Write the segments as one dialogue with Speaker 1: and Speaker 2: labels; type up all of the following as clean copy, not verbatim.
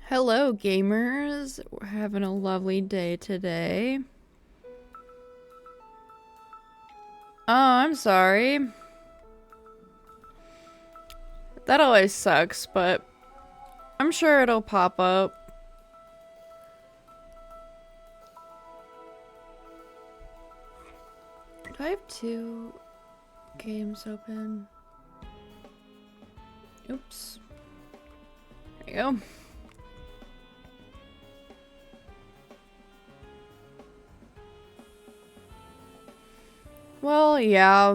Speaker 1: Hello, gamers. We're having a lovely day today. Oh, I'm sorry. That always sucks, but I'm sure it'll pop up. Do I have two games open? Oops. There you go. Well, yeah.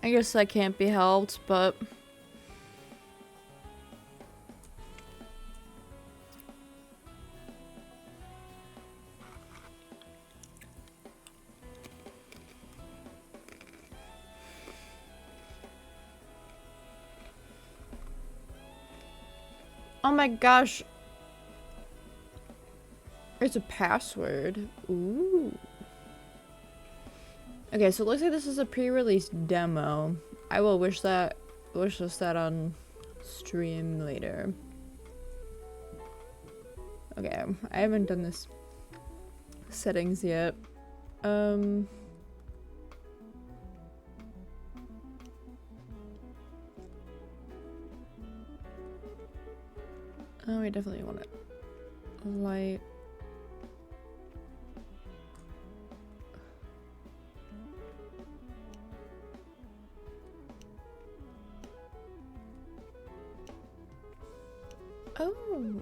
Speaker 1: I guess that can't be helped, but... Oh my gosh. There's a password. Ooh. Okay, so it looks like this is a pre-release demo. I will wish this that on stream later. Okay, I haven't done this settings yet. Oh, I definitely want it light. Oh.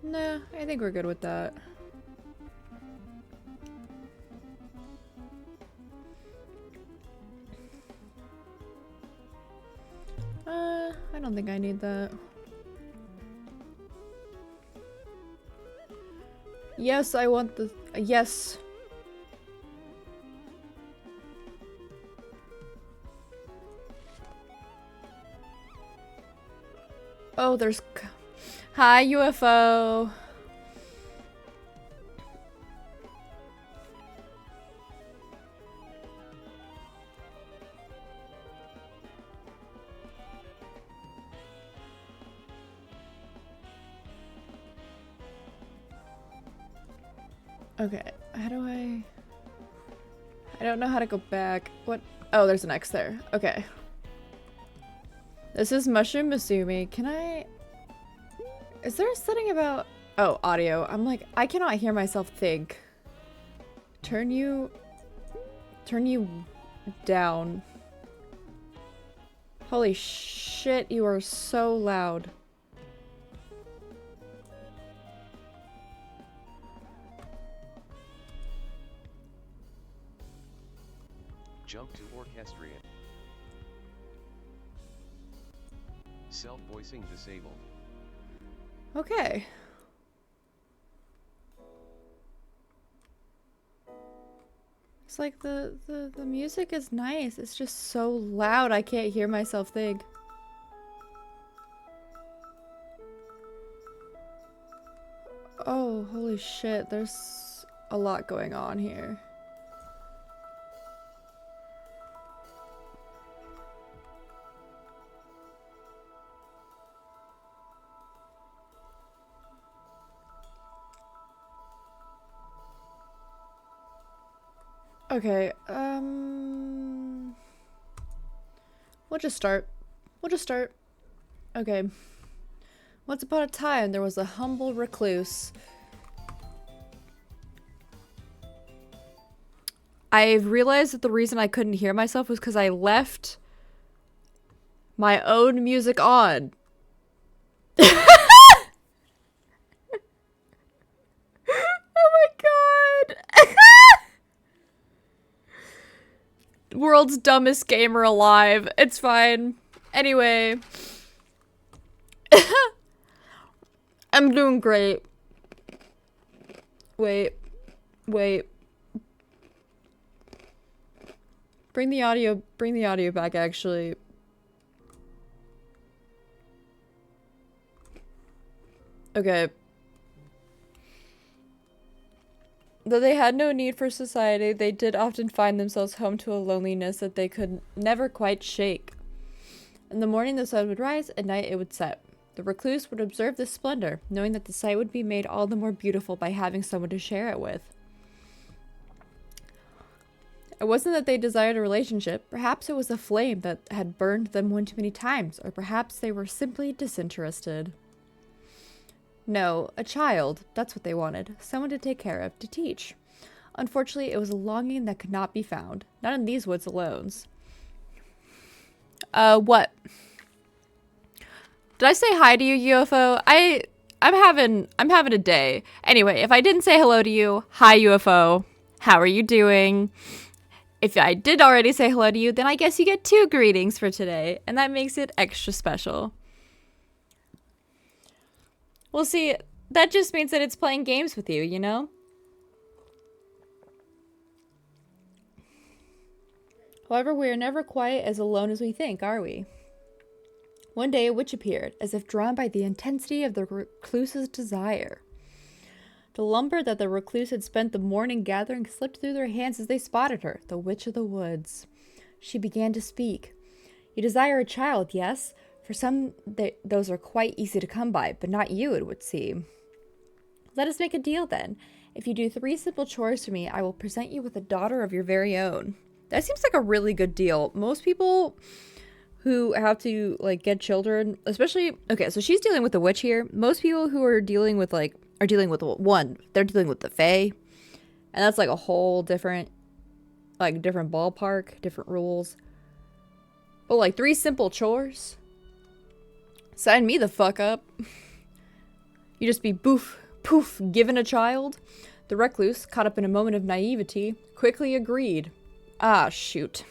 Speaker 1: Nah, I think we're good with that. I don't think I need that. Yes, I want the- yes. Oh, there's- Hi, UFO. Okay, how do I don't know how to go back. What? Oh, there's an X there. Okay. This is Mushroom Masumi. Can I... Is there a setting about... Oh, audio. I'm like, I cannot hear myself think. Turn you down. Holy shit, you are so loud.
Speaker 2: Jump to Orchestrion. Self-voicing disabled.
Speaker 1: Okay. It's like the music is nice. It's just so loud I can't hear myself think. Oh, holy shit. There's a lot going on here. Okay, we'll just start. We'll just start. Okay. Once upon a time, there was a humble recluse. I've realized that the reason I couldn't hear myself was because I left my own music on. Oh my god. World's dumbest gamer alive. It's fine. Anyway. I'm doing great. Wait. Bring the audio back actually. Okay. Though they had no need for society, they did often find themselves home to a loneliness that they could never quite shake. In the morning the sun would rise, at night it would set. The recluse would observe this splendor, knowing that the sight would be made all the more beautiful by having someone to share it with. It wasn't that they desired a relationship. Perhaps it was a flame that had burned them one too many times, or perhaps they were simply disinterested. No, a child. That's what they wanted. Someone to take care of, to teach. Unfortunately, it was a longing that could not be found. Not in these woods alone. What? Did I say hi to you, UFO? I'm having a day. Anyway, if I didn't say hello to you, hi UFO. How are you doing? If I did already say hello to you, then I guess you get 2 greetings for today, and that makes it extra special. Well, see, that just means that it's playing games with you, you know? However, we are never quite as alone as we think, are we? One day a witch appeared, as if drawn by the intensity of the recluse's desire. The lumber that the recluse had spent the morning gathering slipped through their hands as they spotted her, the witch of the woods. She began to speak. You desire a child, yes? For some, those are quite easy to come by, but not you, it would seem. Let us make a deal, then. If you do 3 simple chores for me, I will present you with a daughter of your very own. That seems like a really good deal. Most people who have to, like, get children, especially... Okay, so she's dealing with the witch here. Most people who are dealing with, like... Are dealing with one. They're dealing with the fae. And that's, like, a whole different... Like, different ballpark. Different rules. But, like, 3 simple chores? Sign me the fuck up. You just be poof, given a child? The recluse, caught up in a moment of naivety, quickly agreed. Ah, shoot.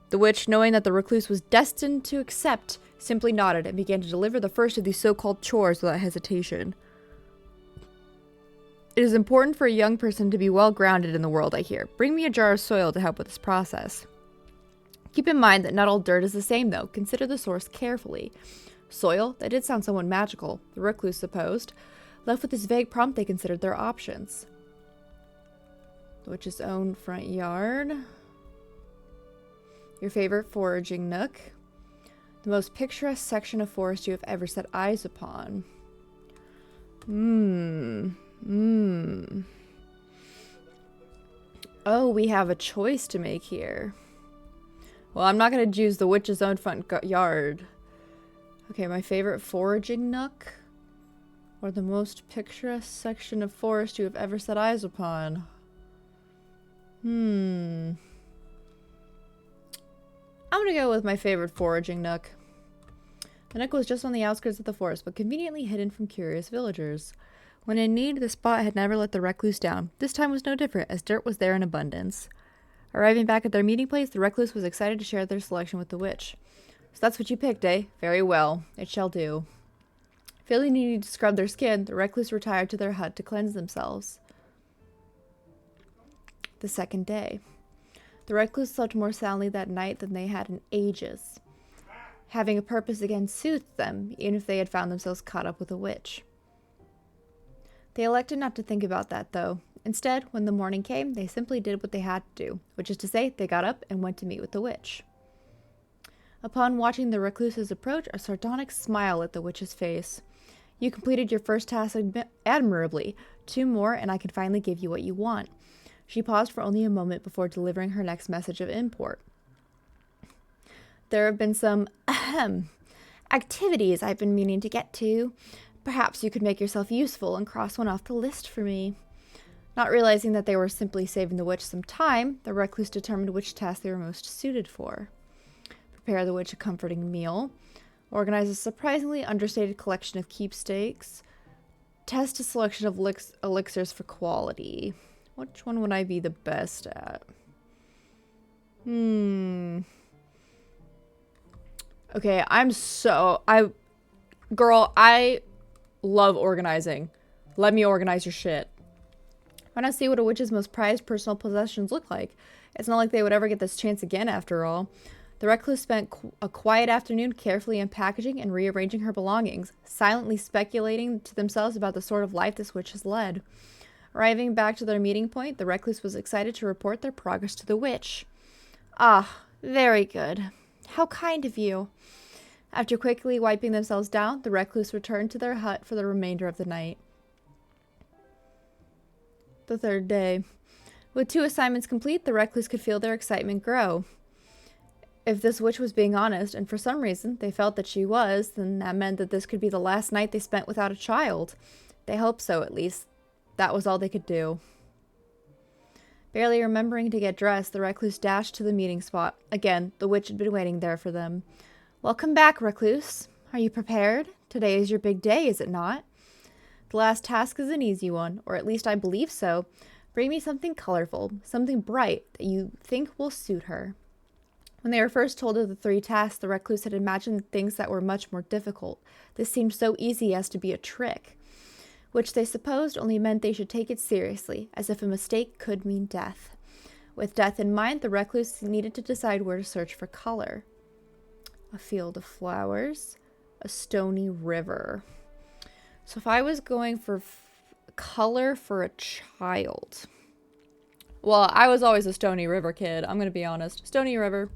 Speaker 1: The witch, knowing that the recluse was destined to accept, simply nodded and began to deliver the first of these so-called chores without hesitation. It is important for a young person to be well grounded in the world, I hear. Bring me a jar of soil to help with this process. Keep in mind that not all dirt is the same, though. Consider the source carefully. Soil? That did sound somewhat magical, the recluse supposed. Left with this vague prompt, they considered their options. The witch's own front yard. Your favorite foraging nook. The most picturesque section of forest you have ever set eyes upon. Oh, we have a choice to make here. Well, I'm not going to choose the witch's own front yard. Okay, my favorite foraging nook. Or the most picturesque section of forest you have ever set eyes upon. I'm gonna go with my favorite foraging nook. The nook was just on the outskirts of the forest, but conveniently hidden from curious villagers. When in need, the spot had never let the recluse down. This time was no different, as dirt was there in abundance. Arriving back at their meeting place, the recluse was excited to share their selection with the witch. So that's what you picked, eh? Very well. It shall do. Feeling needing to scrub their skin, the recluse retired to their hut to cleanse themselves. The second day. The recluse slept more soundly that night than they had in ages. Having a purpose again soothed them, even if they had found themselves caught up with a witch. They elected not to think about that, though. Instead, when the morning came, they simply did what they had to do, which is to say, they got up and went to meet with the witch. Upon watching the recluse's approach, a sardonic smile lit the witch's face. You completed your first task admirably. 2 more, and I can finally give you what you want. She paused for only a moment before delivering her next message of import. There have been some activities I've been meaning to get to. Perhaps you could make yourself useful and cross one off the list for me. Not realizing that they were simply saving the witch some time, the recluse determined which task they were most suited for. Prepare the witch a comforting meal. Organize a surprisingly understated collection of keepsakes. Test a selection of elixirs for quality. Which one would I be the best at? Okay, Girl, I love organizing. Let me organize your shit. Why not see what a witch's most prized personal possessions look like? It's not like they would ever get this chance again, after all. The recluse spent a quiet afternoon carefully unpackaging and rearranging her belongings, silently speculating to themselves about the sort of life this witch has led. Arriving back to their meeting point, the recluse was excited to report their progress to the witch. "Ah, very good. How kind of you." After quickly wiping themselves down, the recluse returned to their hut for the remainder of the night. The third day. With 2 assignments complete, the recluse could feel their excitement grow. If this witch was being honest, and for some reason they felt that she was, then that meant that this could be the last night they spent without a child. They hoped so, at least. That was all they could do. Barely remembering to get dressed, the recluse dashed to the meeting spot. Again, the witch had been waiting there for them. "Welcome back, recluse. Are you prepared? Today is your big day, is it not? The last task is an easy one, or at least I believe so. Bring me something colorful, something bright that you think will suit her." When they were first told of the 3 tasks, the recluse had imagined things that were much more difficult. This seemed so easy as to be a trick, which they supposed only meant they should take it seriously, as if a mistake could mean death. With death in mind, the recluse needed to decide where to search for color. A field of flowers, a stony river. So if I was going for color for a child, well, I was always a Stony River kid, I'm going to be honest. Stony River.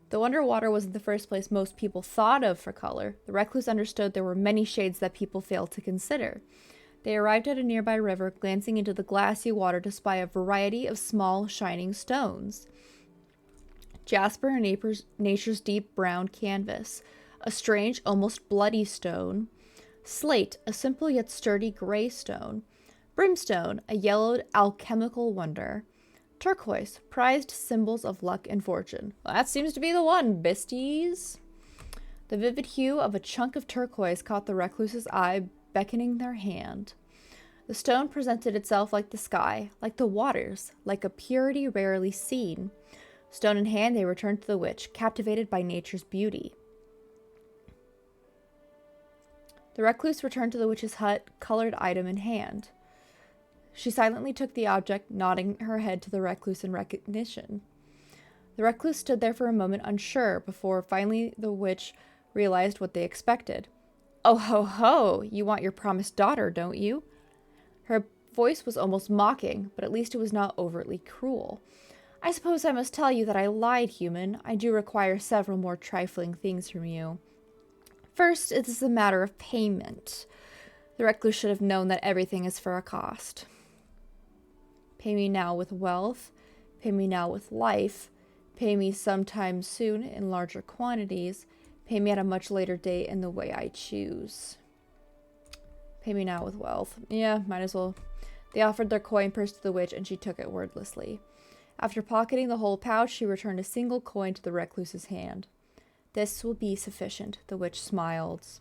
Speaker 1: Though underwater wasn't the first place most people thought of for color, the recluse understood there were many shades that people failed to consider. They arrived at a nearby river, glancing into the glassy water to spy a variety of small, shining stones. Jasper, nature's deep brown canvas. A strange, almost bloody stone. Slate, a simple yet sturdy gray stone. Brimstone, a yellowed alchemical wonder. Turquoise, prized symbols of luck and fortune. Well, that seems to be the one, bisties. The vivid hue of a chunk of turquoise caught the recluse's eye, beckoning their hand. The stone presented itself like the sky, like the waters, like a purity rarely seen. Stone in hand, they returned to the witch, captivated by nature's beauty. The recluse returned to the witch's hut, colored item in hand. She silently took the object, nodding her head to the recluse in recognition. The recluse stood there for a moment unsure, before finally the witch realized what they expected. "Oh ho ho, you want your promised daughter, don't you?" Her voice was almost mocking, but at least it was not overtly cruel. "I suppose I must tell you that I lied, human. I do require several more trifling things from you. First, it is a matter of payment. The recluse should have known that everything is for a cost. Pay me now with wealth, pay me now with life, pay me sometime soon in larger quantities, pay me at a much later date in the way I choose." Pay me now with wealth. Yeah, might as well. They offered their coin purse to the witch, and she took it wordlessly. After pocketing the whole pouch, she returned a single coin to the recluse's hand. "This will be sufficient," the witch smiled.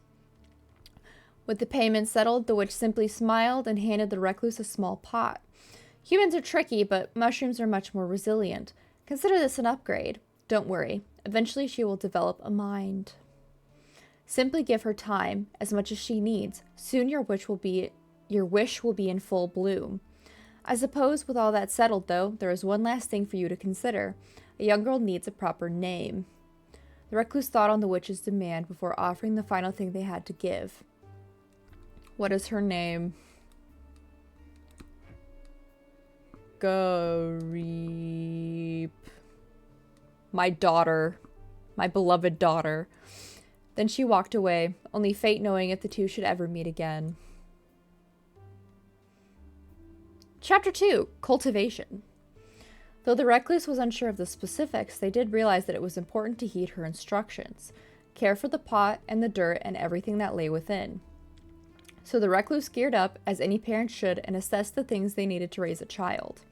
Speaker 1: With the payment settled, the witch simply smiled and handed the recluse a small pot. "Humans are tricky, but mushrooms are much more resilient. Consider this an upgrade. Don't worry. Eventually she will develop a mind. Simply give her time, as much as she needs. Soon your wish will be in full bloom. I suppose with all that settled, though, there is one last thing for you to consider. A young girl needs a proper name." The recluse thought on the witch's demand before offering the final thing they had to give. "What is her name?" "Gareep. My daughter. My beloved daughter." Then she walked away, only fate knowing if the two should ever meet again. Chapter 2. Cultivation. Though the recluse was unsure of the specifics, they did realize that it was important to heed her instructions. Care for the pot and the dirt and everything that lay within. So the recluse geared up, as any parent should, and assessed the things they needed to raise a child.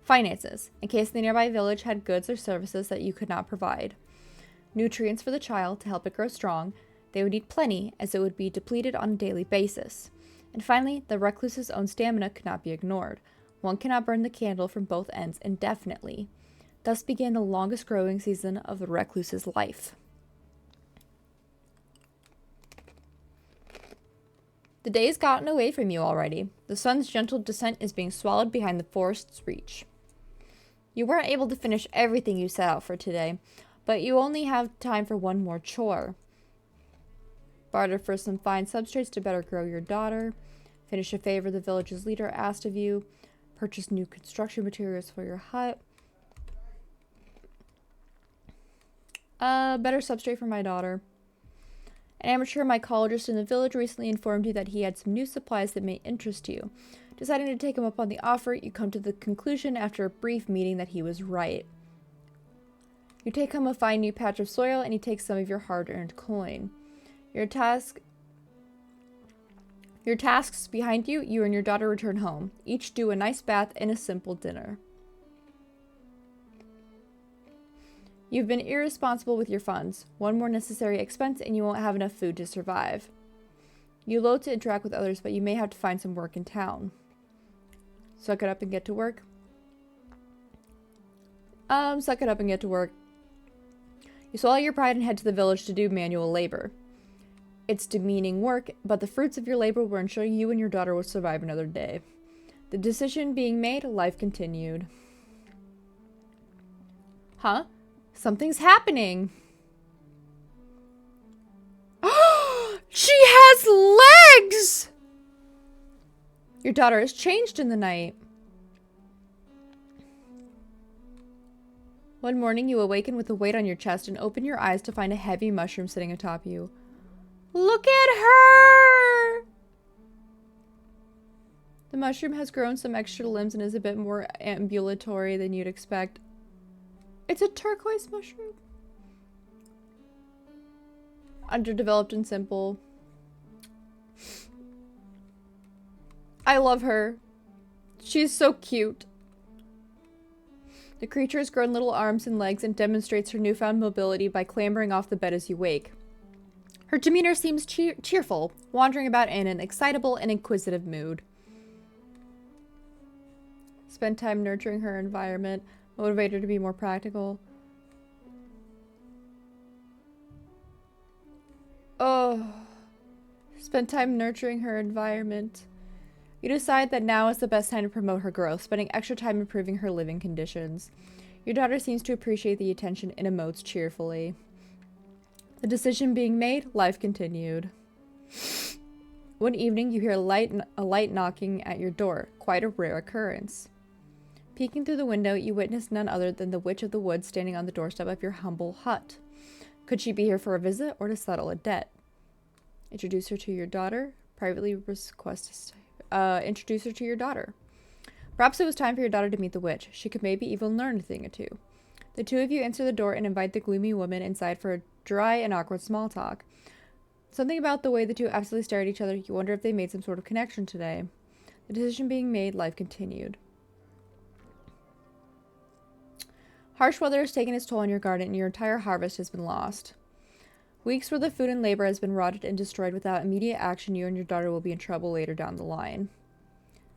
Speaker 1: Finances, in case the nearby village had goods or services that you could not provide. Nutrients for the child, to help it grow strong. They would need plenty, as it would be depleted on a daily basis. And finally, the recluse's own stamina could not be ignored. One cannot burn the candle from both ends indefinitely. Thus began the longest growing season of the recluse's life. The day has gotten away from you already. The sun's gentle descent is being swallowed behind the forest's reach. You weren't able to finish everything you set out for today, but you only have time for one more chore. Barter for some fine substrates to better grow your daughter. Finish a favor the village's leader asked of you. Purchase new construction materials for your hut. Better substrate for my daughter. An amateur mycologist in the village recently informed you that he had some new supplies that may interest you. Deciding to take him up on the offer, you come to the conclusion after a brief meeting that he was right. You take home a fine new patch of soil and he takes some of your hard-earned coin. Your tasks behind you, you and your daughter return home. Each do a nice bath and a simple dinner. You've been irresponsible with your funds. One more necessary expense and you won't have enough food to survive. You loathe to interact with others, but you may have to find some work in town. Suck it up and get to work. Suck it up and get to work. You swallow your pride and head to the village to do manual labor. It's demeaning work, but the fruits of your labor will ensure you and your daughter will survive another day. The decision being made, life continued. Huh? Something's happening. She has legs! Your daughter has changed in the night. One morning you awaken with a weight on your chest and open your eyes to find a heavy mushroom sitting atop you. Look at her! The mushroom has grown some extra limbs and is a bit more ambulatory than you'd expect. It's a turquoise mushroom. Underdeveloped and simple. I love her. She's so cute. The creature has grown little arms and legs and demonstrates her newfound mobility by clambering off the bed as you wake. Her demeanor seems cheerful, wandering about in an excitable and inquisitive mood. Spend time nurturing her environment. Motivate her to be more practical. Oh. Spend time nurturing her environment. You decide that now is the best time to promote her growth, spending extra time improving her living conditions. Your daughter seems to appreciate the attention and emotes cheerfully. The decision being made, life continued. One evening, you hear a light knocking at your door, quite a rare occurrence. Peeking through the window, you witness none other than the Witch of the Woods standing on the doorstep of your humble hut. Could she be here for a visit or to settle a debt? Introduce her to your daughter. Privately request introduce her to your daughter. Perhaps it was time for your daughter to meet the witch. She could maybe even learn a thing or two. The two of you enter the door and invite the gloomy woman inside for a dry and awkward small talk. Something about the way the two absolutely stare at each other, you wonder if they made some sort of connection today. The decision being made, life continued. Harsh weather has taken its toll on your garden and your entire harvest has been lost. Weeks worth of food and labor has been rotted and destroyed. Without immediate action, you and your daughter will be in trouble later down the line.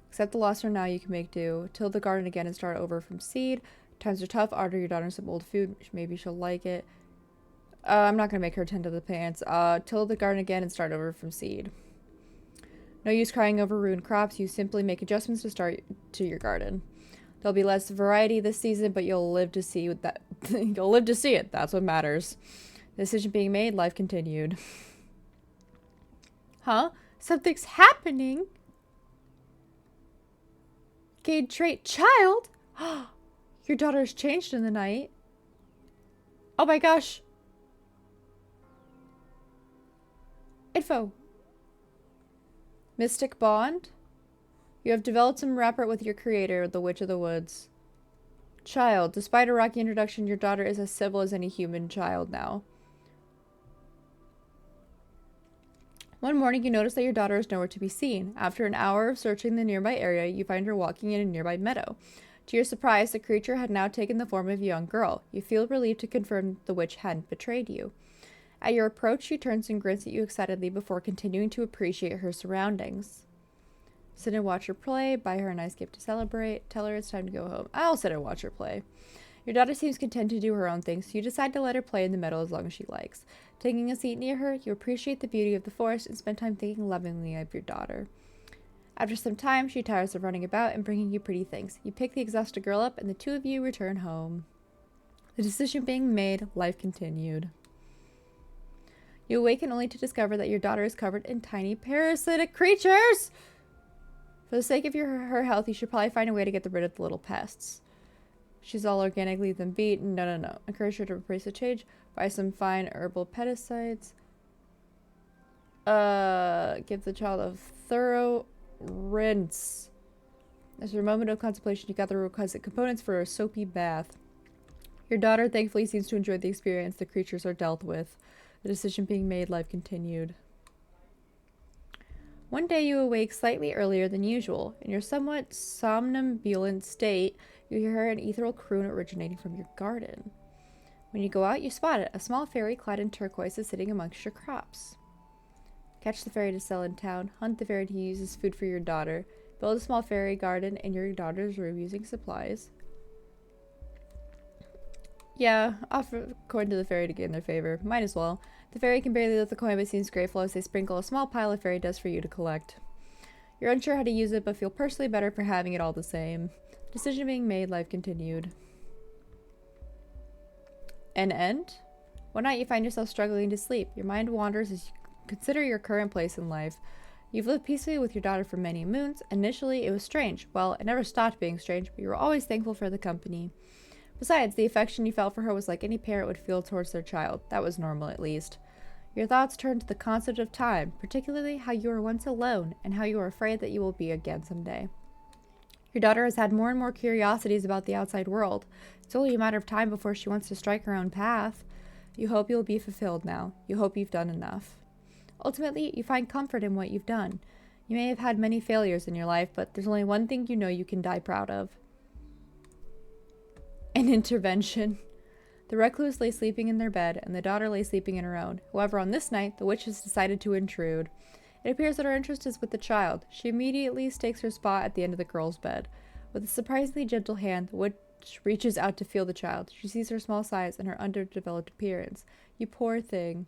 Speaker 1: Accept the loss for now, you can make do. Till the garden again and start over from seed. Times are tough. Order your daughter some old food. Maybe she'll like it. I'm not going to make her tend to the pants. Till the garden again and start over from seed. No use crying over ruined crops. You simply make adjustments to start to your garden. There'll be less variety this season, but you'll live to see that. You'll live to see it. That's what matters. The decision being made, life continued. Huh? Something's happening? Gain trait child? Your daughter's changed in the night. Oh my gosh. Info. Mystic bond? You have developed some rapport with your creator, the Witch of the Woods. Child. Despite a rocky introduction, your daughter is as civil as any human child now. One morning, you notice that your daughter is nowhere to be seen. After an hour of searching the nearby area, you find her walking in a nearby meadow. To your surprise, the creature had now taken the form of a young girl. You feel relieved to confirm the witch hadn't betrayed you. At your approach, she turns and grins at you excitedly before continuing to appreciate her surroundings. Sit and watch her play, buy her a nice gift to celebrate, tell her it's time to go home. I'll sit and watch her play. Your daughter seems content to do her own thing, so you decide to let her play in the meadow as long as she likes. Taking a seat near her, you appreciate the beauty of the forest and spend time thinking lovingly of your daughter. After some time, she tires of running about and bringing you pretty things. You pick the exhausted girl up, and the two of you return home. The decision being made, life continued. You awaken only to discover that your daughter is covered in tiny parasitic creatures! For the sake of her health, you should probably find a way to get rid of the little pests. She's all organic, leave them be. No. Encourage her to replace the change. Buy some fine herbal pesticides. Give the child a thorough rinse. After a moment of contemplation, you got the requisite components for a soapy bath. Your daughter thankfully seems to enjoy the experience the creatures are dealt with. The decision being made, life continued. One day you awake slightly earlier than usual. In your somewhat somnambulant state, you hear an ethereal croon originating from your garden. When you go out, you spot it. A small fairy clad in turquoise is sitting amongst your crops. Catch the fairy to sell in town. Hunt the fairy to use as food for your daughter. Build a small fairy garden in your daughter's room using supplies. Yeah, offer coin to the fairy to gain their favor. Might as well. The fairy can barely lift the coin but seems grateful as they sprinkle a small pile of fairy dust for you to collect. You're unsure how to use it but feel personally better for having it all the same. Decision being made, life continued. An end? One night you find yourself struggling to sleep. Your mind wanders as you consider your current place in life. You've lived peacefully with your daughter for many moons. Initially, it was strange. Well, it never stopped being strange, but you were always thankful for the company. Besides, the affection you felt for her was like any parent would feel towards their child. That was normal, at least. Your thoughts turned to the concept of time, particularly how you were once alone, and how you were afraid that you will be again someday. Your daughter has had more and more curiosities about the outside world. It's only a matter of time before she wants to strike her own path. You hope you'll be fulfilled now. You hope you've done enough. Ultimately, you find comfort in what you've done. You may have had many failures in your life, but there's only one thing you know you can die proud of. An intervention. The recluse lay sleeping in their bed, and the daughter lay sleeping in her own. However, on this night, the witch has decided to intrude. It appears that her interest is with the child. She immediately stakes her spot at the end of the girl's bed. With a surprisingly gentle hand, the witch reaches out to feel the child. She sees her small size and her underdeveloped appearance. You poor thing,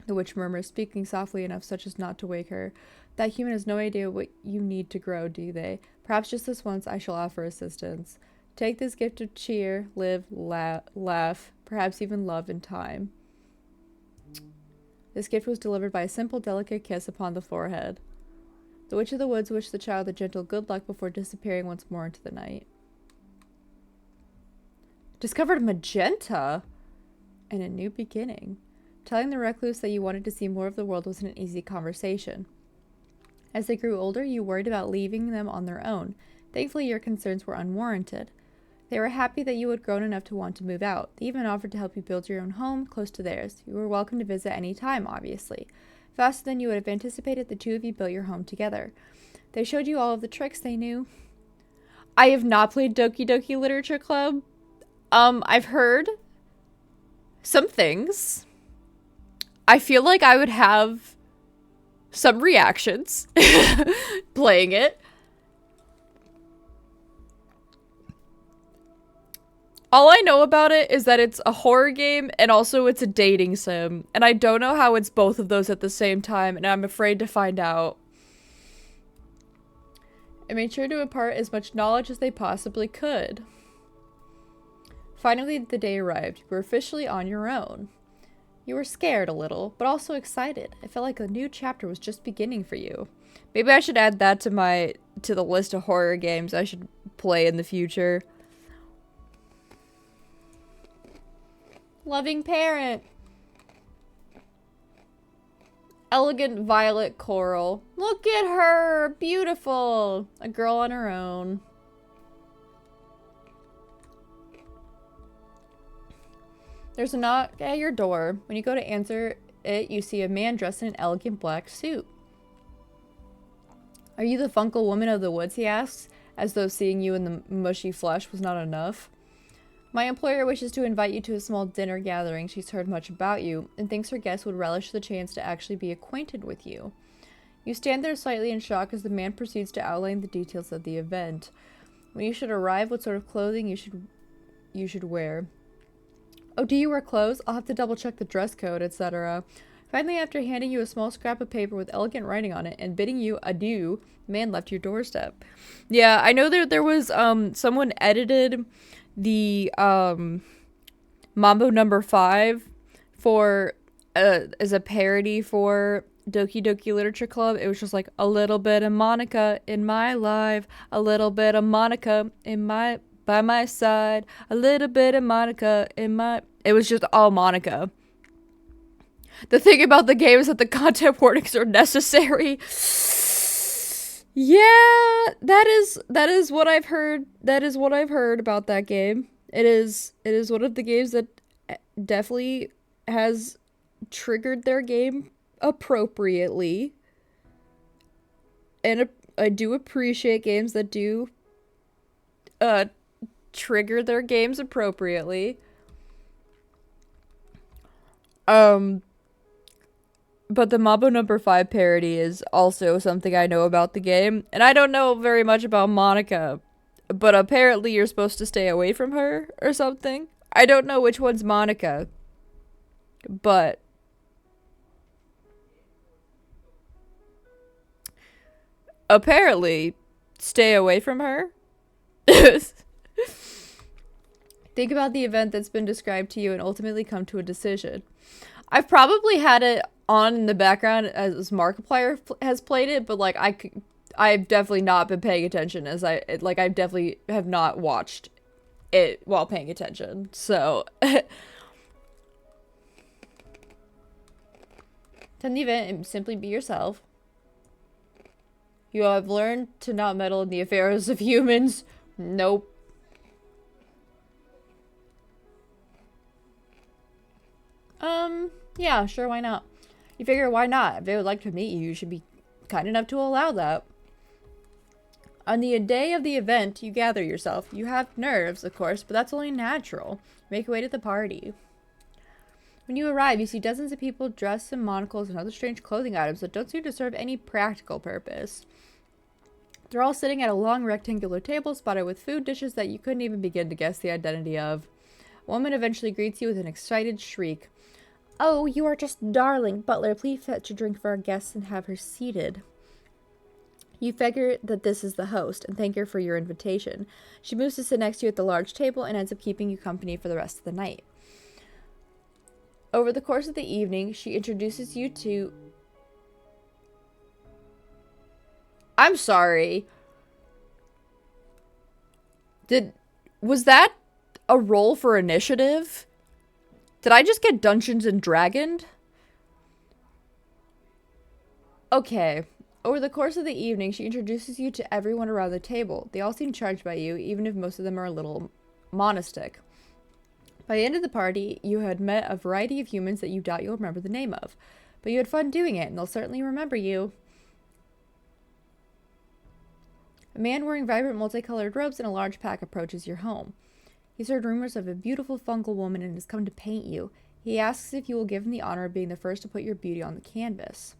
Speaker 1: the witch murmurs, speaking softly enough such as not to wake her. That human has no idea what you need to grow, do they? Perhaps just this once I shall offer assistance. Take this gift of cheer, live, laugh, perhaps even love in time. This gift was delivered by a simple, delicate kiss upon the forehead. The Witch of the Woods wished the child a gentle good luck before disappearing once more into the night. Discovered magenta and a new beginning. Telling the recluse that you wanted to see more of the world wasn't an easy conversation. As they grew older, you worried about leaving them on their own. Thankfully, your concerns were unwarranted. They were happy that you had grown enough to want to move out. They even offered to help you build your own home close to theirs. You were welcome to visit any time, obviously. Faster than you would have anticipated, the two of you built your home together. They showed you all of the tricks they knew. I have not played Doki Doki Literature Club. I've heard some things. I feel like I would have some reactions playing it. All I know about it is that it's a horror game and also it's a dating sim. And I don't know how it's both of those at the same time, and I'm afraid to find out. I made sure to impart as much knowledge as they possibly could. Finally, the day arrived. You were officially on your own. You were scared a little, but also excited. It felt like a new chapter was just beginning for you. Maybe I should add that to the list of horror games I should play in the future. Loving parent. Elegant violet coral. Look at her! Beautiful! A girl on her own. There's a knock at your door. When you go to answer it, you see a man dressed in an elegant black suit. Are you the Funkle woman of the woods, he asks, as though seeing you in the mushy flesh was not enough. My employer wishes to invite you to a small dinner gathering. She's heard much about you, and thinks her guests would relish the chance to actually be acquainted with you. You stand there slightly in shock as the man proceeds to outline the details of the event. When you should arrive, what sort of clothing you should wear. Oh, do you wear clothes? I'll have to double check the dress code, etc. Finally, after handing you a small scrap of paper with elegant writing on it and bidding you adieu, the man left your doorstep. Yeah, I know there was someone edited the Mambo Number 5 for as a parody for Doki Doki Literature Club. It was just like a little bit of Monica in my life, a little bit of Monica in my by my side, a little bit of Monica in my. It was just all Monica. The thing about the game is that the content warnings are necessary. Yeah, that is what I've heard. That is what I've heard about that game. It is one of the games that definitely has triggered their game appropriately. And I do appreciate games that do trigger their games appropriately. But the Mambo Number 5 parody is also something I know about the game. And I don't know very much about Monica, but apparently you're supposed to stay away from her or something. I don't know which one's Monica, but apparently stay away from her. Think about the event that's been described to you and ultimately come to a decision. I've probably had it on in the background as Markiplier has played it, but like I've definitely not been paying attention as I definitely have not watched it while paying attention. So attend the event and simply be yourself. You have learned to not meddle in the affairs of humans. Nope. Yeah, sure, why not? You figure, why not? If they would like to meet you, you should be kind enough to allow that. On the day of the event, you gather yourself. You have nerves, of course, but that's only natural. Make your way to the party. When you arrive, you see dozens of people dressed in monocles and other strange clothing items that don't seem to serve any practical purpose. They're all sitting at a long rectangular table spotted with food dishes that you couldn't even begin to guess the identity of. A woman eventually greets you with an excited shriek. Oh, you are just darling. Butler, please fetch a drink for our guests and have her seated. You figure that this is the host and thank her for your invitation. She moves to sit next to you at the large table and ends up keeping you company for the rest of the night. Over the course of the evening, she introduces you to... I'm sorry. Was that a roll for initiative? Did I just get Dungeons and Dragoned? Okay. Over the course of the evening, she introduces you to everyone around the table. They all seem charged by you, even if most of them are a little monistic. By the end of the party, you had met a variety of humans that you doubt you'll remember the name of. But you had fun doing it, and they'll certainly remember you. A man wearing vibrant multicolored robes and a large pack approaches your home. He's heard rumors of a beautiful fungal woman and has come to paint you. He asks if you will give him the honor of being the first to put your beauty on the canvas.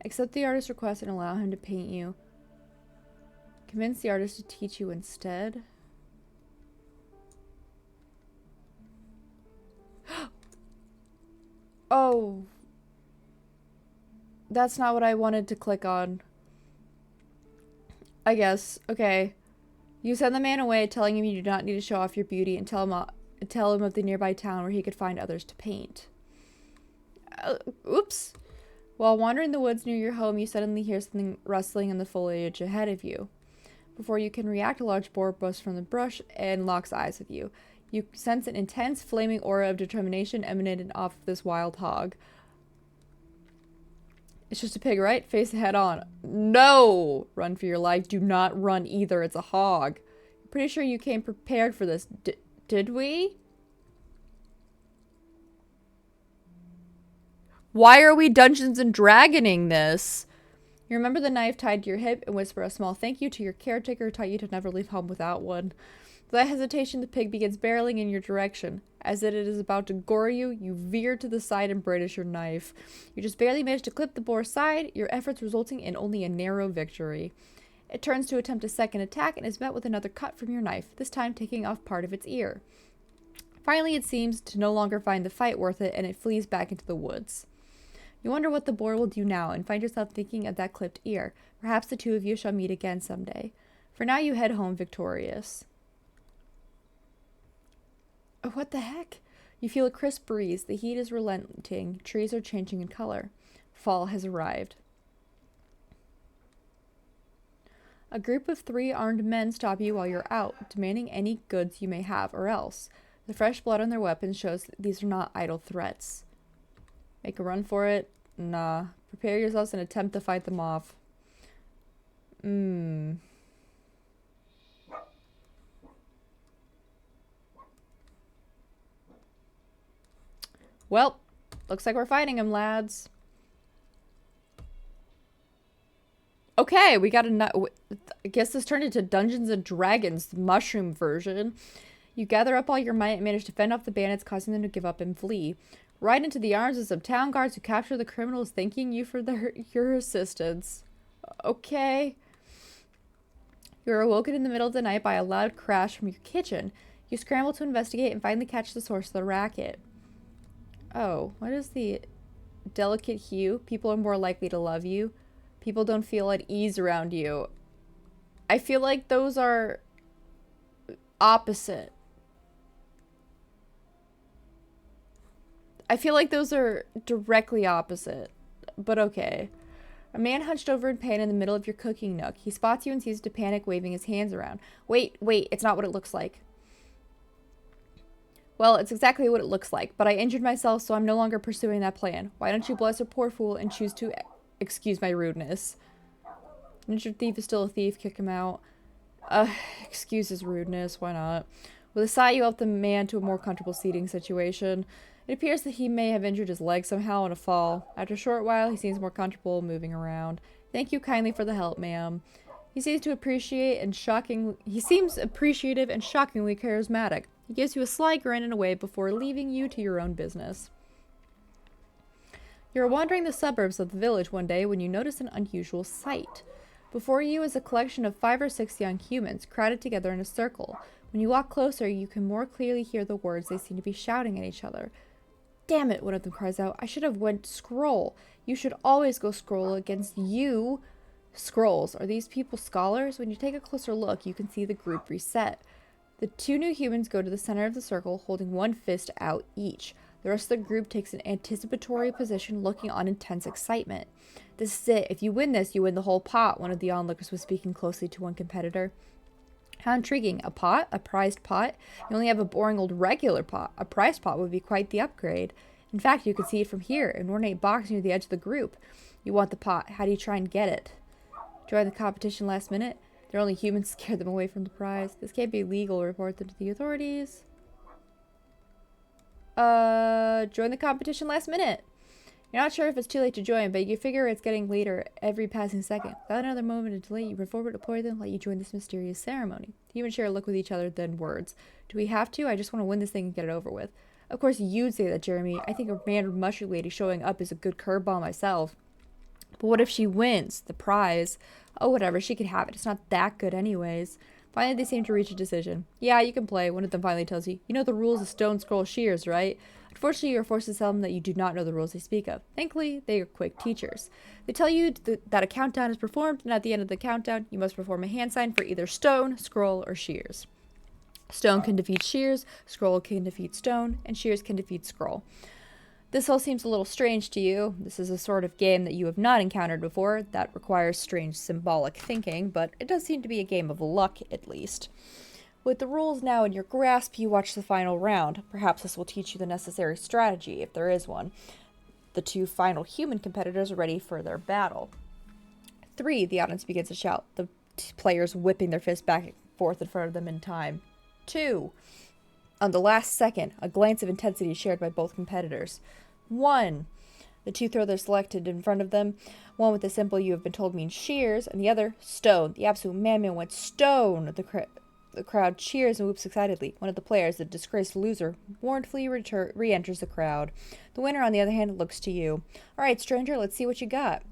Speaker 1: Accept the artist's request and allow him to paint you. Convince the artist to teach you instead. Oh. That's not what I wanted to click on. I guess. Okay. You send the man away, telling him you do not need to show off your beauty, and tell him of the nearby town where he could find others to paint. Oops. While wandering the woods near your home, you suddenly hear something rustling in the foliage ahead of you. Before you can react, a large boar busts from the brush and locks eyes with you. You sense an intense, flaming aura of determination emanating off of this wild hog. It's just a pig, right? Face it head on. No! Run for your life. Do not run either. It's a hog. I'm pretty sure you came prepared for this. Did we? Why are we Dungeons and Dragoning this? You remember the knife tied to your hip and whisper a small thank you to your caretaker who taught you to never leave home without one. Without hesitation, the pig begins barreling in your direction. As it is about to gore you, you veer to the side and brandish your knife. You just barely manage to clip the boar's side, your efforts resulting in only a narrow victory. It turns to attempt a second attack and is met with another cut from your knife, this time taking off part of its ear. Finally, it seems to no longer find the fight worth it, and it flees back into the woods. You wonder what the boar will do now, and find yourself thinking of that clipped ear. Perhaps the two of you shall meet again someday. For now, you head home victorious. What the heck? You feel a crisp breeze. The heat is relenting. Trees are changing in color. Fall has arrived. A group of 3 armed men stop you while you're out, demanding any goods you may have, or else. The fresh blood on their weapons shows that these are not idle threats. Make a run for it? Nah. Prepare yourselves and attempt to fight them off. Well, looks like we're fighting him, lads. Okay, we got I guess this turned into Dungeons and Dragons, the mushroom version. You gather up all your might and manage to fend off the bandits, causing them to give up and flee. Right into the arms of some town guards who capture the criminals, thanking you for your assistance. Okay. You're awoken in the middle of the night by a loud crash from your kitchen. You scramble to investigate and finally catch the source of the racket. Oh, what is the delicate hue? People are more likely to love you. People don't feel at ease around you. I feel like those are opposite. I feel like those are directly opposite. But okay. A man hunched over in pain in the middle of your cooking nook. He spots you and sees to panic, waving his hands around. Wait, it's not what it looks like. Well, it's exactly what it looks like, but I injured myself, so I'm no longer pursuing that plan. Why don't you bless a poor fool and choose to excuse my rudeness? An injured thief is still a thief. Kick him out. Excuse his rudeness. Why not? With a sigh, you help the man to a more comfortable seating situation. It appears that he may have injured his leg somehow in a fall. After a short while, he seems more comfortable moving around. Thank you kindly for the help, ma'am. He seems appreciative and shockingly charismatic. He gives you a sly grin and a wave before leaving you to your own business. You are wandering the suburbs of the village one day when you notice an unusual sight. Before you is a collection of 5 or 6 young humans crowded together in a circle. When you walk closer, you can more clearly hear the words they seem to be shouting at each other. Damn it, one of them cries out. I should have went scroll. You should always go scroll against you. Scrolls. Are these people scholars? When you take a closer look, you can see the group reset. The 2 new humans go to the center of the circle, holding one fist out each. The rest of the group takes an anticipatory position, looking on intense excitement. This is it. If you win this, you win the whole pot, one of the onlookers was speaking closely to one competitor. How intriguing. A pot? A prized pot? You only have a boring old regular pot. A prized pot would be quite the upgrade. In fact, you could see it from here, an ornate box near the edge of the group. You want the pot. How do you try and get it? Join the competition last minute? They're only humans, scare them away from the prize. This can't be legal. Report them to the authorities. Join the competition last minute. You're not sure if it's too late to join, but you figure it's getting later every passing second. Without another moment of delay, you perform it to deploy them, let you join this mysterious ceremony. The humans share a look with each other, then words. Do we have to? I just want to win this thing and get it over with. Of course you'd say that, Jeremy. I think a random mushroom lady showing up is a good curveball myself. But what if she wins? The prize? Oh, whatever. She could have it. It's not that good anyways. Finally, they seem to reach a decision. Yeah, you can play. One of them finally tells you, you know the rules of stone scroll shears, right? Unfortunately, you are forced to tell them that you do not know the rules they speak of. Thankfully, they are quick teachers. They tell you that a countdown is performed, and at the end of the countdown, you must perform a hand sign for either stone, scroll, or shears. Stone can defeat shears, scroll can defeat stone, and shears can defeat scroll. This all seems a little strange to you. This is a sort of game that you have not encountered before that requires strange symbolic thinking, but it does seem to be a game of luck, at least. With the rules now in your grasp, you watch the final round. Perhaps this will teach you the necessary strategy, if there is one. The 2 final human competitors are ready for their battle. 3, the audience begins to shout, the players whipping their fists back and forth in front of them in time. 2. On the last second, a glance of intensity is shared by both competitors. 1. The 2 throw their selected in front of them, one with the symbol you have been told means shears, and the other, stone. The absolute madman went stone. The crowd cheers and whoops excitedly. One of the players, the disgraced loser, mournfully re-enters the crowd. The winner, on the other hand, looks to you. All right, stranger, let's see what you got.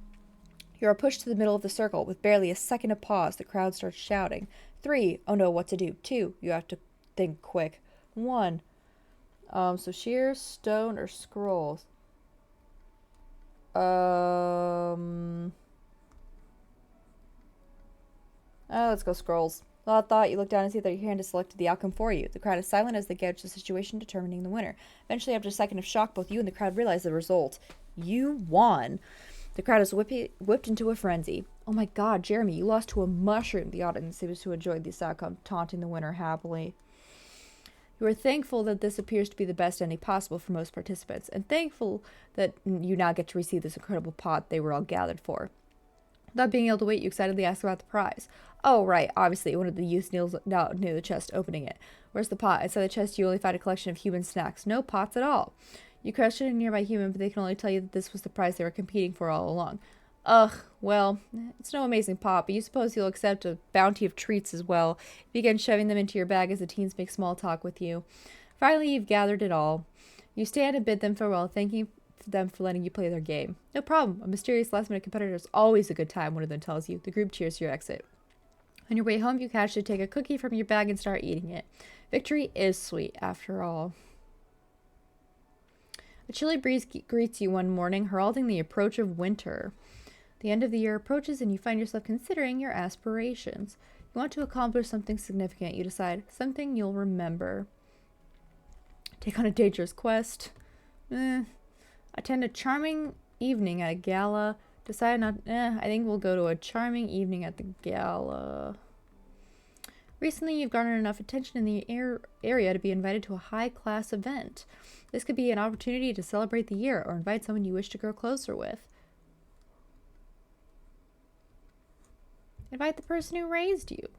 Speaker 1: You are pushed to the middle of the circle. With barely a second of pause, the crowd starts shouting. 3. Oh no, what to do? 2. You have to think quick. 1. So shears, stone, or scrolls? Let's go, scrolls. Without thought, you look down and see that your hand has selected the outcome for you. The crowd is silent as they gauge the situation, determining the winner. Eventually, after a second of shock, both you and the crowd realize the result. You won. The crowd is whipped into a frenzy. Oh my god, Jeremy, you lost to a mushroom. The audience seems to enjoy this outcome, taunting the winner happily. You are thankful that this appears to be the best ending possible for most participants, and thankful that you now get to receive this incredible pot they were all gathered for. Without being able to wait, you excitedly ask about the prize. Oh, right, obviously, one of the youths kneels down near the chest, opening it. Where's the pot? Inside the chest, you only find a collection of human snacks. No pots at all. You question a nearby human, but they can only tell you that this was the prize they were competing for all along. Ugh, well, it's no amazing pot, but you suppose you'll accept a bounty of treats as well. You begin shoving them into your bag as the teens make small talk with you. Finally, you've gathered it all. You stand and bid them farewell, thanking them for letting you play their game. No problem. A mysterious last-minute competitor is always a good time, one of them tells you. The group cheers your exit. On your way home, you casually take a cookie from your bag and start eating it. Victory is sweet, after all. A chilly breeze greets you one morning, heralding the approach of winter. The end of the year approaches and you find yourself considering your aspirations. You want to accomplish something significant. You decide something you'll remember. Take on a dangerous quest. Attend a charming evening at a gala. Decide not... I think we'll go to a charming evening at the gala. Recently, you've garnered enough attention in the area to be invited to a high-class event. This could be an opportunity to celebrate the year or invite someone you wish to grow closer with. Invite the person who raised you.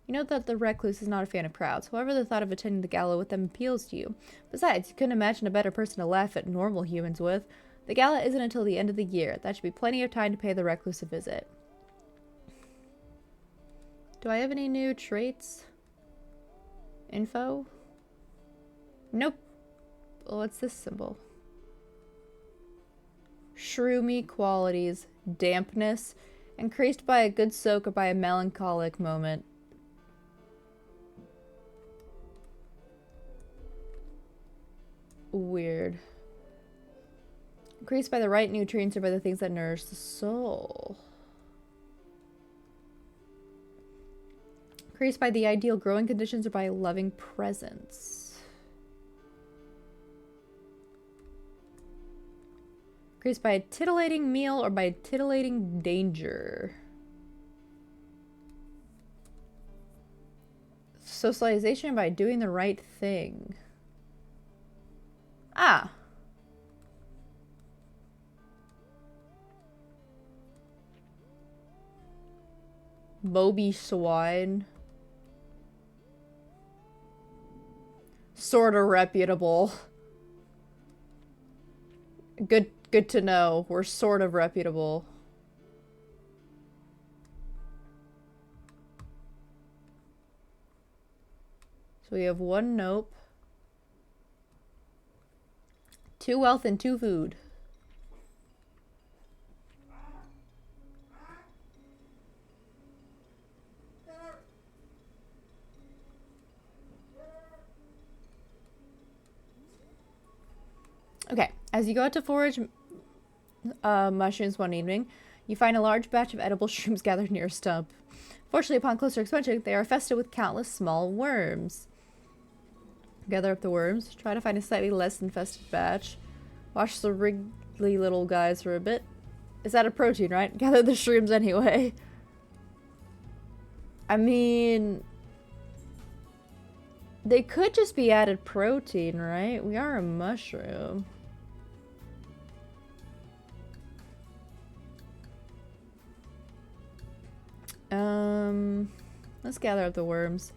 Speaker 1: You know that the recluse is not a fan of crowds. However, the thought of attending the gala with them appeals to you. Besides, you couldn't imagine a better person to laugh at normal humans with. The gala isn't until the end of the year. That should be plenty of time to pay the recluse a visit. Do I have any new traits? Info? Nope. Well, what's this symbol? Shroomy qualities. Dampness. Increased by a good soak or by a melancholic moment. Weird. Increased by the right nutrients or by the things that nourish the soul. Increased by the ideal growing conditions or by a loving presence. Increased by a titillating meal or by titillating danger. Socialization by doing the right thing. Ah. Moby swine. Sorta reputable. Good to know. We're sort of reputable. So we have 1 nope. 2 wealth and 2 food. Okay, as you go out to forage mushrooms one evening, you find a large batch of edible shrooms gathered near a stump. Fortunately, upon closer inspection, they are infested with countless small worms. Gather up the worms. Try to find a slightly less infested batch. Watch the wriggly little guys for a bit. It's out of protein, right? Gather the shrooms anyway. I mean... they could just be added protein, right? We are a mushroom. Let's gather up the worms.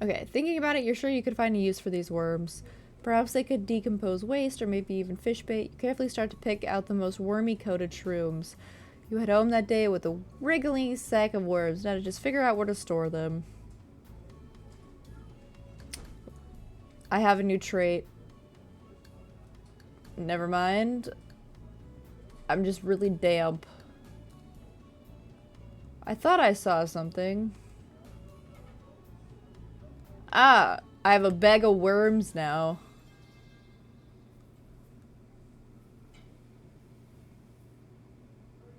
Speaker 1: Okay, thinking about it, you're sure you could find a use for these worms. Perhaps they could decompose waste or maybe even fish bait. You carefully start to pick out the most wormy-coated shrooms. You head home that day with a wriggling sack of worms. Now to just figure out where to store them. I have a new trait. Never mind. I'm just really damp. I thought I saw something. Ah, I have a bag of worms now.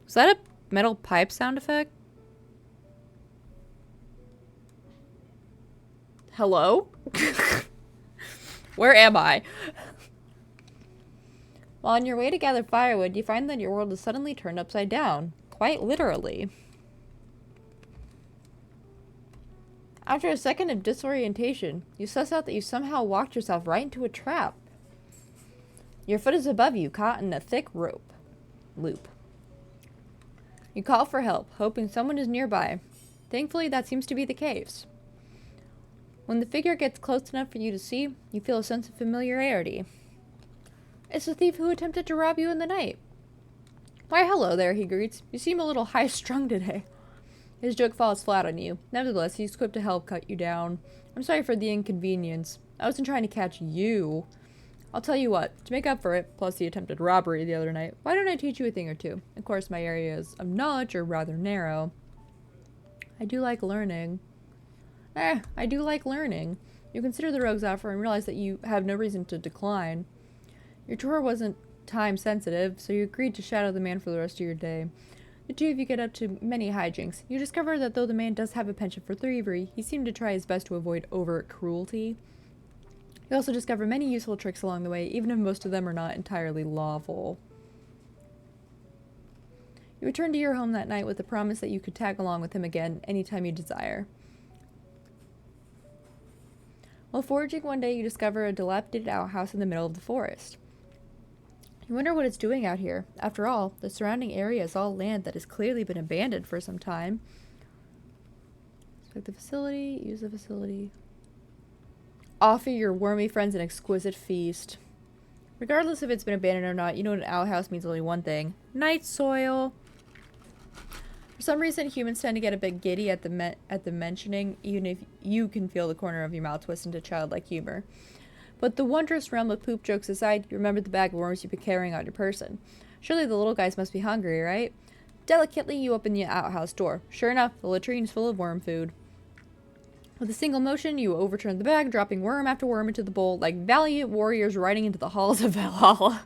Speaker 1: Is that a metal pipe sound effect? Hello? Where am I? While on your way to gather firewood, you find that your world is suddenly turned upside down. Quite literally. After a second of disorientation, you suss out that you somehow walked yourself right into a trap. Your foot is above you, caught in a thick rope loop. You call for help, hoping someone is nearby. Thankfully, that seems to be the case. When the figure gets close enough for you to see, you feel a sense of familiarity. It's the thief who attempted to rob you in the night. Why, hello there, he greets. You seem a little high-strung today. His joke falls flat on you. Nevertheless, he's quick to help cut you down. I'm sorry for the inconvenience. I wasn't trying to catch you. I'll tell you what, to make up for it, plus the attempted robbery the other night, why don't I teach you a thing or two? Of course, my areas of knowledge are rather narrow. I do like learning. I do like learning. You consider the rogue's offer and realize that you have no reason to decline. Your tour wasn't time sensitive, so you agreed to shadow the man for the rest of your day. The two of you get up to many hijinks. You discover that though the man does have a penchant for thievery, he seemed to try his best to avoid overt cruelty. You also discover many useful tricks along the way, even if most of them are not entirely lawful. You return to your home that night with the promise that you could tag along with him again anytime you desire. While foraging one day, you discover a dilapidated outhouse in the middle of the forest. You wonder what it's doing out here. After all, the surrounding area is all land that has clearly been abandoned for some time. Inspect the facility, use the facility. Offer your wormy friends an exquisite feast. Regardless if it's been abandoned or not, you know an outhouse means only one thing. Night soil! For some reason, humans tend to get a bit giddy at the mentioning, even if you can feel the corner of your mouth twist into childlike humor. But the wondrous realm of poop jokes aside, you remember the bag of worms you've been carrying on your person. Surely the little guys must be hungry, right? Delicately, you open the outhouse door. Sure enough, the latrine is full of worm food. With a single motion, you overturn the bag, dropping worm after worm into the bowl like valiant warriors riding into the halls of Valhalla.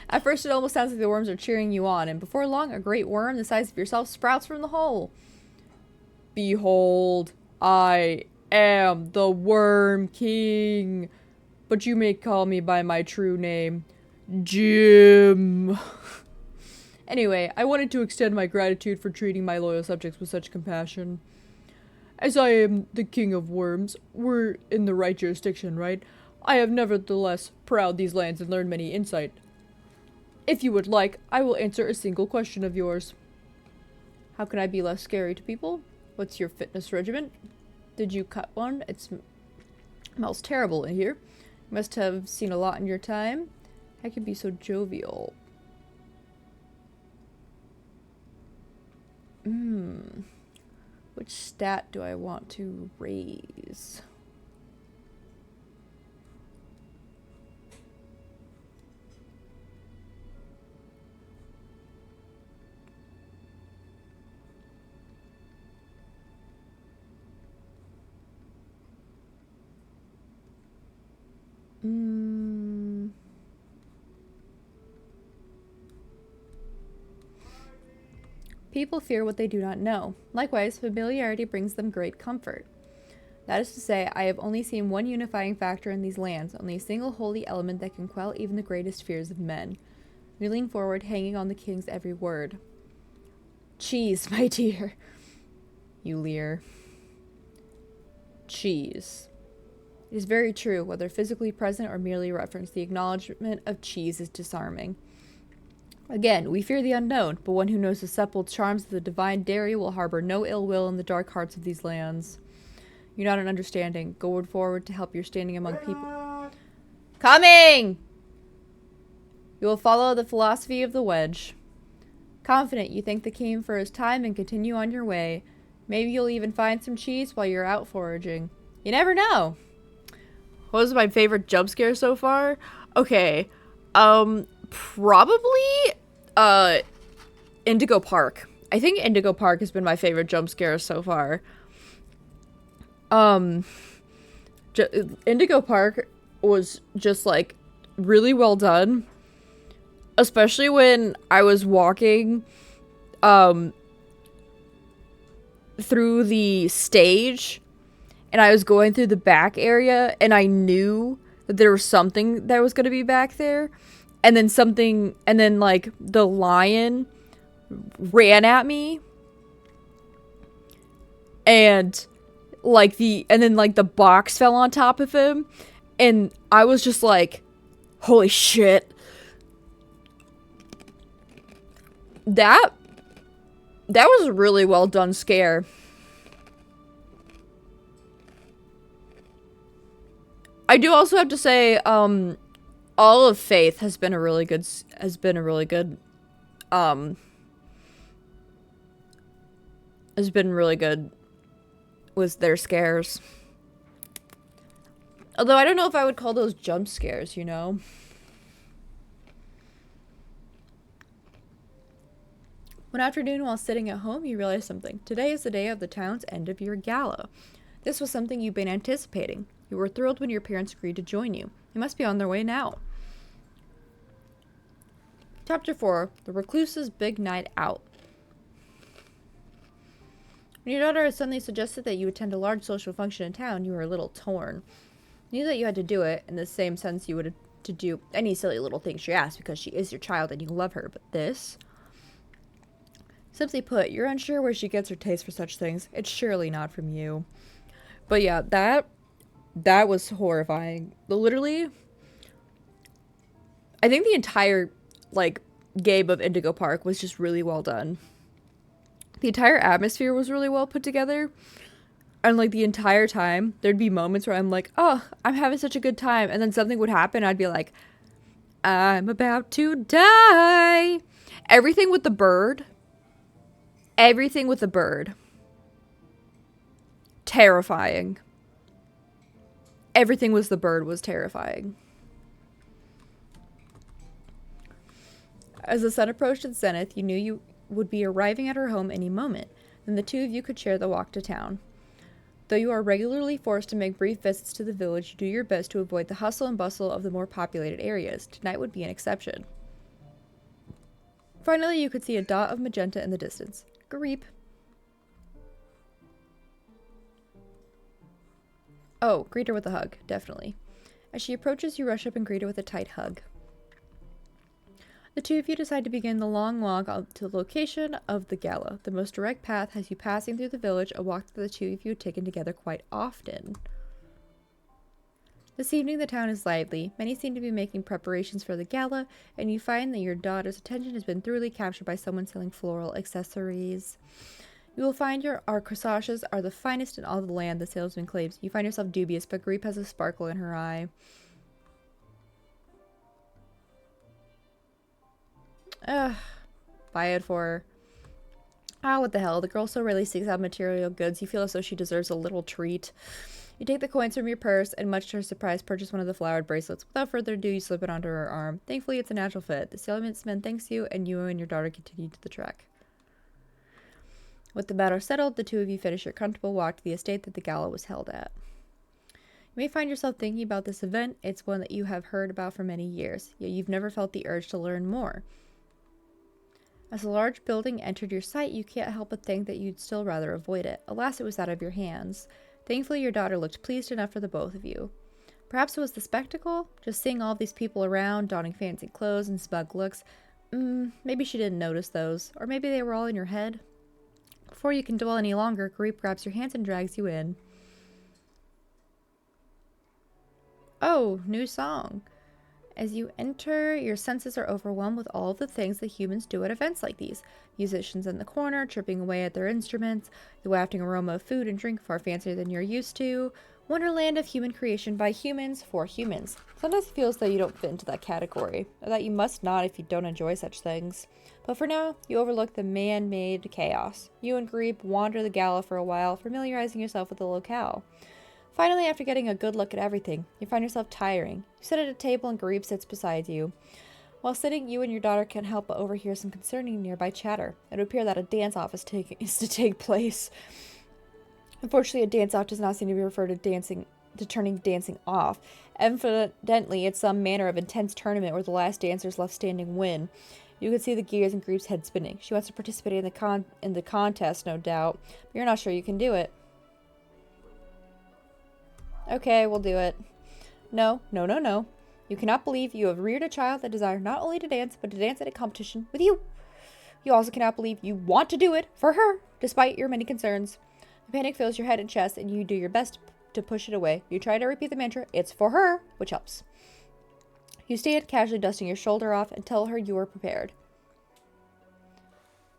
Speaker 1: At first, it almost sounds like the worms are cheering you on, and before long, a great worm the size of yourself sprouts from the hole. Behold, I am the Worm King, but you may call me by my true name, Jim. Anyway, I wanted to extend my gratitude for treating my loyal subjects with such compassion. As I am the king of worms, we're in the right jurisdiction, right? I have nevertheless prowled these lands and learned many insight. If you would like, I will answer a single question of yours. How can I be less scary to people? What's your fitness regimen? Did you cut one? It smells terrible in here. You must have seen a lot in your time. How can you be so jovial? Which stat do I want to raise? People fear what they do not know. Likewise, familiarity brings them great comfort. That is to say, I have only seen one unifying factor in these lands, only a single holy element that can quell even the greatest fears of men. You lean forward, hanging on the king's every word. Cheese, my dear. You leer. Cheese. It is very true, whether physically present or merely referenced, the acknowledgement of cheese is disarming. Again, we fear the unknown, but one who knows the supple charms of the divine dairy will harbor no ill will in the dark hearts of these lands. You nod in understanding. Go forward to help your standing among people. Coming! You will follow the philosophy of the wedge. Confident, you thank the king for his time and continue on your way. Maybe you'll even find some cheese while you're out foraging. You never know. What was my favorite jump scare so far? Okay. Probably, Indigo Park. I think Indigo Park has been my favorite jump scare so far. Indigo Park was just, like, really well done. Especially when I was walking through the stage, and I was going through the back area, and I knew that there was something that was going to be back there, and then like the lion ran at me, and the box fell on top of him, and I was just like, holy shit. That was a really well done scare. I do also have to say, all of Faith has been a really good with their scares. Although I don't know if I would call those jump scares, you know? One afternoon while sitting at home, you realized something. Today is the day of the town's end of year gala. This was something you've been anticipating. You were thrilled when your parents agreed to join you. They must be on their way now. Chapter 4, The Recluse's Big Night Out. When your daughter had suddenly suggested that you attend a large social function in town, you were a little torn. You knew that you had to do it in the same sense you would to do any silly little thing she asked because she is your child and you love her, but this... Simply put, you're unsure where she gets her taste for such things. It's surely not from you. But yeah, that was horrifying. Literally, I think the entire, like, game of Indigo Park was just really well done. The entire atmosphere was really well put together. And, like, the entire time, there'd be moments where I'm like, oh, I'm having such a good time. And then something would happen, I'd be like, I'm about to die. Everything with the bird. Terrifying. Everything with the bird was terrifying. As the sun approached its zenith, you knew you would be arriving at her home any moment. Then the two of you could share the walk to town. Though you are regularly forced to make brief visits to the village, you do your best to avoid the hustle and bustle of the more populated areas. Tonight would be an exception. Finally, you could see a dot of magenta in the distance. Greep. Oh, greet her with a hug, definitely. As she approaches, you rush up and greet her with a tight hug. The two of you decide to begin the long walk to the location of the gala. The most direct path has you passing through the village, a walk that the two of you have taken together quite often. This evening the town is lively. Many seem to be making preparations for the gala, and you find that your daughter's attention has been thoroughly captured by someone selling floral accessories. You will find our corsages are the finest in all the land, the salesman claims. You find yourself dubious, but Greep has a sparkle in her eye. Ugh. Buy it for her. Ah, what the hell. The girl so rarely seeks out material goods, you feel as though she deserves a little treat. You take the coins from your purse and, much to her surprise, purchase one of the flowered bracelets. Without further ado, you slip it onto her arm. Thankfully, it's a natural fit. The salesman thanks you, and you and your daughter continue to the trek. With the matter settled, the two of you finish your comfortable walk to the estate that the gala was held at. You may find yourself thinking about this event. It's one that you have heard about for many years, yet you've never felt the urge to learn more. As the large building entered your sight, you can't help but think that you'd still rather avoid it. Alas, it was out of your hands. Thankfully, your daughter looked pleased enough for the both of you. Perhaps it was the spectacle? Just seeing all these people around, donning fancy clothes and smug looks. Maybe she didn't notice those. Or maybe they were all in your head. Before you can dwell any longer, Greep grabs your hands and drags you in. Oh, new song. As you enter, your senses are overwhelmed with all of the things that humans do at events like these. Musicians in the corner, chirping away at their instruments, the wafting aroma of food and drink far fancier than you're used to. Wonderland of human creation by humans for humans. Sometimes it feels that you don't fit into that category, or that you must not if you don't enjoy such things. But for now, you overlook the man-made chaos. You and Greep wander the gala for a while, familiarizing yourself with the locale. Finally, after getting a good look at everything, you find yourself tiring. You sit at a table and Greep sits beside you. While sitting, you and your daughter can't help but overhear some concerning nearby chatter. It would appear that a dance-off is to take place. Unfortunately, a dance-off does not seem to be referred to turning dancing off. Evidently, it's some manner of intense tournament where the last dancers left standing win. You can see the gears in Group's head spinning. She wants to participate in the contest, no doubt, but you're not sure you can do it. Okay, we'll do it. No, no, no, no. You cannot believe you have reared a child that desires not only to dance, but to dance at a competition with you. You also cannot believe you want to do it for her, despite your many concerns. The panic fills your head and chest, and you do your best to push it away. You try to repeat the mantra, "It's for her," which helps. You stand casually dusting your shoulder off and tell her you are prepared.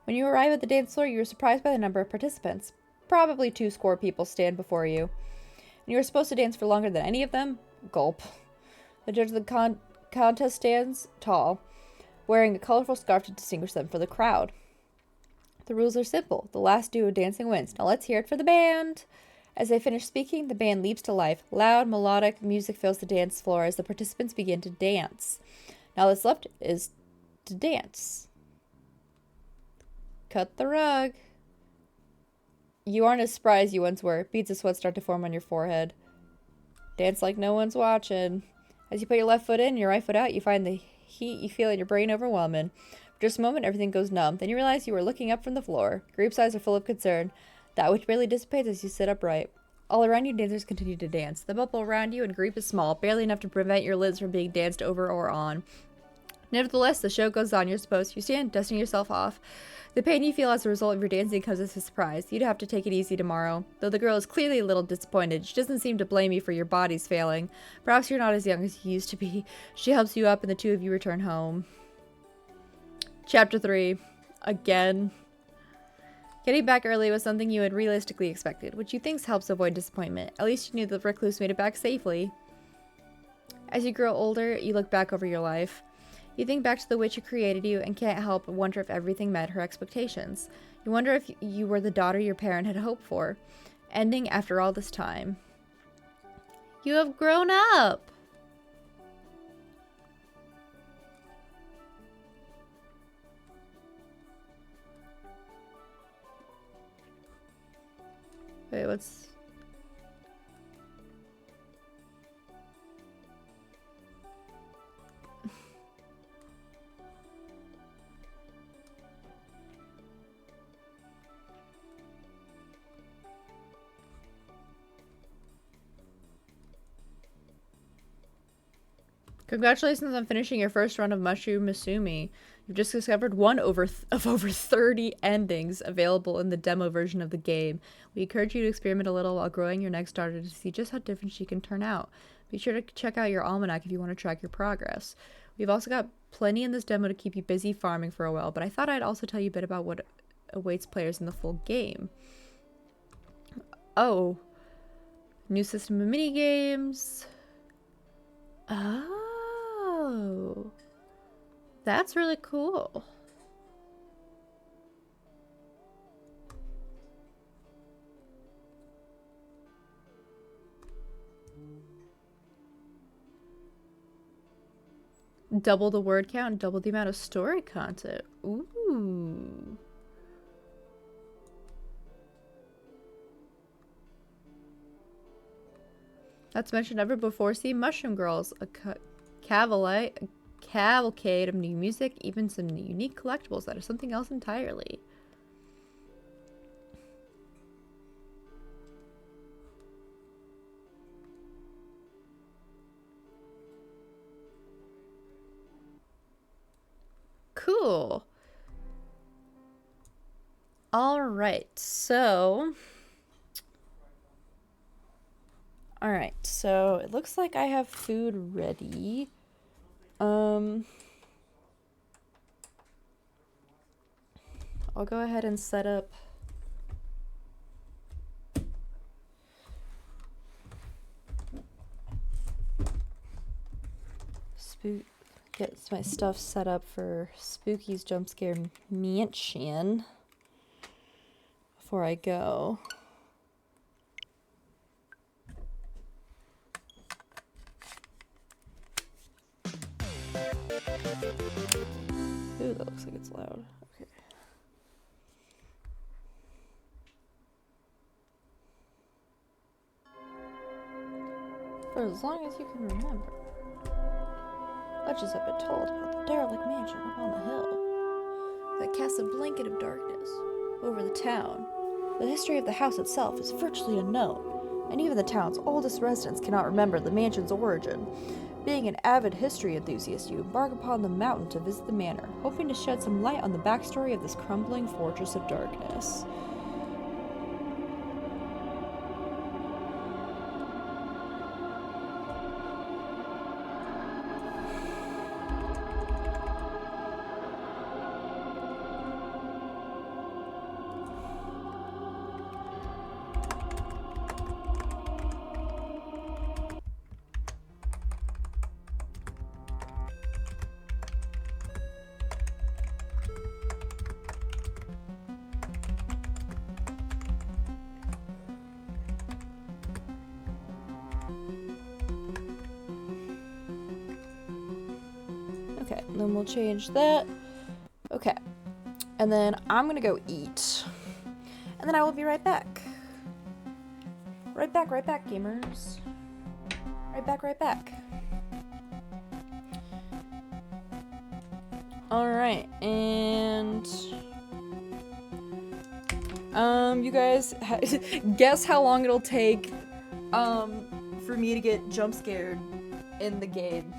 Speaker 1: When you arrive at the dance floor, you are surprised by the number of participants. Probably 2 people stand before you. And you are supposed to dance for longer than any of them? Gulp. The judge of the contest stands tall, wearing a colorful scarf to distinguish them from the crowd. The rules are simple. The last duo dancing wins. Now let's hear it for the band. As they finish speaking, the band leaps to life. Loud, melodic music fills the dance floor as the participants begin to dance. Now what's left is to dance. Cut the rug. You aren't as spry as you once were. Beads of sweat start to form on your forehead. Dance like no one's watching. As you put your left foot in and your right foot out, you find the heat you feel in your brain overwhelming. For just a moment, everything goes numb. Then you realize you are looking up from the floor. Group's eyes are full of concern, that which barely dissipates as you sit upright. All around you, dancers continue to dance. The bubble around you and group is small, barely enough to prevent your lids from being danced over or on. Nevertheless, the show goes on. You're supposed. You stand, dusting yourself off. The pain you feel as a result of your dancing comes as a surprise. You'd have to take it easy tomorrow. Though the girl is clearly a little disappointed, she doesn't seem to blame you for your body's failing. Perhaps you're not as young as you used to be. She helps you up and the two of you return home. Chapter 3. Again. Getting back early was something you had realistically expected, which you think helps avoid disappointment. At least you knew the recluse made it back safely. As you grow older, you look back over your life. You think back to the witch who created you and can't help but wonder if everything met her expectations. You wonder if you were the daughter your parent had hoped for, ending after all this time. You have grown up! Wait, what's... Congratulations on finishing your first run of Mushroom Masumi. You've just discovered one of over 30 endings available in the demo version of the game. We encourage you to experiment a little while growing your next daughter to see just how different she can turn out. Be sure to check out your almanac if you want to track your progress. We've also got plenty in this demo to keep you busy farming for a while, but I thought I'd also tell you a bit about what awaits players in the full game. Oh. New system of minigames. Oh, that's really cool. Double the word count and double the amount of story content. Ooh. That's mentioned ever before. See Mushroom Girls, a cavalcade of new music, even some unique collectibles that are something else entirely. Cool. All right, so... Alright, so it looks like I have food ready. I'll go ahead and set up get my stuff set up for Spooky's Jump Scare Mansion before I go. Ooh, that looks like it's loud. Okay. For as long as you can remember. Legends have been told about the derelict mansion up on the hill. casts a blanket of darkness over the town. The history of the house itself is virtually unknown, and even the town's oldest residents cannot remember the mansion's origin. Being an avid history enthusiast, you embark upon the mountain to visit the manor, hoping to shed some light on the backstory of this crumbling fortress of darkness. Okay, and then we'll change that. Okay. And then I'm gonna go eat. And then I will be right back. Right back, gamers. Right back. Alright, and... you guys, guess how long it'll take, for me to get jump scared in the game.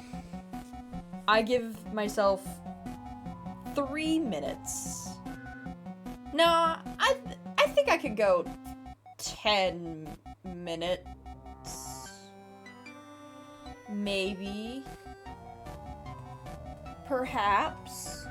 Speaker 1: I give myself 3 minutes. No, I think I could go 10 minutes. Maybe. Perhaps.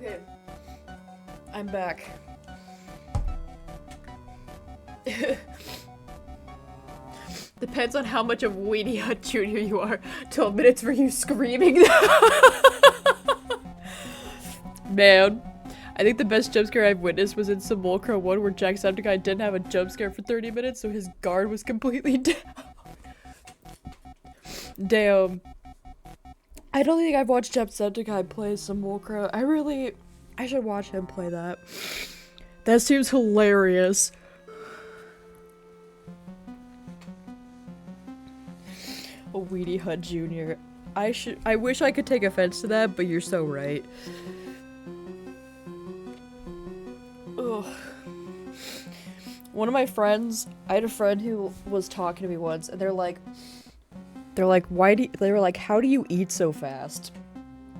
Speaker 1: Okay. I'm back. Depends on how much of Weenie Hut Jr. you are. 12 minutes for you screaming. Man. I think the best jump scare I've witnessed was in Simulacra 1 where Jacksepticeye didn't have a jump scare for 30 minutes, so his guard was completely down. Damn. I don't think I've watched Jacksepticeye play Simulacra. I should watch him play that. That seems hilarious. A Weenie Hut Jr. I wish I could take offense to that, but you're so right. Ugh. One of my friends, I had a friend who was talking to me once, and they're like, they were like, how do you eat so fast?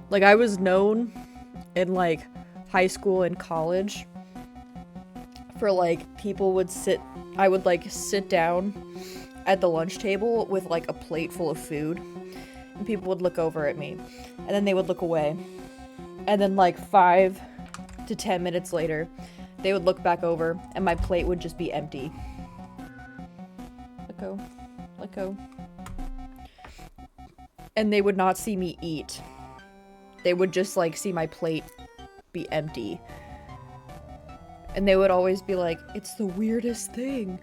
Speaker 1: Like, I was known in, like, high school and college for, like, I would, like, sit down at the lunch table with, like, a plate full of food, and people would look over at me, and then they would look away, and then, like, 5 to 10 minutes later, they would look back over, and my plate would just be empty. Let go. Let go. And they would not see me eat. They would just, like, see my plate be empty. And they would always be like, it's the weirdest thing.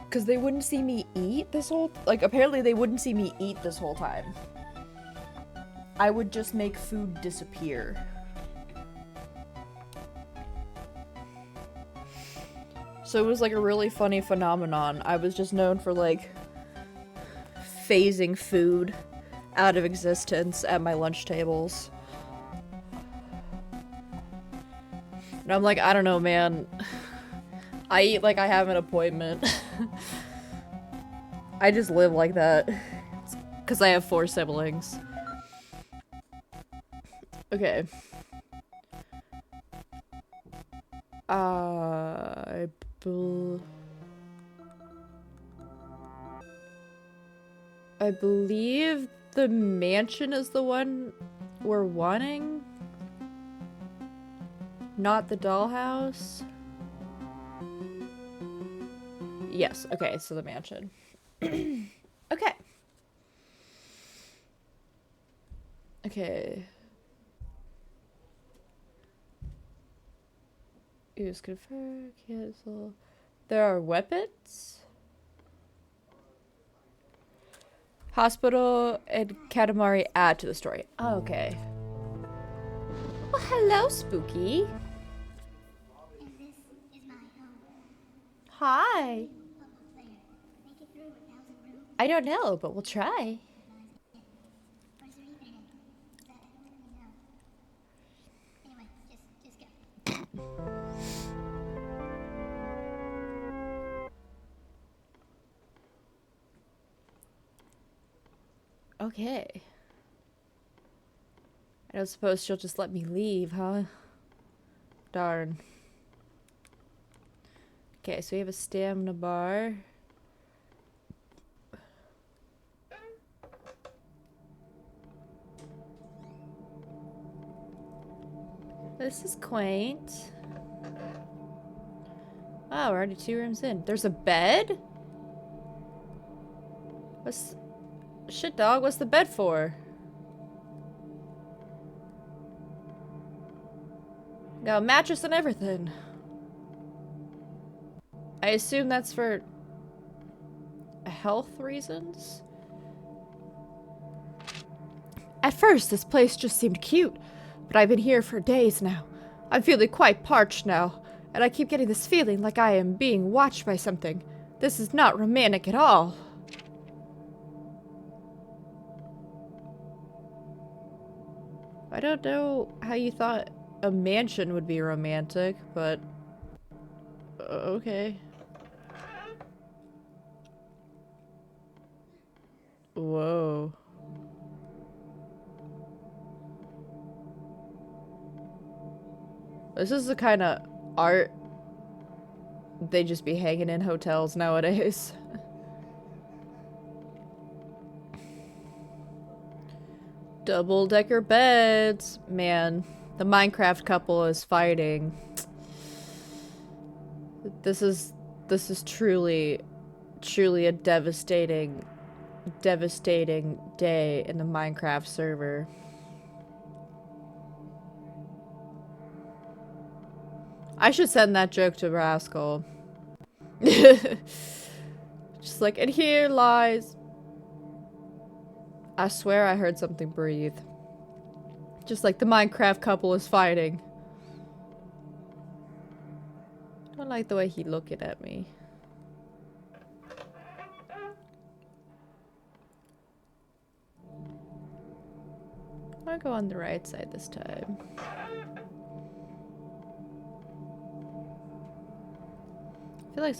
Speaker 1: Because they wouldn't see me eat this whole... Like, apparently they wouldn't see me eat this whole time. I would just make food disappear. So it was, like, a really funny phenomenon. I was just known for, like, phasing food out of existence at my lunch tables. And I'm like, I don't know, man. I eat like I have an appointment. I just live like that. Because I have 4 siblings. Okay. I believe the mansion is the one we're wanting. Not the dollhouse. Yes, okay, so the mansion. Okay. Okay. Use confer, cancel. There are weapons? Hospital and Katamari add to the story. Oh, okay. Well, hello, Spooky.
Speaker 3: And this is my home.
Speaker 1: Hi.
Speaker 3: Make it through 1,000 rooms.
Speaker 1: I don't know, but we'll try.
Speaker 3: Or is there even any? I don't really know. Anyway, just go.
Speaker 1: Okay. I don't suppose she'll just let me leave, huh? Darn. Okay, so we have a stamina bar. This is quaint. Oh, we're already 2 rooms in. There's a bed? What's... Shit, dog, what's the bed for? Got a mattress and everything. I assume that's for health reasons? At first, this place just seemed cute, but I've been here for days now. I'm feeling quite parched now, and I keep getting this feeling like I am being watched by something. This is not romantic at all. I don't know how you thought a mansion would be romantic, but okay. Whoa. This is the kind of art they just be hanging in hotels nowadays. Double-decker beds. Man, The Minecraft couple is fighting. This is truly a devastating day in the Minecraft server. I should send that joke to Rascal. Just like, and here lies. I swear I heard something breathe. Just like the Minecraft couple is fighting. I don't like the way he's looking at me. I'll go on the right side this time. I feel like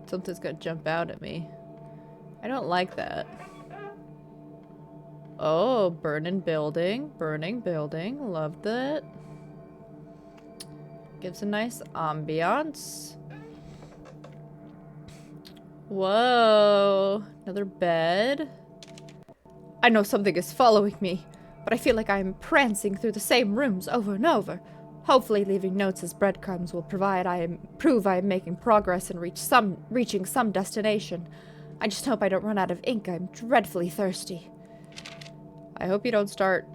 Speaker 1: something's gonna jump out at me. I don't like that. Oh, burning building. Love that. Gives a nice ambiance. Whoa. Another bed. I know something is following me, but I feel like I am prancing through the same rooms over and over. Hopefully leaving notes as breadcrumbs will prove I am making progress and reaching some destination. I just hope I don't run out of ink. I'm dreadfully thirsty. I hope you don't start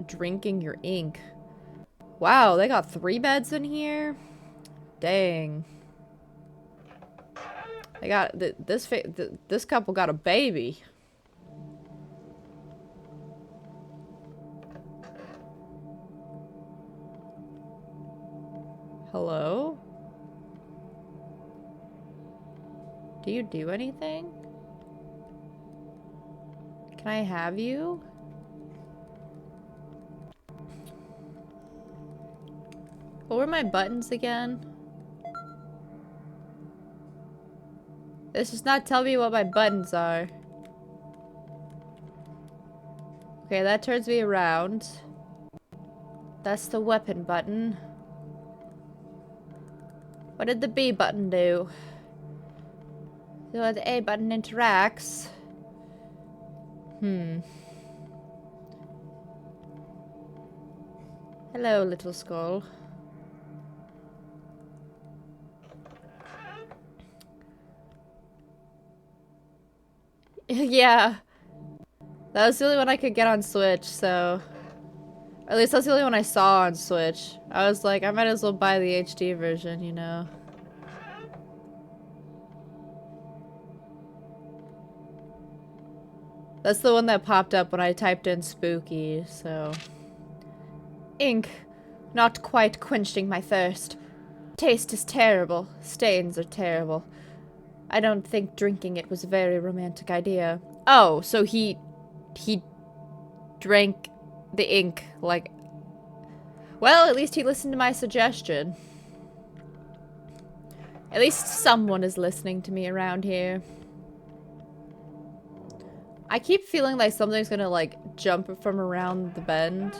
Speaker 1: drinking your ink. Wow, they got 3 beds in here? Dang. They got this couple got a baby. Hello? Do you do anything? Can I have you? What were my buttons again? This does not tell me what my buttons are. Okay, that turns me around. That's the weapon button. What did the B button do? So the A button interacts. Hello, little skull. Yeah. That was the only one I could get on Switch, so... At least that's the only one I saw on Switch. I was like, I might as well buy the HD version, you know? That's the one that popped up when I typed in spooky, so... Ink. Not quite quenching my thirst. Taste is terrible. Stains are terrible. I don't think drinking it was a very romantic idea. Oh, so he drank the ink, like... Well, at least he listened to my suggestion. At least someone is listening to me around here. I keep feeling like something's gonna, like, jump from around the bend.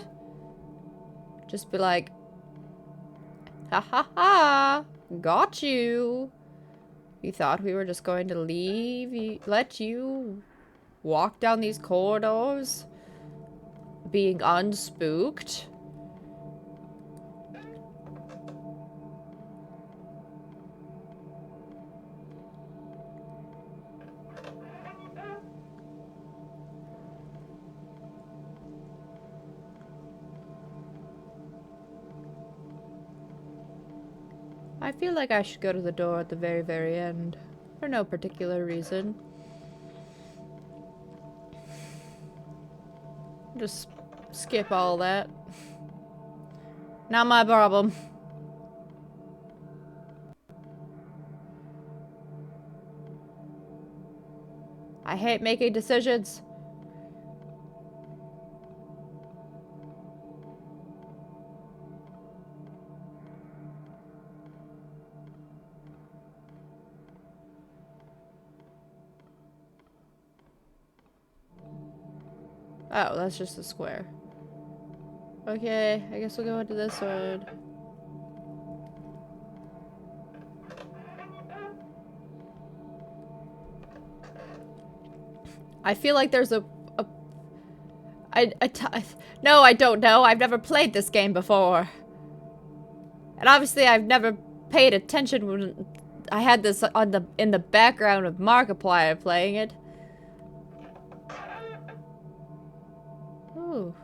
Speaker 1: Just be like... Ha ha ha! Got you! You thought we were just going to let you walk down these corridors? Being unspooked? I feel like I should go to the door at the very, very end. For no particular reason. Just skip all that. Not my problem. I hate making decisions. Oh, that's just a square. Okay, I guess we'll go into this one. I feel like there's No, I don't know. I've never played this game before. And obviously I've never paid attention when I had this in the background of Markiplier playing it. Ooh.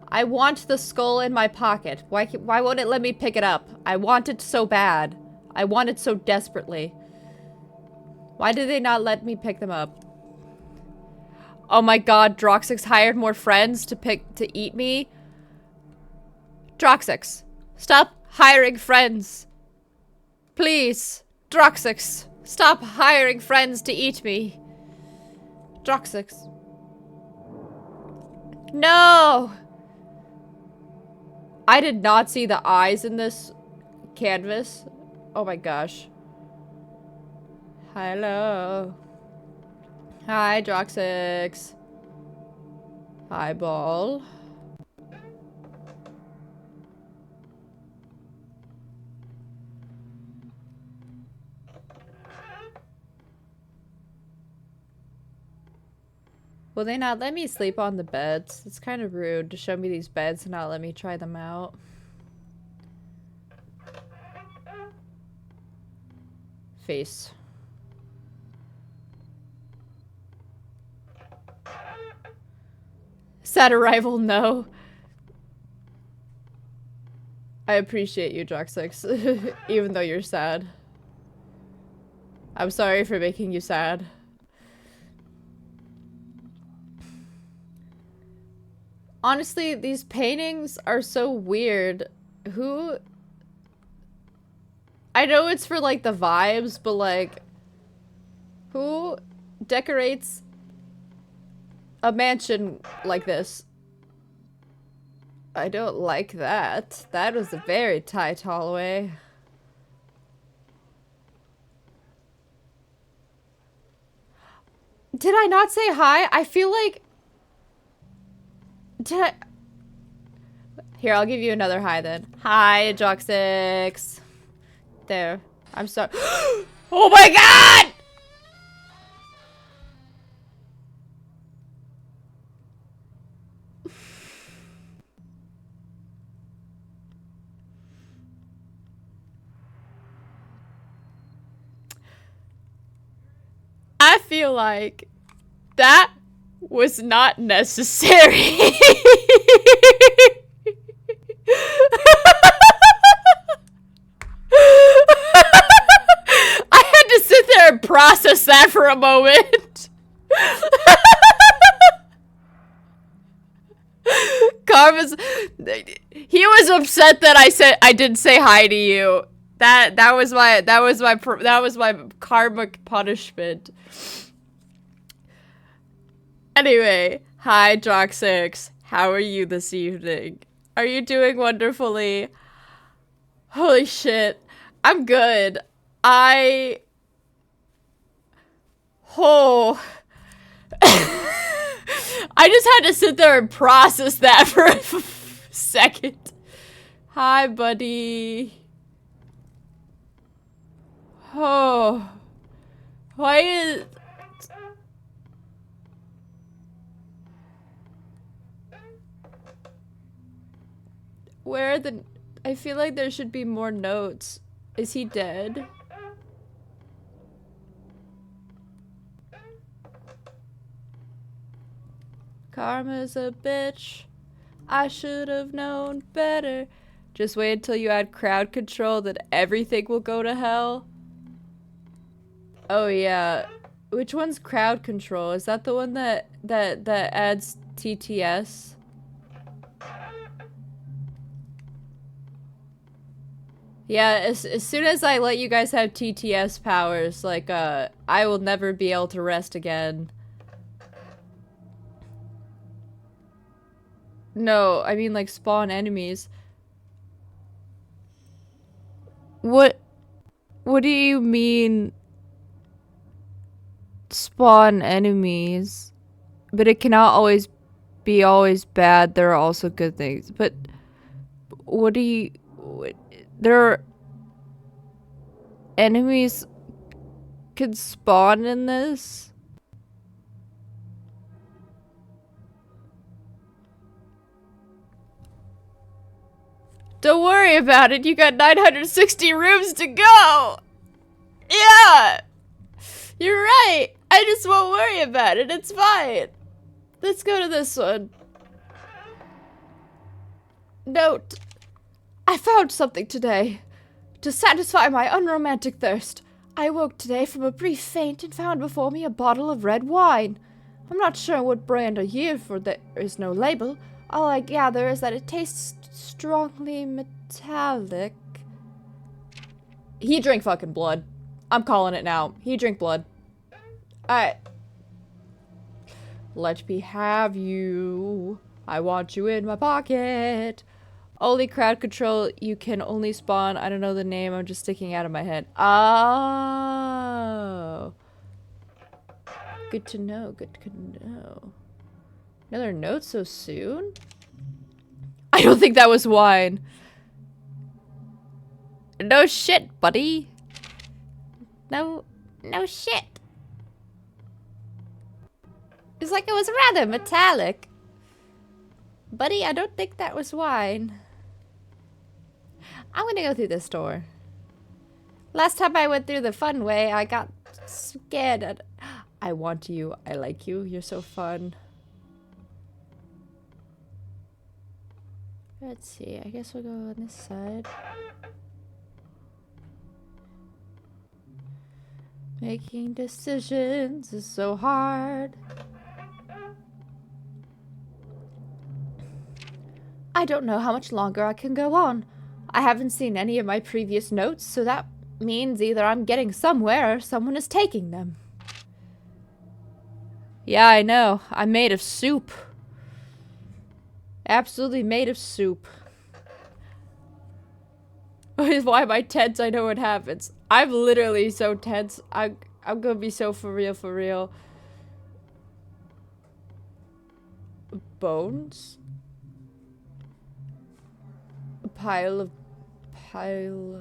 Speaker 1: I want the skull in my pocket. Why won't it let me pick it up? I want it so bad. I want it so desperately. Why did they not let me pick them up? Oh my god, Droxix hired more friends to eat me? Droxix, stop hiring friends. Please, Droxix, stop hiring friends to eat me. Droxix. No! I did not see the eyes in this canvas. Oh my gosh. Hello. Hi, Droxix. Hi, Ball. Will they not let me sleep on the beds? It's kind of rude to show me these beds and not let me try them out. Face. Sad arrival, no. I appreciate you, Droxix, even though you're sad. I'm sorry for making you sad. Honestly, these paintings are so weird. Who... I know it's for, like, the vibes, but, like... Who decorates a mansion like this? I don't like that. That was a very tight hallway. Did I not say hi? I feel like... Did I... Here, I'll give you another hi then. Hi, Droxix. There. I'm sorry. Oh my god! I feel like that was not necessary. I had to sit there and process that for a moment. Karma's... He was upset that I didn't say hi to you. That was my karmic punishment. Anyway, hi Droxix. How are you this evening? Are you doing wonderfully? Holy shit. I'm good. Oh. I just had to sit there and process that for a second. Hi, buddy. Oh. Why is... Where are the... I feel like there should be more notes. Is he dead? Karma's a bitch. I should have known better. Just wait until you add crowd control, then everything will go to hell. Oh yeah. Which one's crowd control? Is that the one that adds TTS? Yeah, as soon as I let you guys have TTS powers, like, I will never be able to rest again. No, I mean, like, spawn enemies. What do you mean, spawn enemies? But it cannot always be bad. There are also good things. But what do you... there are enemies can spawn in this? Don't worry about it. You got 960 rooms to go. Yeah. You're right. I just won't worry about it. It's fine. Let's go to this one. Note. I found something today. To satisfy my unromantic thirst, I awoke today from a brief faint and found before me a bottle of red wine. I'm not sure what brand or year, for there is no label. All I gather is that it tastes strongly metallic. He drank fucking blood. I'm calling it now. He drank blood. Alright. Let me have you. I want you in my pocket. Only crowd control. You can only spawn. I don't know the name. I'm just sticking out of my head. Oh. Good to know. Good to know. Another note so soon? I don't think that was wine. No shit, buddy. No shit. It's like it was rather metallic. Buddy, I don't think that was wine. I'm gonna go through this door. Last time I went through the fun way, I got scared. I want you. I like you. You're so fun. Let's see. I guess we'll go on this side. Making decisions is so hard. I don't know how much longer I can go on. I haven't seen any of my previous notes, so that means either I'm getting somewhere or someone is taking them. Yeah, I know. I'm made of soup. Absolutely made of soup. Why am I tense? I know what happens. I'm literally so tense. I'm gonna be so for real, for real. Bones? A pile of bones?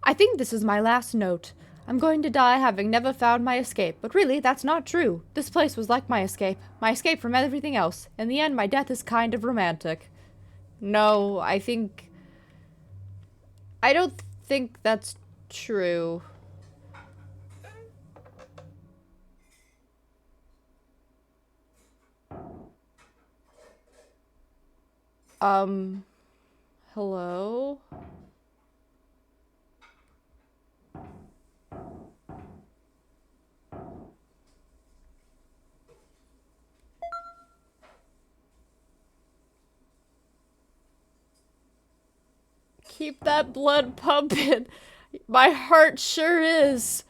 Speaker 1: I think this is my last note. I'm going to die having never found my escape, but really, that's not true. This place was like my escape from everything else. In the end, my death is kind of romantic. No, I don't think that's true. Hello? Keep that blood pumping. My heart sure is.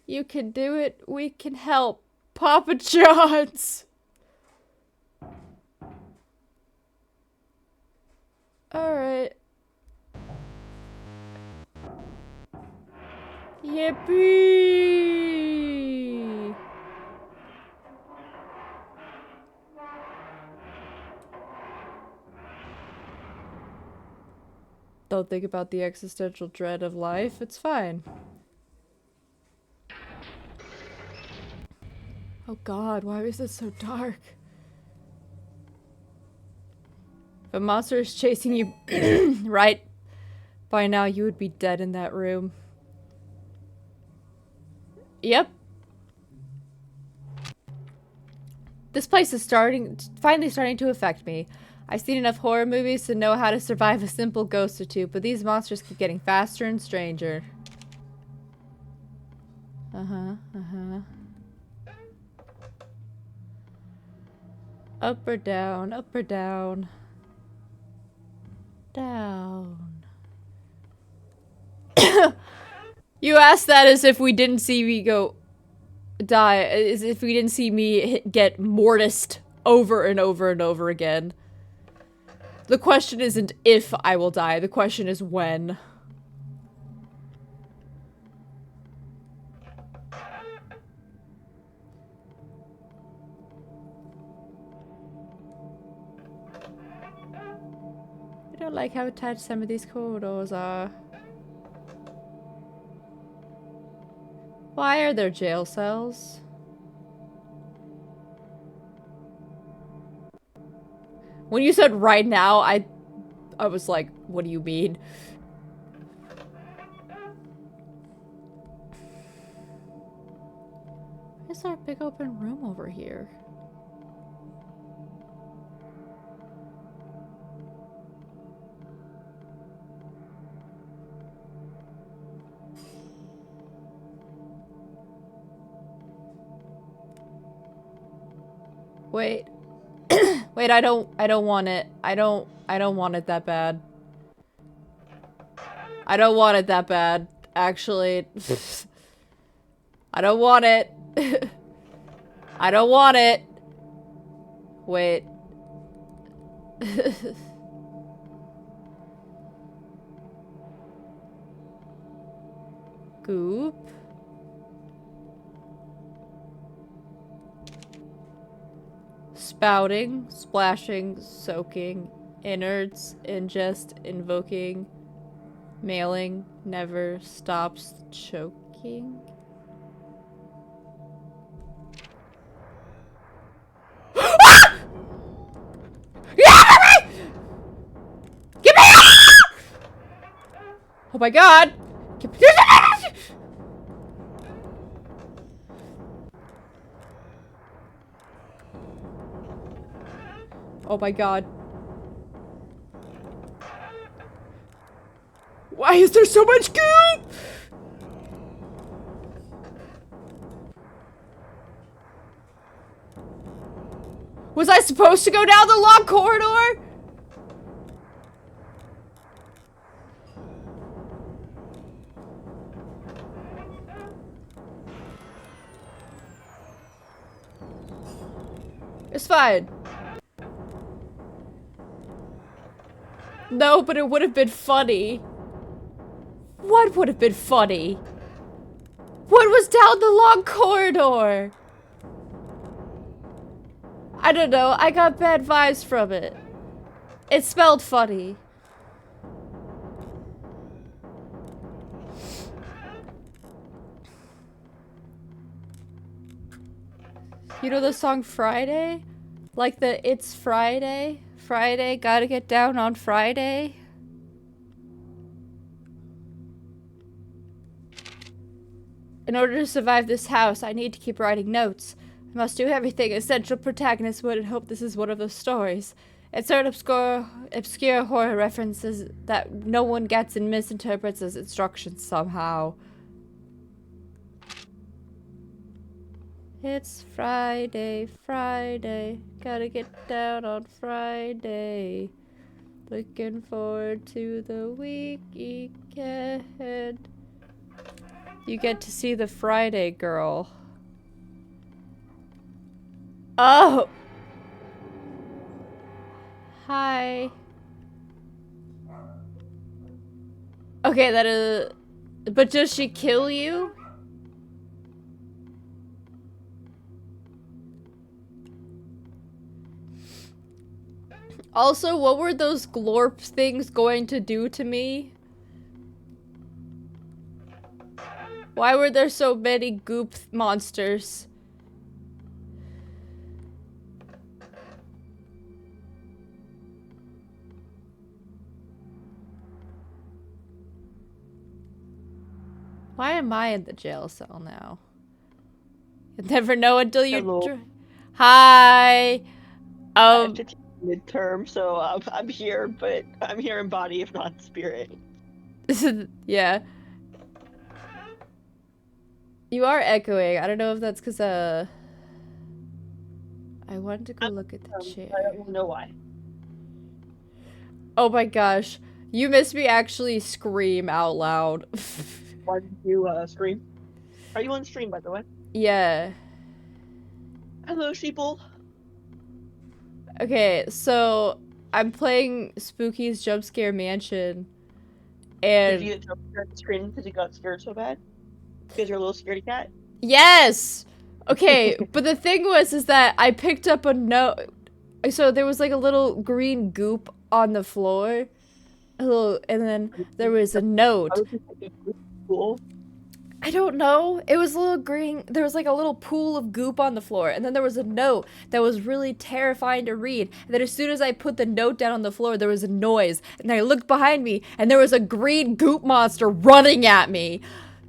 Speaker 1: You can do it. We can help. Papa John's. Alright. Yippee! Don't think about the existential dread of life. It's fine. Oh god, why is it so dark? If a monster is chasing you right by now, you would be dead in that room. Yep. This place is finally starting to affect me. I've seen enough horror movies to know how to survive a simple ghost or two, but these monsters keep getting faster and stranger. Up or down, up or down. Down. You asked that as if we didn't see me die, as if we didn't see me get mortised over and over and over again. The question isn't if I will die, the question is when. don't like how tight some of these corridors are. Why are there jail cells? When you said right now, I was like, what do you mean? Is there a big open room over here? Wait. Wait, I don't want it. I don't want it that bad. I don't want it that bad, actually. I don't want it. I don't want it. Wait. Goop. Spouting, splashing, soaking, innards, ingest, invoking, mailing, never stops choking. Give me! Oh my god! Oh my god. Why is there so much goop? Was I supposed to go down the long corridor? It's fine. No, but it would have been funny. What would have been funny? What was down the long corridor? I don't know. I got bad vibes from it. It smelled funny. You know the song Friday? Like the It's Friday? Friday, gotta get down on Friday. In order to survive this house, I need to keep writing notes. I must do everything a central protagonist would and hope this is one of those stories. Insert obscure horror references that no one gets and misinterprets as instructions somehow. It's Friday, Friday, gotta get down on Friday. Looking forward to the weekend. You get to see the Friday girl. Oh! Hi. Okay, that is... But does she kill you? Also, what were those glorp things going to do to me? Why were there so many goop monsters? Why am I in the jail cell now? You'll never know until you...
Speaker 4: Hello.
Speaker 1: Hi!
Speaker 4: I have to take midterm, so I'm here, but I'm here in body, if not spirit.
Speaker 1: Yeah. You are echoing. I don't know if that's because, I wanted to go look at the chair.
Speaker 4: I don't know why.
Speaker 1: Oh my gosh. You missed me actually scream out loud.
Speaker 4: Why did you stream? Are you on stream, by the way?
Speaker 1: Yeah.
Speaker 4: Hello, sheeple.
Speaker 1: Okay, so I'm playing Spooky's Jump Scare Mansion, and
Speaker 4: Did you get jump scared at screen because you got scared so bad? Because you're a little scaredy cat?
Speaker 1: yes! Okay, but the thing was is that I picked up a note. So there was like a little green goop on the floor, and then there was a note.
Speaker 4: I was just like, cool.
Speaker 1: I don't know. It was a little green. There was like a little pool of goop on the floor, and then there was a note that was really terrifying to read. And then as soon as I put the note down on the floor, there was a noise, and I looked behind me, and there was a green goop monster running at me.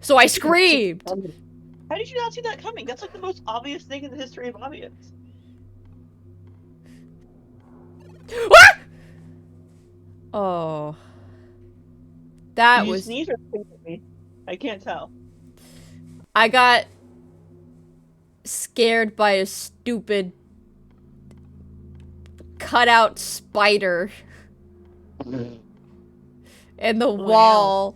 Speaker 1: So I screamed.
Speaker 4: How did you not see that coming? That's like the most obvious thing in the history of obvious.
Speaker 1: What? Oh, that
Speaker 4: Did you
Speaker 1: was.
Speaker 4: sneeze or sneeze at me? I can't tell.
Speaker 1: I got scared by a stupid cutout spider in the wall.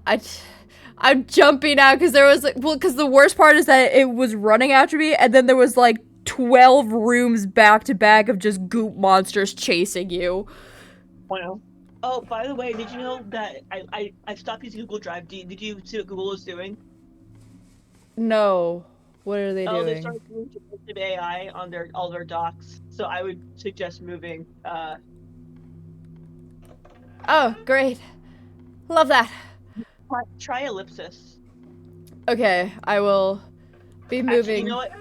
Speaker 1: I'm jumping out because there was like, well, because the worst part is that it was running after me, and then there was like 12 rooms back to back of just goop monsters chasing you.
Speaker 4: Wow. Oh, by the way, did you know that I stopped using Google Drive? Did you see what Google is doing?
Speaker 1: No. What are they doing?
Speaker 4: They started doing generative AI on all their docs. So I would suggest moving.
Speaker 1: Oh, great. Love that.
Speaker 4: Try ellipsis.
Speaker 1: Okay, I will be moving.
Speaker 4: Actually, you know what?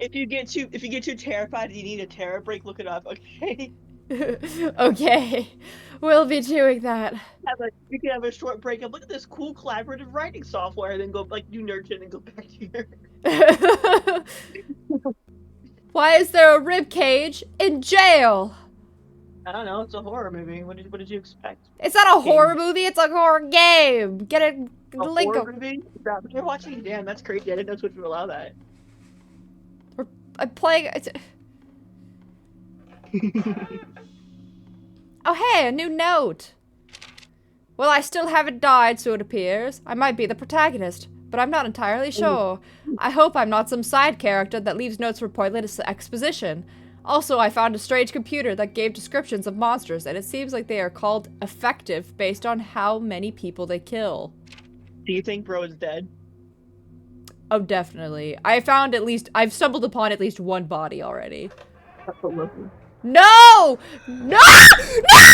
Speaker 4: If you get too terrified and you need a terror break, look it up, okay?
Speaker 1: Okay, we'll be doing that.
Speaker 4: We can have a short break of look at this cool collaborative writing software, and then go like do nerd shit and go back to your.
Speaker 1: Why is there a rib cage in jail?
Speaker 4: I don't know. It's a horror movie. What did you expect?
Speaker 1: It's not a horror movie. It's a horror game. Get it?
Speaker 4: A
Speaker 1: Link.
Speaker 4: horror movie? Is that what you're watching? Damn, that's crazy. I didn't know Twitch would allow that.
Speaker 1: I'm playing. Oh hey, a new note. Well, I still haven't died, so it appears. I might be the protagonist, but I'm not entirely sure. I hope I'm not some side character that leaves notes for pointless exposition. Also, I found a strange computer that gave descriptions of monsters, and it seems like they are called effective based on how many people they kill.
Speaker 4: Do you think bro is dead?
Speaker 1: Oh, definitely. I've stumbled upon at least one body already.
Speaker 4: That's so lovely.
Speaker 1: No! No! No!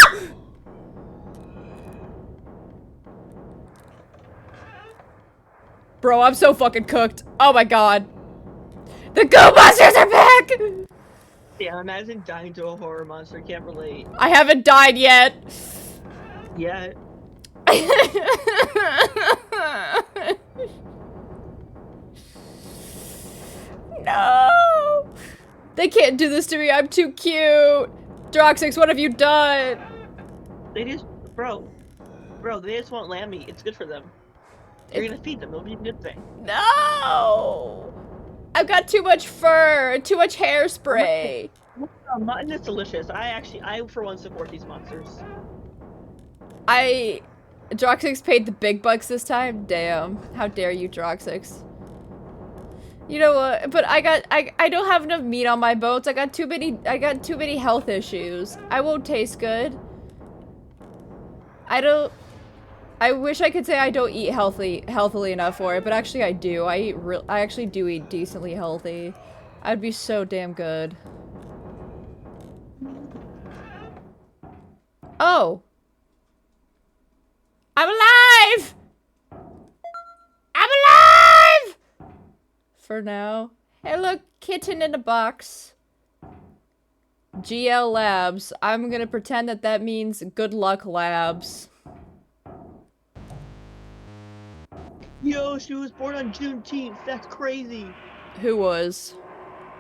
Speaker 1: Bro, I'm so fucking cooked. Oh my god. The Goo Monsters are back!
Speaker 4: Yeah, imagine dying to a horror monster. Can't relate.
Speaker 1: I haven't died yet.
Speaker 4: Yeah.
Speaker 1: No! They can't do this to me. I'm too cute. Droxix, what have you done?
Speaker 4: They just, bro, they just want lamb meat. It's good for them. You're gonna feed them. It'll be a good thing.
Speaker 1: No! I've got too much fur, too much hairspray.
Speaker 4: Mutton is delicious. I for one support these monsters.
Speaker 1: Droxix paid the big bucks this time? Damn. How dare you, Droxix. You know what? But I don't have enough meat on my bones. I got too many health issues. I won't taste good. I wish I could say I don't eat healthily enough for it, but actually I do. I actually do eat decently healthy. I'd be so damn good. Oh. I'm alive! I'm alive! For now. Hey look, kitten in a box. GL Labs. I'm gonna pretend that means good luck labs.
Speaker 4: Yo, she was born on Juneteenth. That's crazy.
Speaker 1: Who was?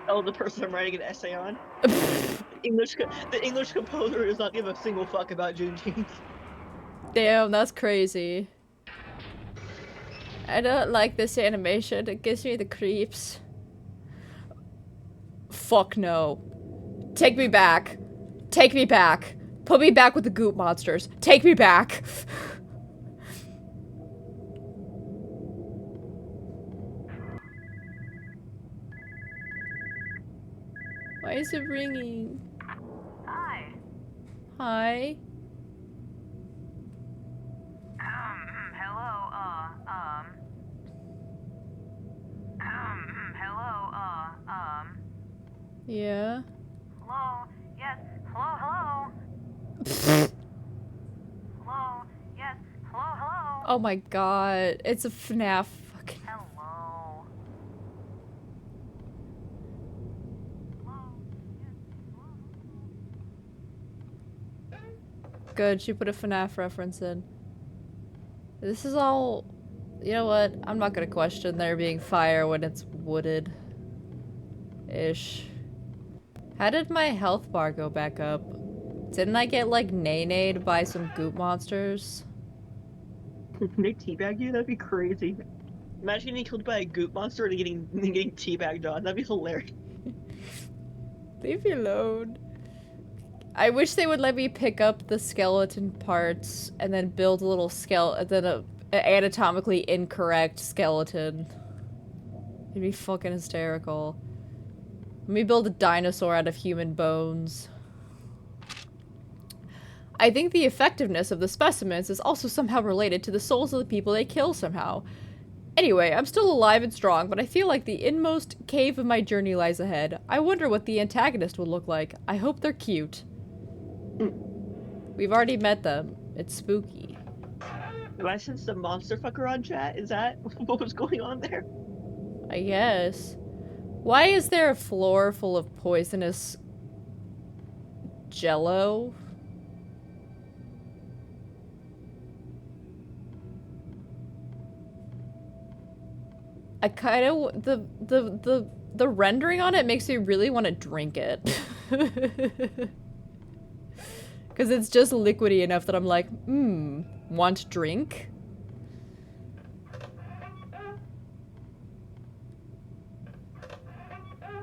Speaker 4: Oh, the person I'm writing an essay on. The English composer does not give a single fuck about Juneteenth.
Speaker 1: Damn, that's crazy. I don't like this animation. It gives me the creeps. Fuck no. Take me back. Take me back. Put me back with the goop monsters. Take me back. Why is it ringing?
Speaker 5: Hi.
Speaker 1: Hi.
Speaker 5: Hello, hello,
Speaker 1: Yeah.
Speaker 5: hello, yes, hello, hello.
Speaker 1: Oh my god. It's a FNAF fucking.
Speaker 5: Hello. Hello. Yes. Hello.
Speaker 1: Good, she put a FNAF reference in. This is all... You know what? I'm not gonna question there being fire when it's wooded. Ish. How did my health bar go back up? Didn't I get, like, nay-nayed by some goop monsters?
Speaker 4: Can they teabag you? That'd be crazy. Imagine getting killed by a goop monster and getting teabagged on. That'd be hilarious.
Speaker 1: Leave me alone. I wish they would let me pick up the skeleton parts and then build a little an anatomically incorrect skeleton. It'd be fucking hysterical. Let me build a dinosaur out of human bones. I think the effectiveness of the specimens is also somehow related to the souls of the people they kill somehow. Anyway, I'm still alive and strong, but I feel like the inmost cave of my journey lies ahead. I wonder what the antagonist would look like. I hope they're cute. We've already met them. It's spooky.
Speaker 4: Am I sense the monster fucker on chat? Is that what was going on there?
Speaker 1: I guess. Why is there a floor full of poisonous jello? I kind of the rendering on it makes me really want to drink it. Cuz it's just liquidy enough that I'm like, want drink?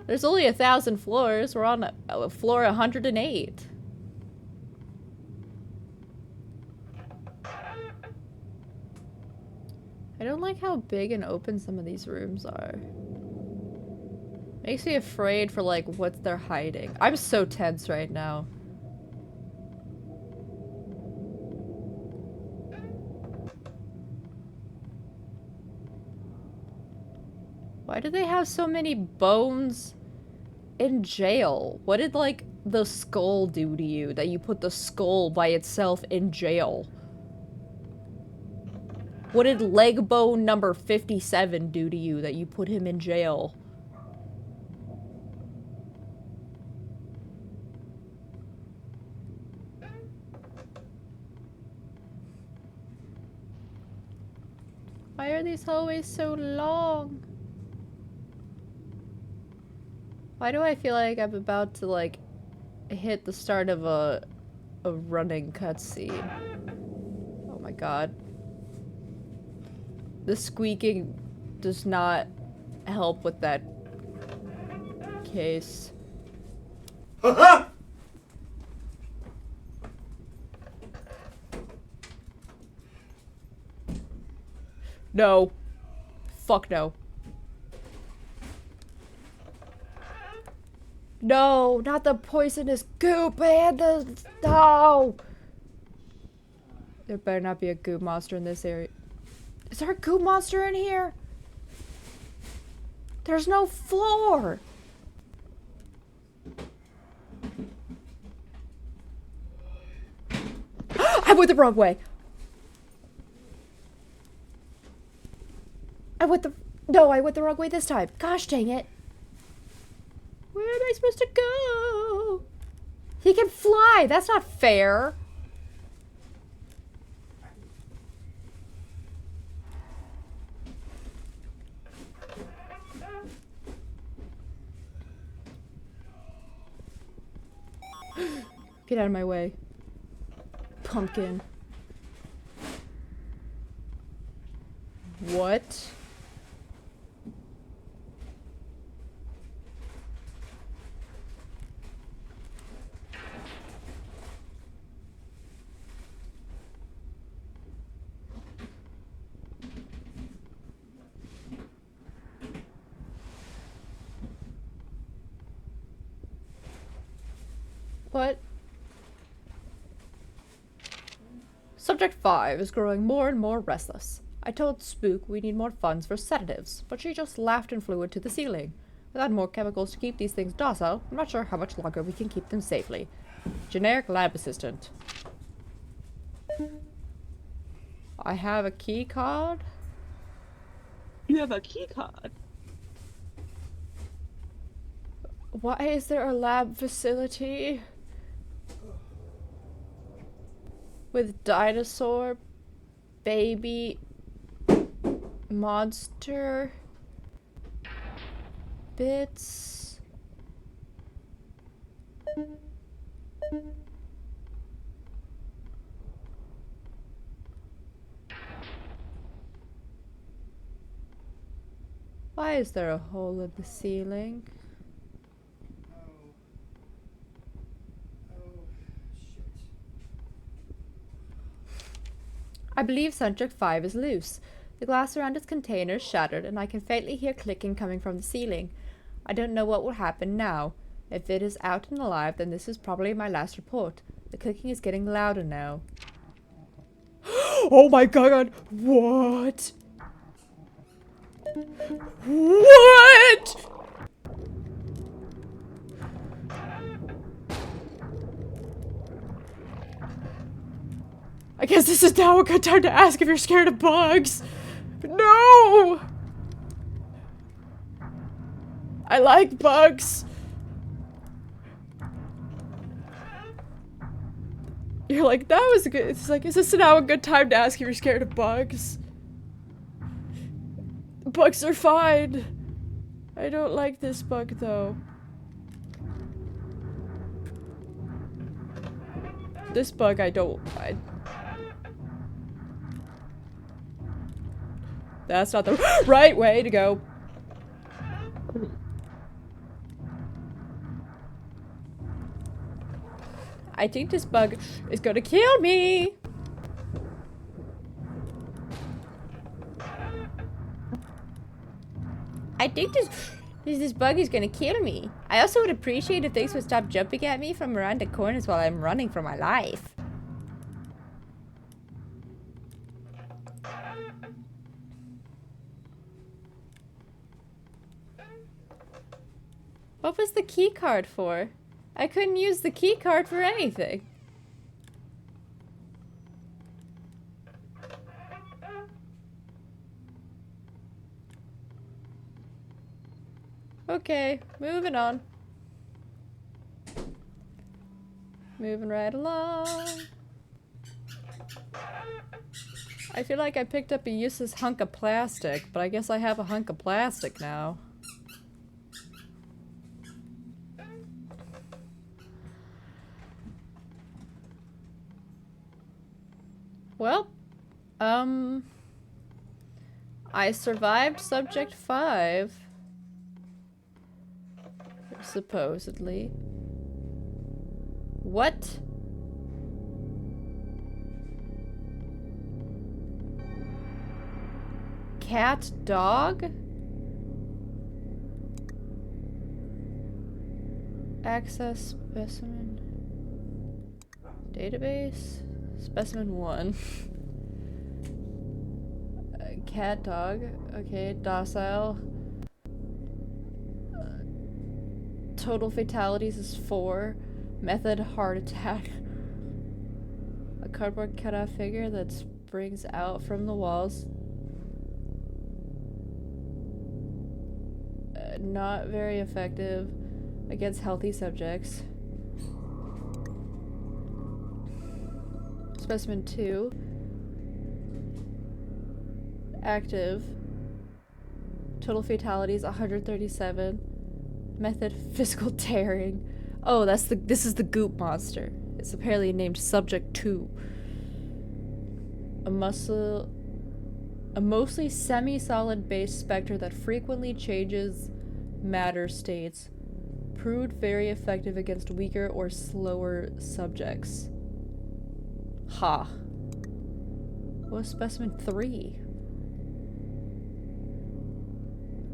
Speaker 1: There's only 1,000 floors. We're on floor 108. I don't like how big and open some of these rooms are. Makes me afraid for, like, what they're hiding. I'm so tense right now. Why do they have so many bones in jail? What did, like, the skull do to you that you put the skull by itself in jail? What did leg bone number 57 do to you that you put him in jail? Why are these hallways so long? Why do I feel like I'm about to, like, hit the start of a running cutscene? Oh my god. The squeaking does not help with that case. No. Fuck no. No, not the poisonous goop and the... No! There better not be a goop monster in this area. Is there a goop monster in here? There's no floor! I went the wrong way! No, I went the wrong way this time. Gosh dang it. Where am I supposed to go? He can fly! That's not fair! Get out of my way. Pumpkin. What? What? Subject 5 is growing more and more restless. I told Spook we need more funds for sedatives, but she just laughed and flew it to the ceiling. Without more chemicals to keep these things docile, I'm not sure how much longer we can keep them safely. Generic lab assistant. I have a key card.
Speaker 4: You have a key card.
Speaker 1: Why is there a lab facility with dinosaur baby monster bits? Why is there a hole in the ceiling? I believe Subject 5 is loose. The glass around its container is shattered, and I can faintly hear clicking coming from the ceiling. I don't know what will happen now. If it is out and alive, then this is probably my last report. The clicking is getting louder now. Oh my god! What? What? I guess this is now a good time to ask if you're scared of bugs. No! I like bugs. You're like, that was good. It's like, is this now a good time to ask if you're scared of bugs? Bugs are fine. I don't like this bug though. This bug I don't. That's not the right way to go. I think this bug is gonna kill me. I think this bug is gonna kill me. I also would appreciate if things would stop jumping at me from around the corners while I'm running for my life. What was the key card for? I couldn't use the key card for anything. Okay, moving on. Moving right along. I feel like I picked up a useless hunk of plastic, but I guess I have a hunk of plastic now. Well, I survived Subject 5. Supposedly. What? Cat dog? Access specimen. Database? Specimen 1. Cat dog. Okay, docile. Total fatalities is 4. Method heart attack. A cardboard cutout figure that springs out from the walls. Not very effective against healthy subjects. Specimen 2. Active. Total fatalities 137. Method physical tearing. Oh, this is the goop monster. It's apparently named Subject 2. A mostly semi-solid base specter that frequently changes matter states. Proved very effective against weaker or slower subjects. Ha. What was specimen 3?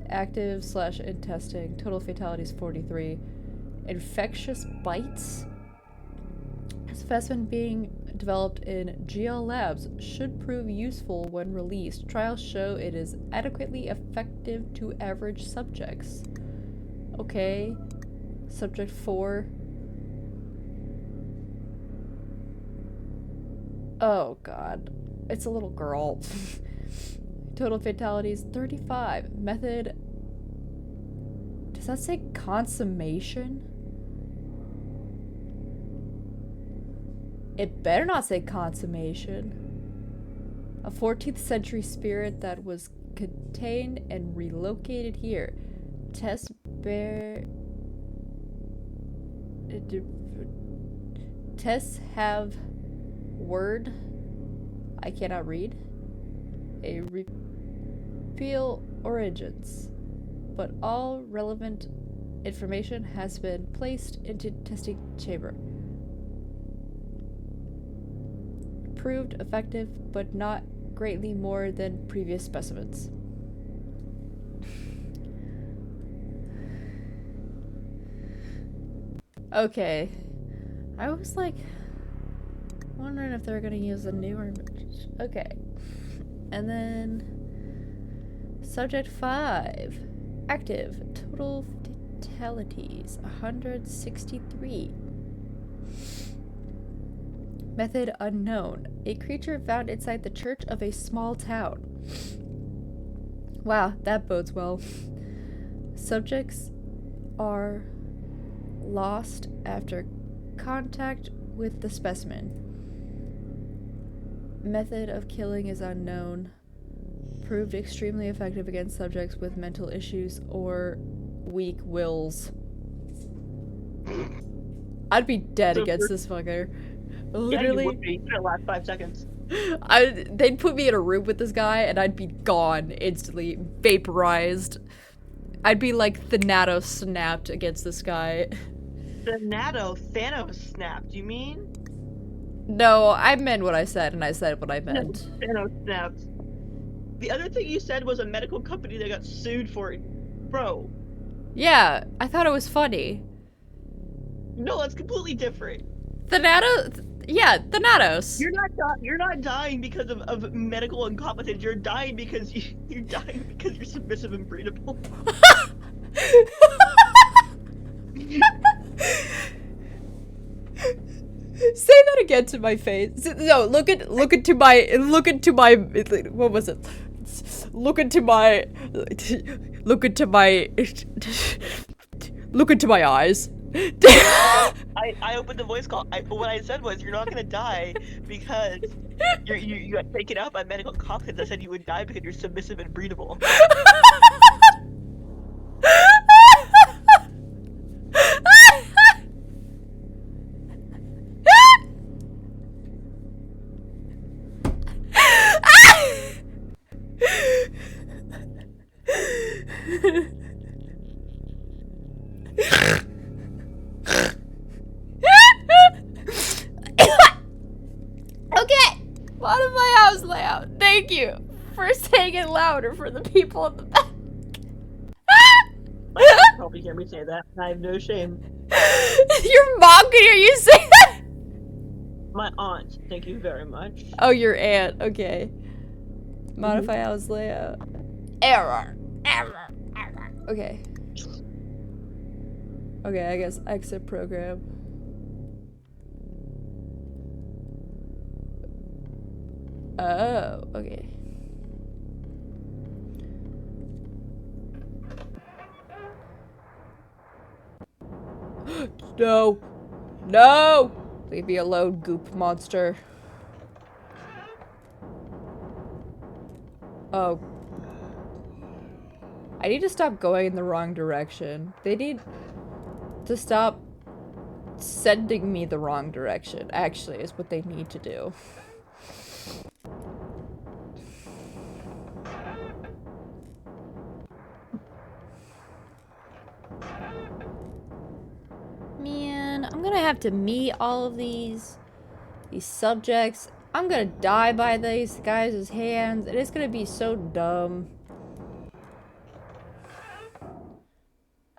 Speaker 1: Active / in testing. Total fatalities 43. Infectious bites? Specimen being developed in GL labs should prove useful when released. Trials show it is adequately effective to average subjects. Okay. Subject 4. Oh god. It's a little girl. Total fatalities 35. Method. Does that say consummation? It better not say consummation. A 14th century spirit that was contained and relocated here. Tests have word I cannot read. A reveal origins, but all relevant information has been placed into testing chamber. Proved effective, but not greatly more than previous specimens. Okay. I was like wondering if they're gonna use a newer. Okay. And then subject 5. Active. Total fatalities 163. Method unknown. A creature found inside the church of a small town. Wow, that bodes well. Subjects are lost after contact with the specimen. Method of killing is unknown. Proved extremely effective against subjects with mental issues or weak wills. I'd be dead
Speaker 4: So
Speaker 1: against
Speaker 4: for-
Speaker 1: this fucker.
Speaker 4: Yeah, you
Speaker 1: Literally,
Speaker 4: would be in the last 5 seconds.
Speaker 1: they'd put me in a room with this guy and I'd be gone instantly, vaporized. I'd be like Thanatos snapped against this guy.
Speaker 4: The Thanos snapped, you mean?
Speaker 1: No, I meant what I said and I said what I meant.
Speaker 4: Thanos snapped. The other thing you said was a medical company that got sued for it. Bro,
Speaker 1: Yeah, I thought it was funny.
Speaker 4: no, that's completely different.
Speaker 1: Thanatos, yeah, Thanatos.
Speaker 4: You're not dying because of medical incompetence. You're dying because you're dying because you're submissive and breedable.
Speaker 1: Say that again to my face. No, look into my what was it? Look into my eyes.
Speaker 4: I opened the voice call. What I said was, you're not gonna die because you got taken out by medical competence. I said you would die because you're submissive and breedable.
Speaker 1: Okay, modify house layout. Thank you for saying it louder for the people in the back.
Speaker 4: Probably hear me say that. I have no shame.
Speaker 1: Your mom could hear you say that.
Speaker 4: My aunt, thank you very much.
Speaker 1: Oh, your aunt. Okay. Modify house layout. Error. Okay. Okay, I guess exit program. Oh, okay. No. No! Leave me alone, goop monster. Oh. I need to stop going in the wrong direction. They need to stop sending me the wrong direction, actually, is what they need to do. Man, I'm gonna have to meet all of these subjects. I'm gonna die by these guys' hands. It is gonna be so dumb.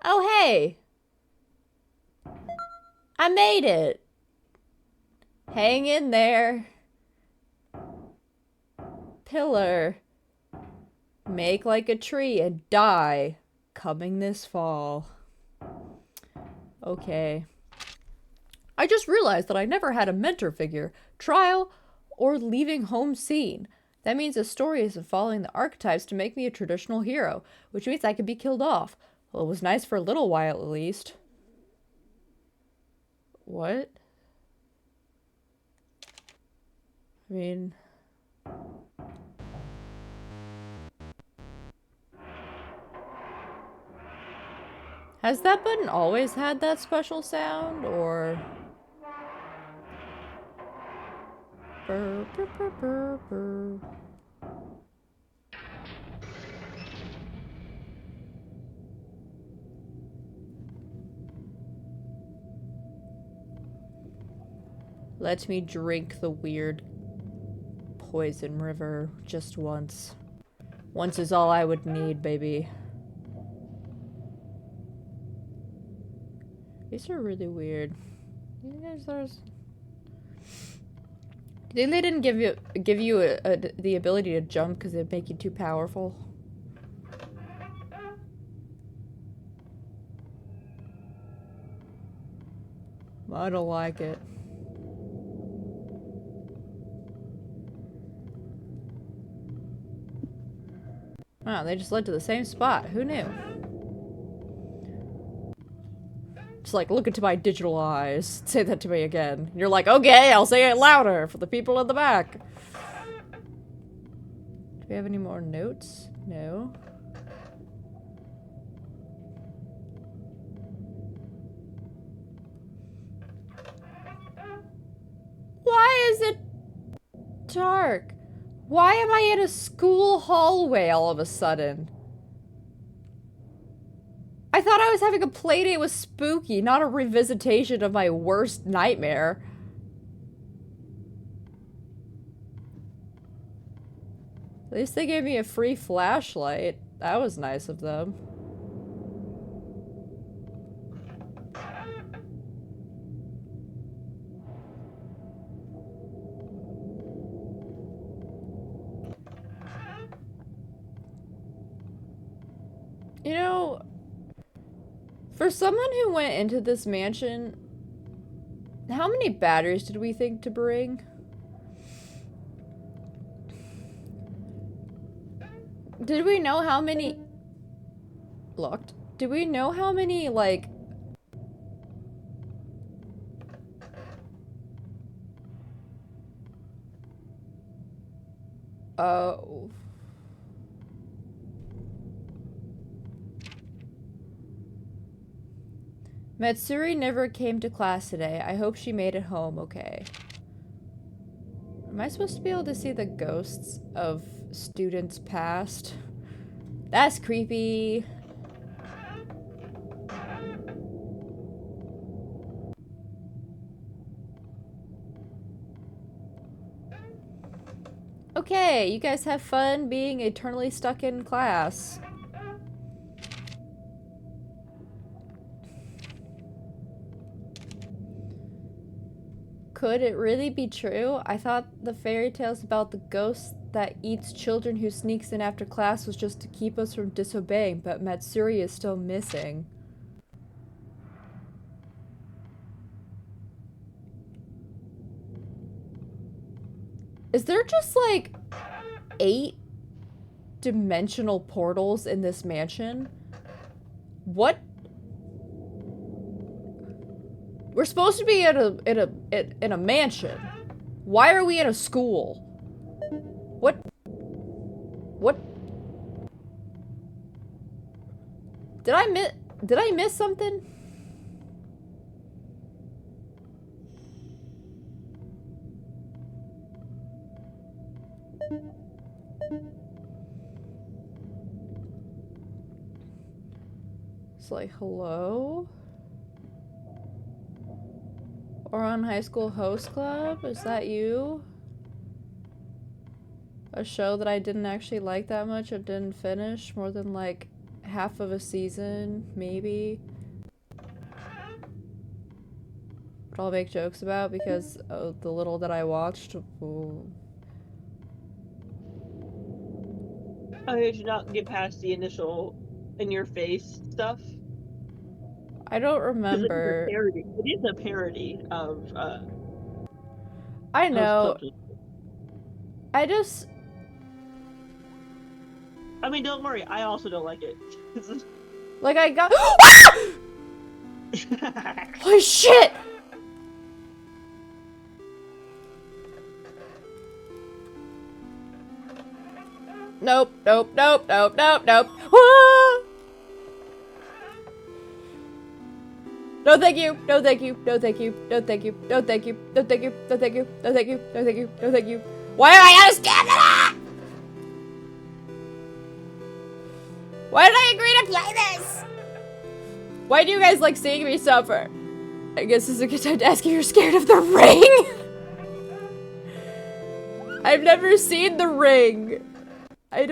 Speaker 1: Oh, hey! I made it! Hang in there. Pillar. Make like a tree and die. Coming this fall. Okay. I just realized that I never had a mentor figure, trial, or leaving home seen. That means the story isn't following the archetypes to make me a traditional hero, which means I could be killed off. Well, it was nice for a little while at least. What? I mean... Has that button always had that special sound, or... Burr, burr, burr, burr, burr. Let me drink the weird poison river just once. Once is all I would need, baby. These are really weird. You guys are... Do you think they didn't give you the ability to jump because it'd make you too powerful? I don't like it. Wow, they just led to the same spot. Who knew? Just like, look into my digital eyes. Say that to me again. And you're like, okay, I'll say it louder for the people in the back. Do we have any more notes? No. Why is it dark? Why am I in a school hallway all of a sudden? I thought I was having a playdate with Spooky, not a revisitation of my worst nightmare. At least they gave me a free flashlight. That was nice of them. You know, for someone who went into this mansion, how many batteries did we think to bring? Did we know how many... Locked. Did we know how many, like... Oh... Matsuri never came to class today. I hope she made it home okay. Am I supposed to be able to see the ghosts of students past? That's creepy. Okay, you guys have fun being eternally stuck in class. Could it really be true? I thought the fairy tales about the ghost that eats children who sneaks in after class was just to keep us from disobeying, but Matsuri is still missing. Is there just like 8 dimensional portals in this mansion? What? We're supposed to be in a mansion. Why are we in a school? What? Did I miss something? It's like, hello? Oron High School Host Club? Is that you? A show that I didn't actually like that much and didn't finish more than like half of a season, maybe. But I'll make jokes about because of the little that I watched. Ooh.
Speaker 4: I did not get past the initial in-your-face stuff.
Speaker 1: I don't remember.
Speaker 4: It is a parody of
Speaker 1: I know.
Speaker 4: House Club.
Speaker 1: I just...
Speaker 4: I mean, don't worry. I also don't like it.
Speaker 1: Like, I got... Holy shit! Nope, nope, nope, nope, nope, nope. Ah! No thank you, no thank you, no thank you, no thank you, no thank you, no thank you, no thank you, no thank you, no thank you, no thank you. Why am I not scared of that? Why did I agree to play this? Why do you guys like seeing me suffer? I guess this is a good time to ask if you're scared of the ring. I've never seen the ring. I've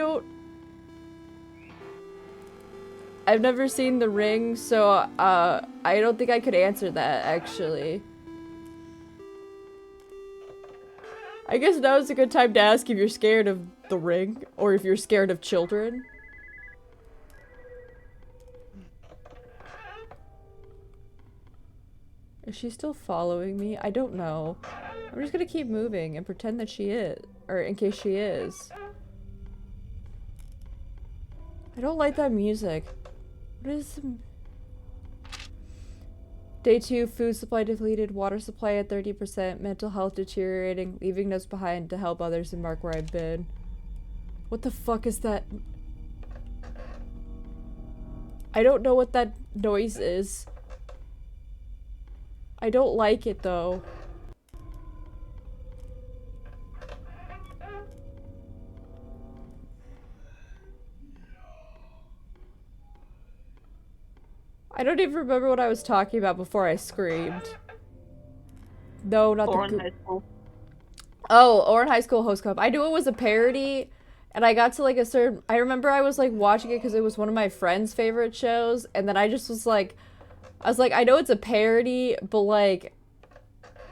Speaker 1: never seen the ring, so I don't think I could answer that actually. I guess now is a good time to ask if you're scared of the ring or if you're scared of children. Is she still following me? I don't know. I'm just gonna keep moving and pretend that she is. Or in case she is. I don't like that music. What is... Day 2, food supply depleted, water supply at 30%, mental health deteriorating, leaving notes behind to help others and mark where I've been. What the fuck is that? I don't know what that noise is. I don't like it though. I don't even remember what I was talking about before I screamed. No, not
Speaker 4: Or
Speaker 1: the
Speaker 4: in high school.
Speaker 1: Oh, or in High School Host Club. I knew it was a parody, and I got to like a certain... I remember I was like watching it because it was one of my friend's favorite shows, and then I just was like... I was like, I know it's a parody, but like...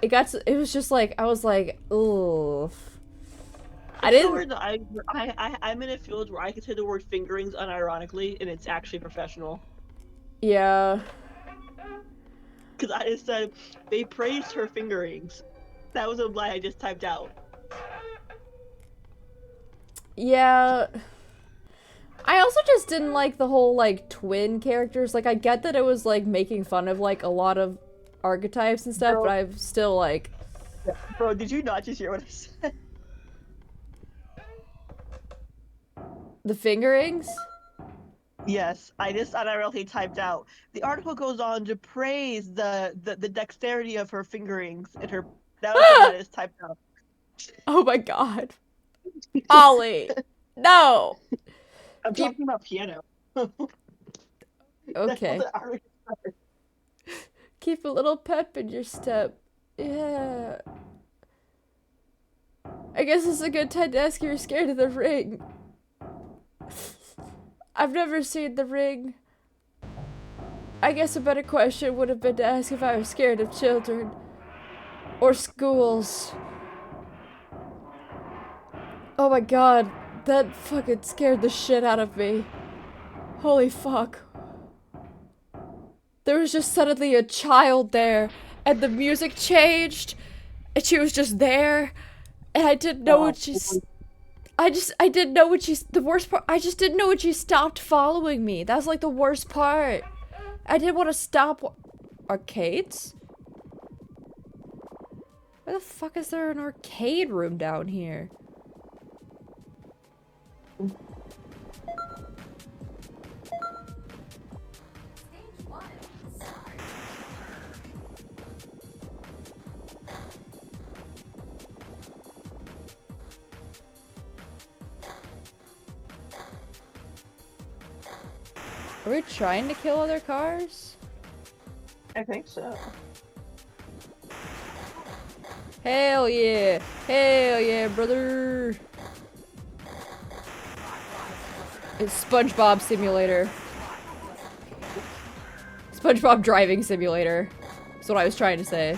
Speaker 1: It was just like, I was like, ugh. I didn't...
Speaker 4: I'm in a field where I can say the word fingerings unironically, and it's actually professional.
Speaker 1: Yeah.
Speaker 4: Because I just said, they praised her fingerings. That was a lie I just typed out.
Speaker 1: Yeah. I also just didn't like the whole, like, twin characters. Like, I get that it was, like, making fun of, like, a lot of archetypes and stuff,
Speaker 4: Bro.
Speaker 1: but I'm still, like...
Speaker 4: Bro, did you not just hear what I said?
Speaker 1: The fingerings?
Speaker 4: Yes, I just unironically typed out. The article goes on to praise the dexterity of her fingerings and her... That was what I just typed out.
Speaker 1: Oh my god. Ollie! No!
Speaker 4: I'm talking about piano. That's
Speaker 1: Okay.
Speaker 4: what the article said.
Speaker 1: Keep a little pep in your step. Yeah. I guess it's a good time to ask if you're scared of the ring. I've never seen the ring. I guess a better question would have been to ask if I was scared of children. Or schools. Oh my god. That fucking scared the shit out of me. Holy fuck. There was just suddenly a child there, and the music changed, and she was just there, and I didn't know what she's... I didn't know what she's... The worst part, I just didn't know when she stopped following me. That was like the worst part. I didn't want to stop... Arcades? Where the fuck is there an arcade room down here? Are we trying to kill other cars?
Speaker 4: I think so.
Speaker 1: Hell yeah! Hell yeah, brother! It's SpongeBob Simulator. SpongeBob Driving Simulator. That's what I was trying to say.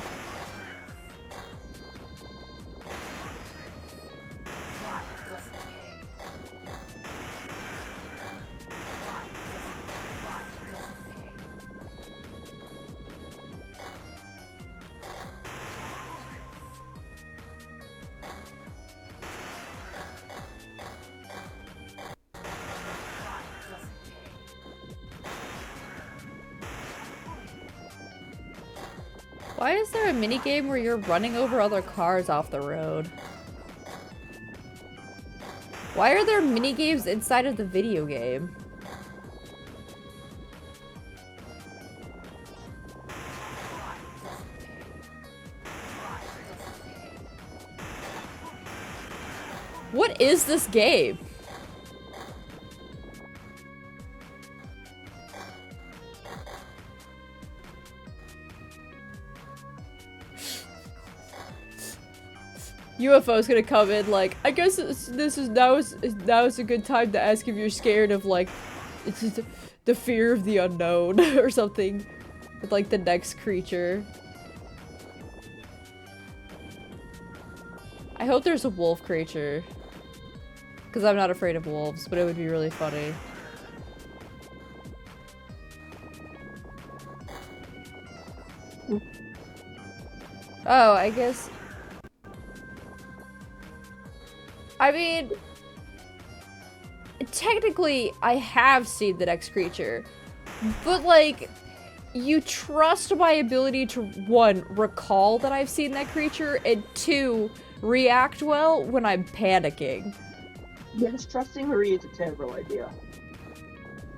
Speaker 1: Why is there a minigame where you're running over other cars off the road? Why are there minigames inside of the video game? What is this game? UFO's gonna come in like, I guess now is a good time to ask if you're scared of like, it's just the fear of the unknown or something with like the next creature. I hope there's a wolf creature. Because I'm not afraid of wolves, but it would be really funny. Oh, I guess... I mean... Technically, I have seen the next creature. But, like... You trust my ability to, 1, recall that I've seen that creature, and 2, react well when I'm panicking.
Speaker 4: Yes, trusting Marie is a terrible idea.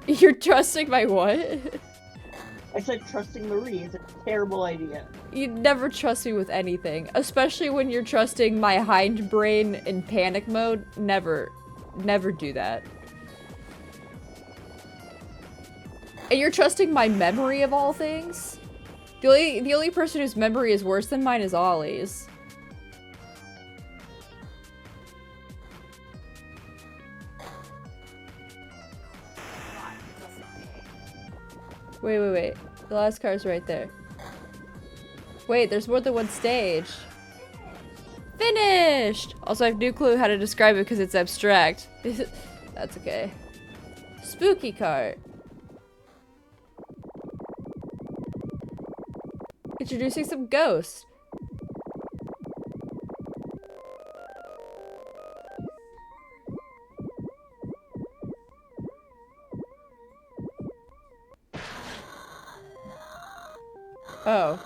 Speaker 1: You're trusting my what?
Speaker 4: I said trusting Marie is a terrible idea.
Speaker 1: You never trust me with anything, especially when you're trusting my hindbrain in panic mode. Never do that. And you're trusting my memory of all things? The only person whose memory is worse than mine is Ollie's. Wait. The last car's right there. Wait, there's more than one stage. Finished! Also, I have no clue how to describe it because it's abstract. That's okay. Spooky cart. Introducing some ghosts. Oh.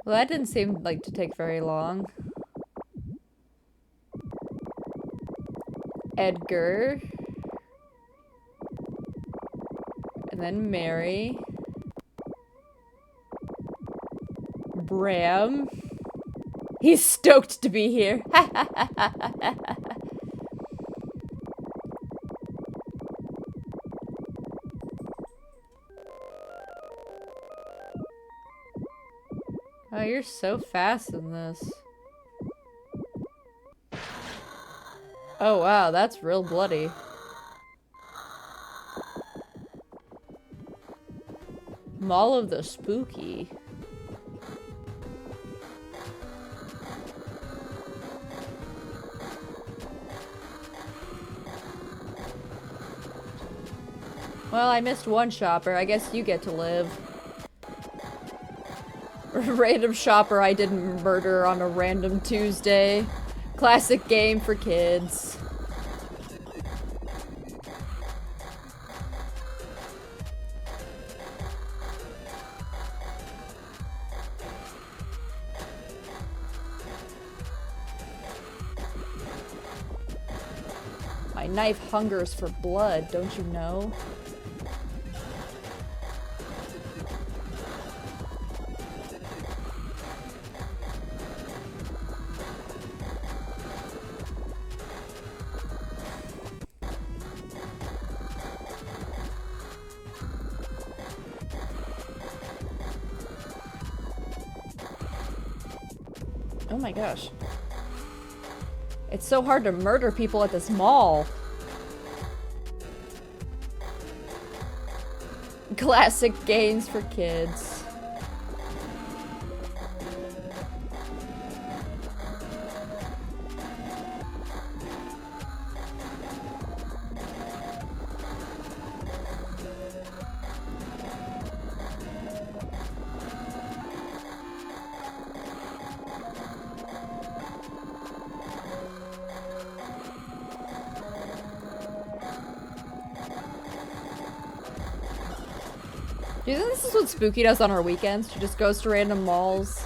Speaker 1: Well, that didn't seem like to take very long. Edgar. And then Mary. Bram. He's stoked to be here. Oh, you're so fast in this. Oh wow, that's real bloody. Mall of the Spooky. Well, I missed one shopper. I guess you get to live. Random shopper I didn't murder on a random Tuesday. Classic game for kids. My knife hungers for blood, don't you know? Oh my gosh. It's so hard to murder people at this mall. Classic games for kids. Do you think this is what Spooky does on her weekends? She just goes to random malls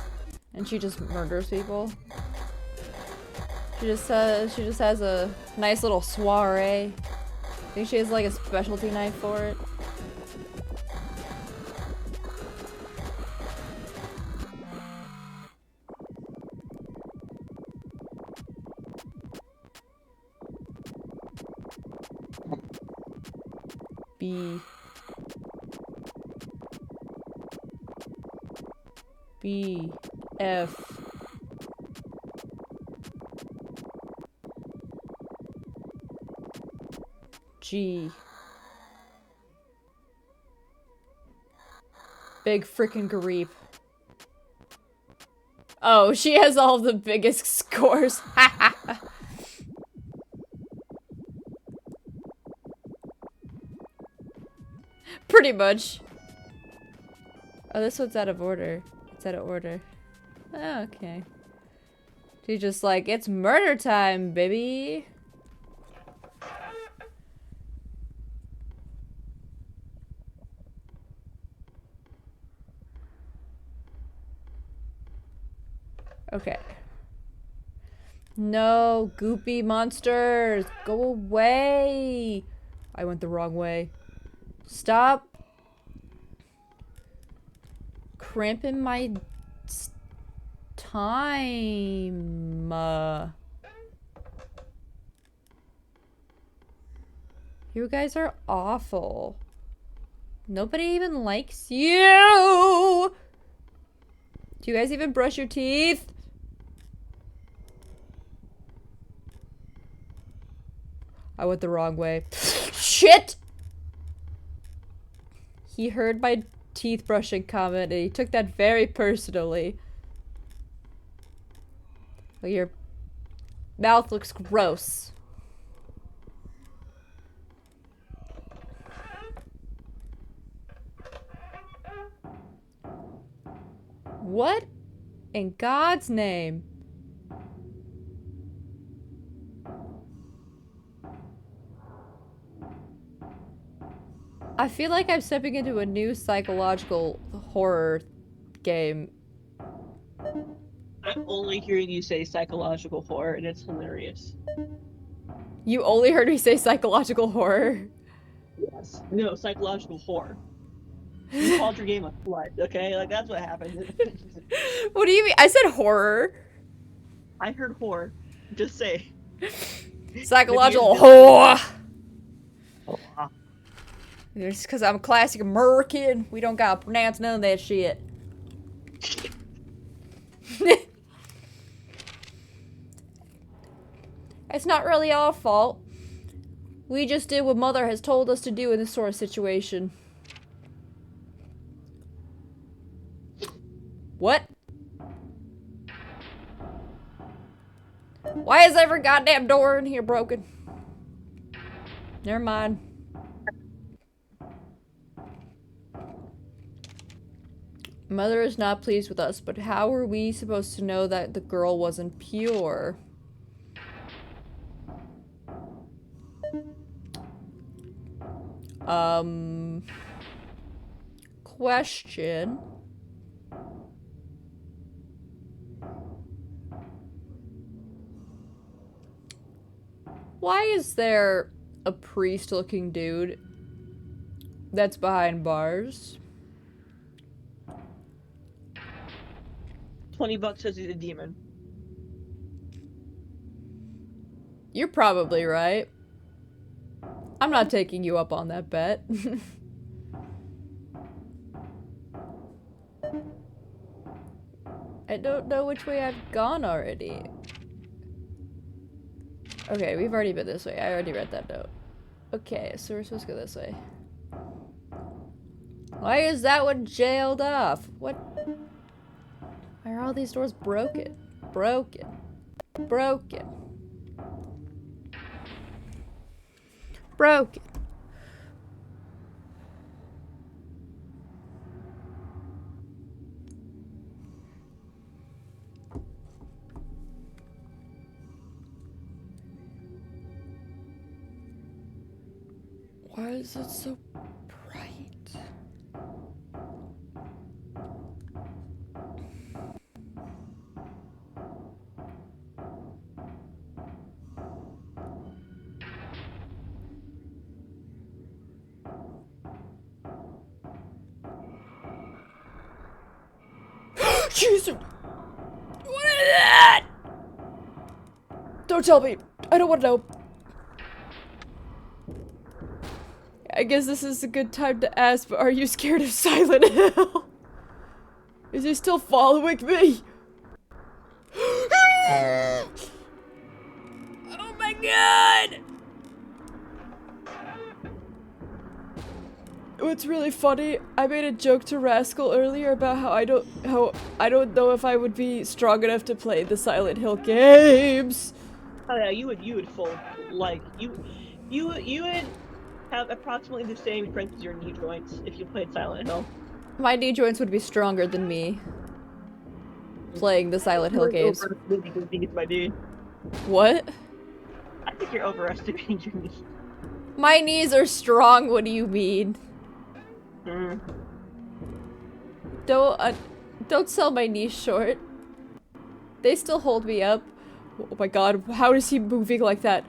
Speaker 1: and she just murders people. She just has a nice little soiree. I think she has like a specialty knife for it. B. B. F. G. Big frickin' Gareep. Oh, she has all the biggest scores. Pretty much. Oh, this one's out of order. It's out of order. Oh, okay. She's just like, it's murder time, baby. Okay. No, goopy monsters, go away. I went the wrong way. Stop cramping my time. You guys are awful. Nobody even likes you. Do you guys even brush your teeth? I went the wrong way. Shit! He heard my teeth brushing comment and he took that very personally. Well, your mouth looks gross. What in God's name? I feel like I'm stepping into a new psychological horror game.
Speaker 4: I'm only hearing you say psychological horror, and it's hilarious.
Speaker 1: You only heard me say psychological horror?
Speaker 4: Yes. No, psychological horror. You called your game a slut, okay? Like, that's what happened.
Speaker 1: What do you mean? I said horror.
Speaker 4: I heard horror. Just say.
Speaker 1: Psychological horror.
Speaker 4: Oh,
Speaker 1: It's because I'm a classic American. We don't gotta pronounce none of that shit. It's not really our fault. We just did what Mother has told us to do in this sort of situation. What? Why is every goddamn door in here broken? Never mind. Mother is not pleased with us, but how are we supposed to know that the girl wasn't pure? Question. Why is there a priest-looking dude that's behind bars?
Speaker 4: $20 says he's a demon.
Speaker 1: You're probably right. I'm not taking you up on that bet. I don't know which way I've gone already. Okay, we've already been this way. I already read that note. Okay, so we're supposed to go this way. Why is that one jailed off? What? Why are all these doors broken? Broken. Broken. Broken. Why is it so bright? Jesus! What is that? Don't tell me. I don't want to know. I guess this is a good time to ask, but are you scared of Silent Hill? Is he still following me? Oh my god! What's really funny, I made a joke to Rascal earlier about how I don't know if I would be strong enough to play the Silent Hill games.
Speaker 4: Oh yeah, you would fold like you would have approximately the same strength as your knee joints if you played Silent Hill.
Speaker 1: My knee joints would be stronger than me playing the Silent Hill games.
Speaker 4: Overestimating your knees, my dude.
Speaker 1: What?
Speaker 4: I think you're overestimating your knees.
Speaker 1: My knees are strong, what do you mean? Don't sell my knees short. They still hold me up. Oh my god, how is he moving like that?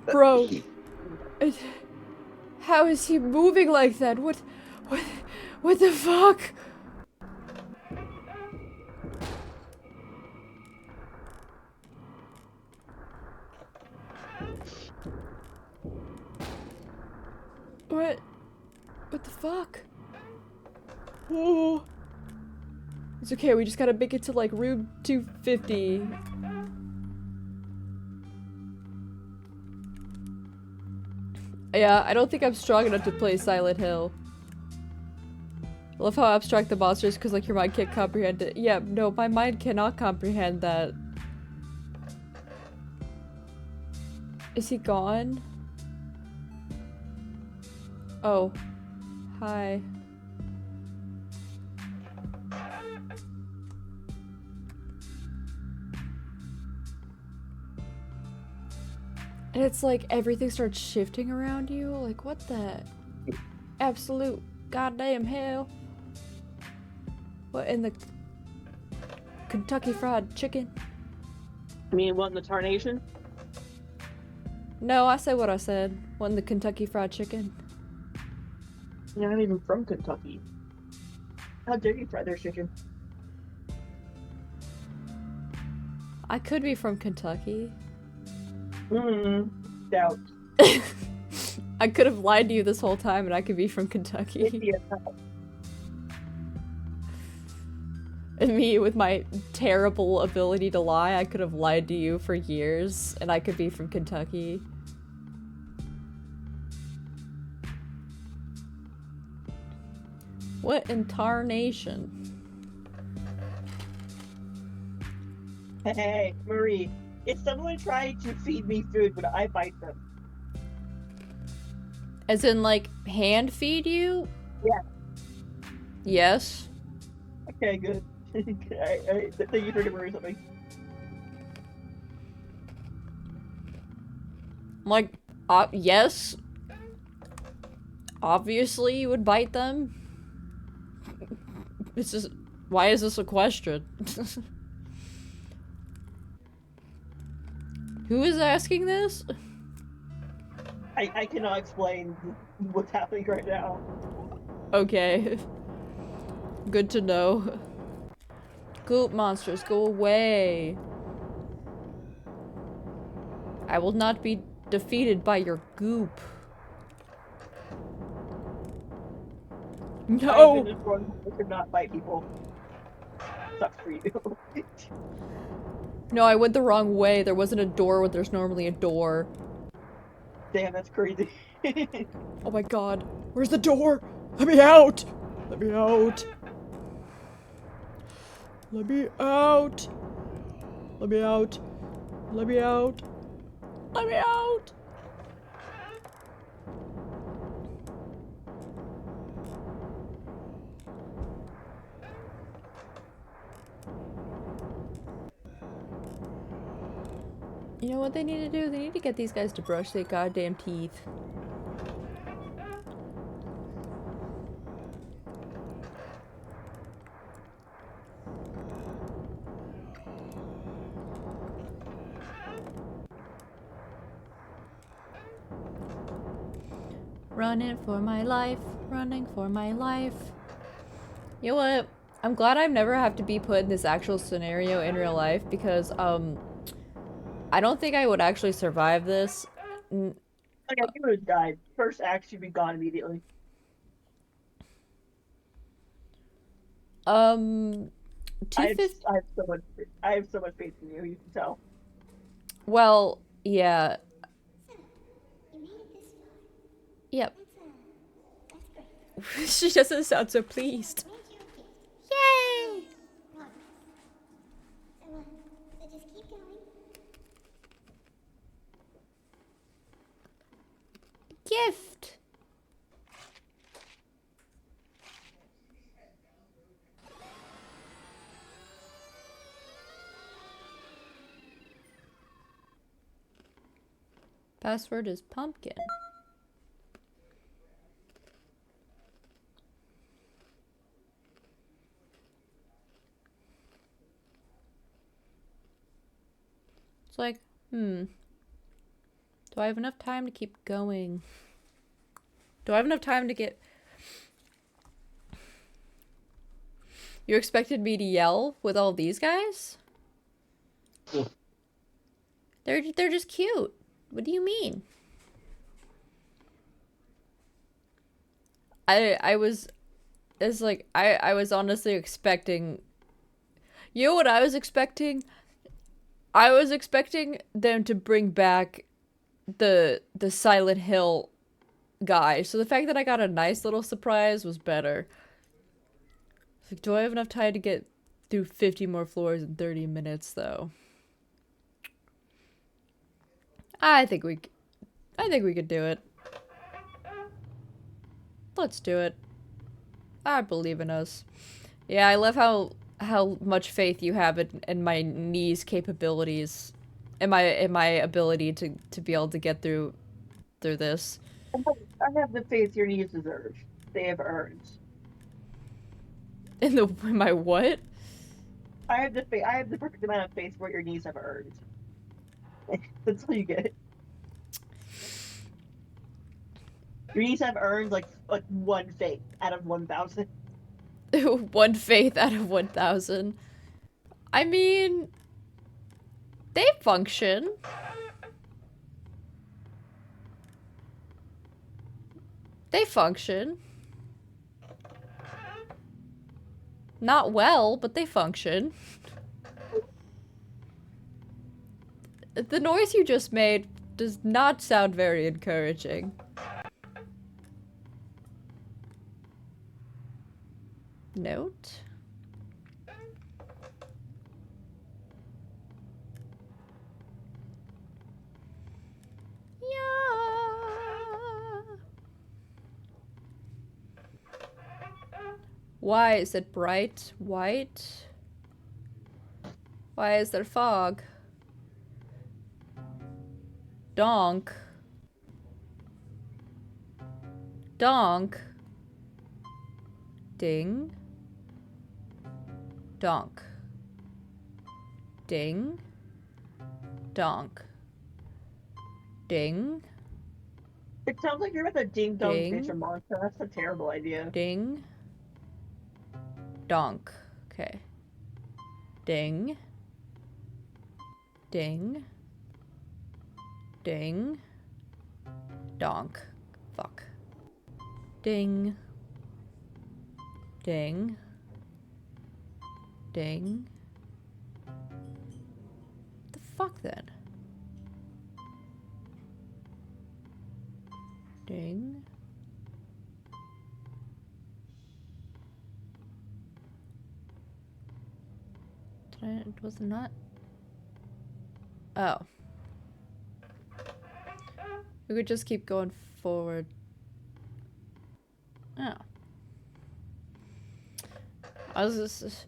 Speaker 1: Bro. How is he moving like that? What the fuck? What the fuck? Oh. It's okay, we just gotta make it to like room 250. Yeah, I don't think I'm strong enough to play Silent Hill. I love how abstract the monster is because like your mind can't comprehend it. Yeah, no, my mind cannot comprehend that. Is he gone? Oh. Hi. And it's like everything starts shifting around you. Like, what the absolute goddamn hell? What in the Kentucky Fried Chicken?
Speaker 4: I mean, what in the tarnation?
Speaker 1: No, I said what I said. What in the Kentucky Fried Chicken?
Speaker 4: You're not even from Kentucky. How dare you fry their chicken?
Speaker 1: I could be from Kentucky.
Speaker 4: Doubt.
Speaker 1: I could have lied to you this whole time and I could be from Kentucky. And me, with my terrible ability to lie, I could have lied to you for years and I could be from Kentucky. What in tarnation?
Speaker 4: Hey, Marie. If someone tried to feed me food, would I bite them?
Speaker 1: As in, like, hand feed you?
Speaker 4: Yeah.
Speaker 1: Yes.
Speaker 4: Okay, good. Alright, thank you for giving me something.
Speaker 1: Like, yes. Obviously you would bite them. It's just, why is this a question? Who is asking this?
Speaker 4: I cannot explain what's happening right now.
Speaker 1: Okay. Good to know. Goop monsters, go away. I will not be defeated by your goop. No!
Speaker 4: I've been informed I could not bite people. Sucks for you.
Speaker 1: No, I went the wrong way. There wasn't a door where there's normally a door.
Speaker 4: Damn, that's crazy.
Speaker 1: Oh my god. Where's the door? Let me out! Let me out! Let me out! Let me out! Let me out! Let me out! You know what they need to do? They need to get these guys to brush their goddamn teeth. Running for my life, running for my life. You know what? I'm glad I never have to be put in this actual scenario in real life because, I don't think I would actually survive this. N-
Speaker 4: Oh, yeah, you would have died. First act, you'd be gone immediately.
Speaker 1: Um,
Speaker 4: I have,
Speaker 1: 250.
Speaker 4: I have so much, I have so much faith in you. You can tell.
Speaker 1: Well, yeah.
Speaker 3: So, you made it this far.
Speaker 1: Yep.
Speaker 3: That's great.
Speaker 1: She doesn't sound so pleased.
Speaker 3: Made you a gift.
Speaker 1: Yay!
Speaker 3: Progress. So just keep going.
Speaker 1: Gift. Password is pumpkin. It's like, do I have enough time to keep going? Do I have enough time to get... You expected me to yell with all these guys? They're just cute. What do you mean? I was... It's like, I was honestly expecting... You know what I was expecting? I was expecting them to bring back the Silent Hill guy. So the fact that I got a nice little surprise was better. It's like, do I have enough time to get through 50 more floors in 30 minutes though? I think we could do it. Let's do it. I believe in us. Yeah, I love how much faith you have in my knees' capabilities, and my ability to be able to get through this.
Speaker 4: I have the faith your needs deserve. They have earned.
Speaker 1: In my what?
Speaker 4: I have the faith. I have the perfect amount of faith for what your needs have earned. That's all you get. Your needs have earned like one faith out of 1,000.
Speaker 1: One faith out of 1,000. I mean, they function. They function. Not well, but they function. The noise you just made does not sound very encouraging. Note? Yeah. Why is it bright white? Why is there fog? Donk. Donk. Ding. Donk. Ding. Donk. Ding.
Speaker 4: It sounds like you're about to ding dong
Speaker 1: Ding.
Speaker 4: ditch a monster. That's a terrible idea.
Speaker 1: Ding. Donk. Okay. Ding. Ding. Ding. Donk. Fuck. Ding. Ding. Ding. The fuck then? Ding. Was it not? Oh. We could just keep going forward. Oh. I was just...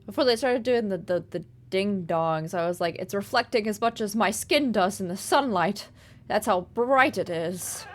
Speaker 1: Before they started doing the ding-dongs, I was like, it's reflecting as much as my skin does in the sunlight. That's how bright it is.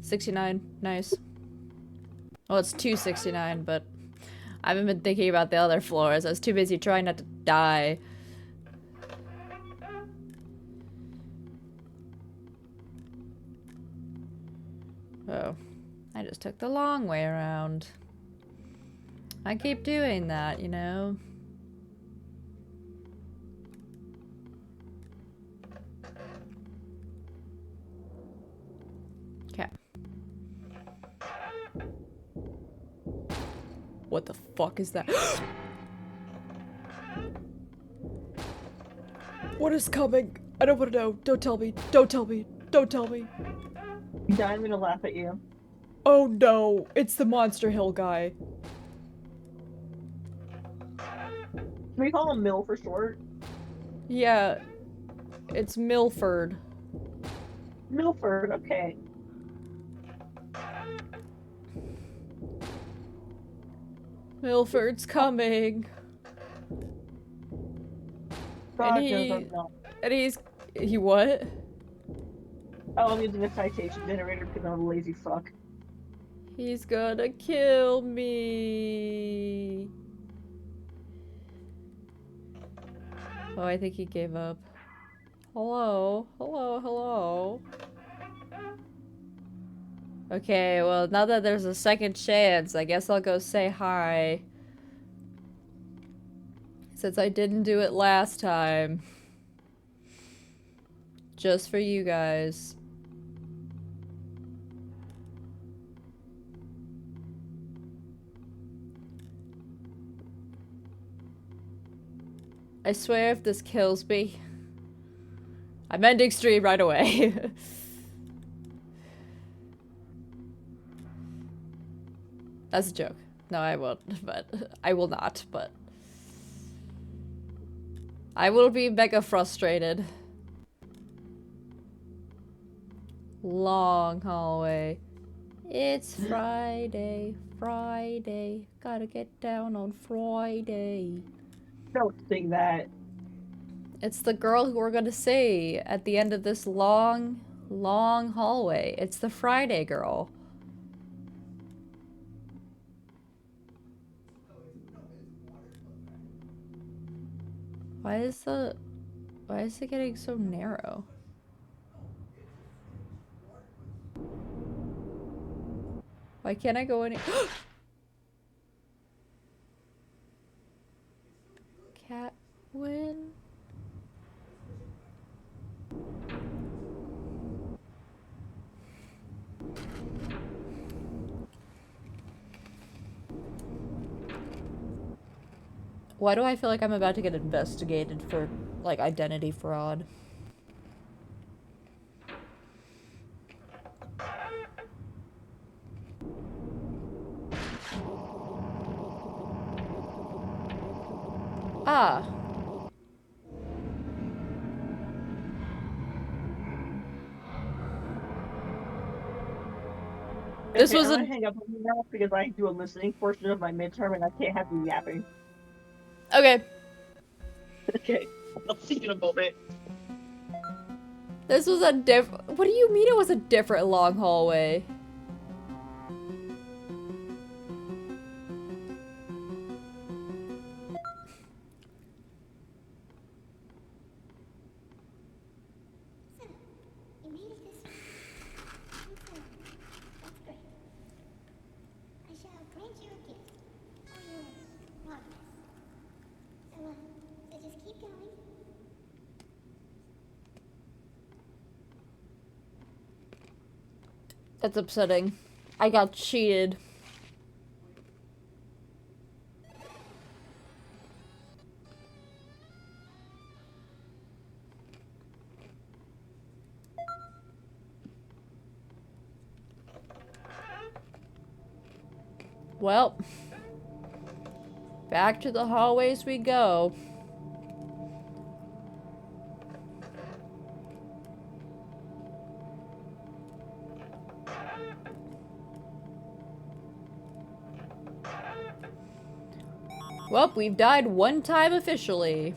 Speaker 1: 69. Nice. Well, it's 269, but I haven't been thinking about the other floors. I was too busy trying not to die. Oh. I just took the long way around. I keep doing that, you know? Okay. What the fuck is that? What is coming? I don't want to know. Don't tell me. Don't tell me. Don't tell me.
Speaker 4: Yeah, I'm gonna laugh at you.
Speaker 1: Oh no, it's the Monster Hill guy.
Speaker 4: Can we call him Mill for short?
Speaker 1: Yeah, it's Milford.
Speaker 4: Milford, okay.
Speaker 1: Milford's coming.
Speaker 4: God
Speaker 1: And
Speaker 4: knows I'm not.
Speaker 1: he what?
Speaker 4: Oh, I'm using a citation generator because I'm a lazy fuck.
Speaker 1: He's gonna kill me. Oh, I think he gave up. Hello, hello, hello. Okay, well, now that there's a second chance, I guess I'll go say hi. Since I didn't do it last time. Just for you guys. I swear if this kills me, I'm ending stream right away. That's a joke. No, I won't, but I will not, but I will be mega frustrated. Long hallway. It's Friday, Friday. Gotta get down on Friday.
Speaker 4: Don't sing that.
Speaker 1: It's the girl who we're gonna see at the end of this long, long hallway. It's the Friday girl. Why is it getting so narrow? Why can't I go any- Catwin? Why do I feel like I'm about to get investigated for, like, identity fraud? Ah. This
Speaker 4: Okay,
Speaker 1: was
Speaker 4: I'm
Speaker 1: a-
Speaker 4: gonna hang up on you now because I do a listening portion of my midterm and I can't have you yapping.
Speaker 1: Okay.
Speaker 4: Okay, I'll see you in a moment.
Speaker 1: This was a what do you mean it was a different long hallway?
Speaker 3: So, you made it this far. Excellent. That's great. I shall grant you a gift for your progress. So just keep going.
Speaker 1: That's upsetting. I got cheated. Well, back to the hallways we go. Well, we've died one time officially.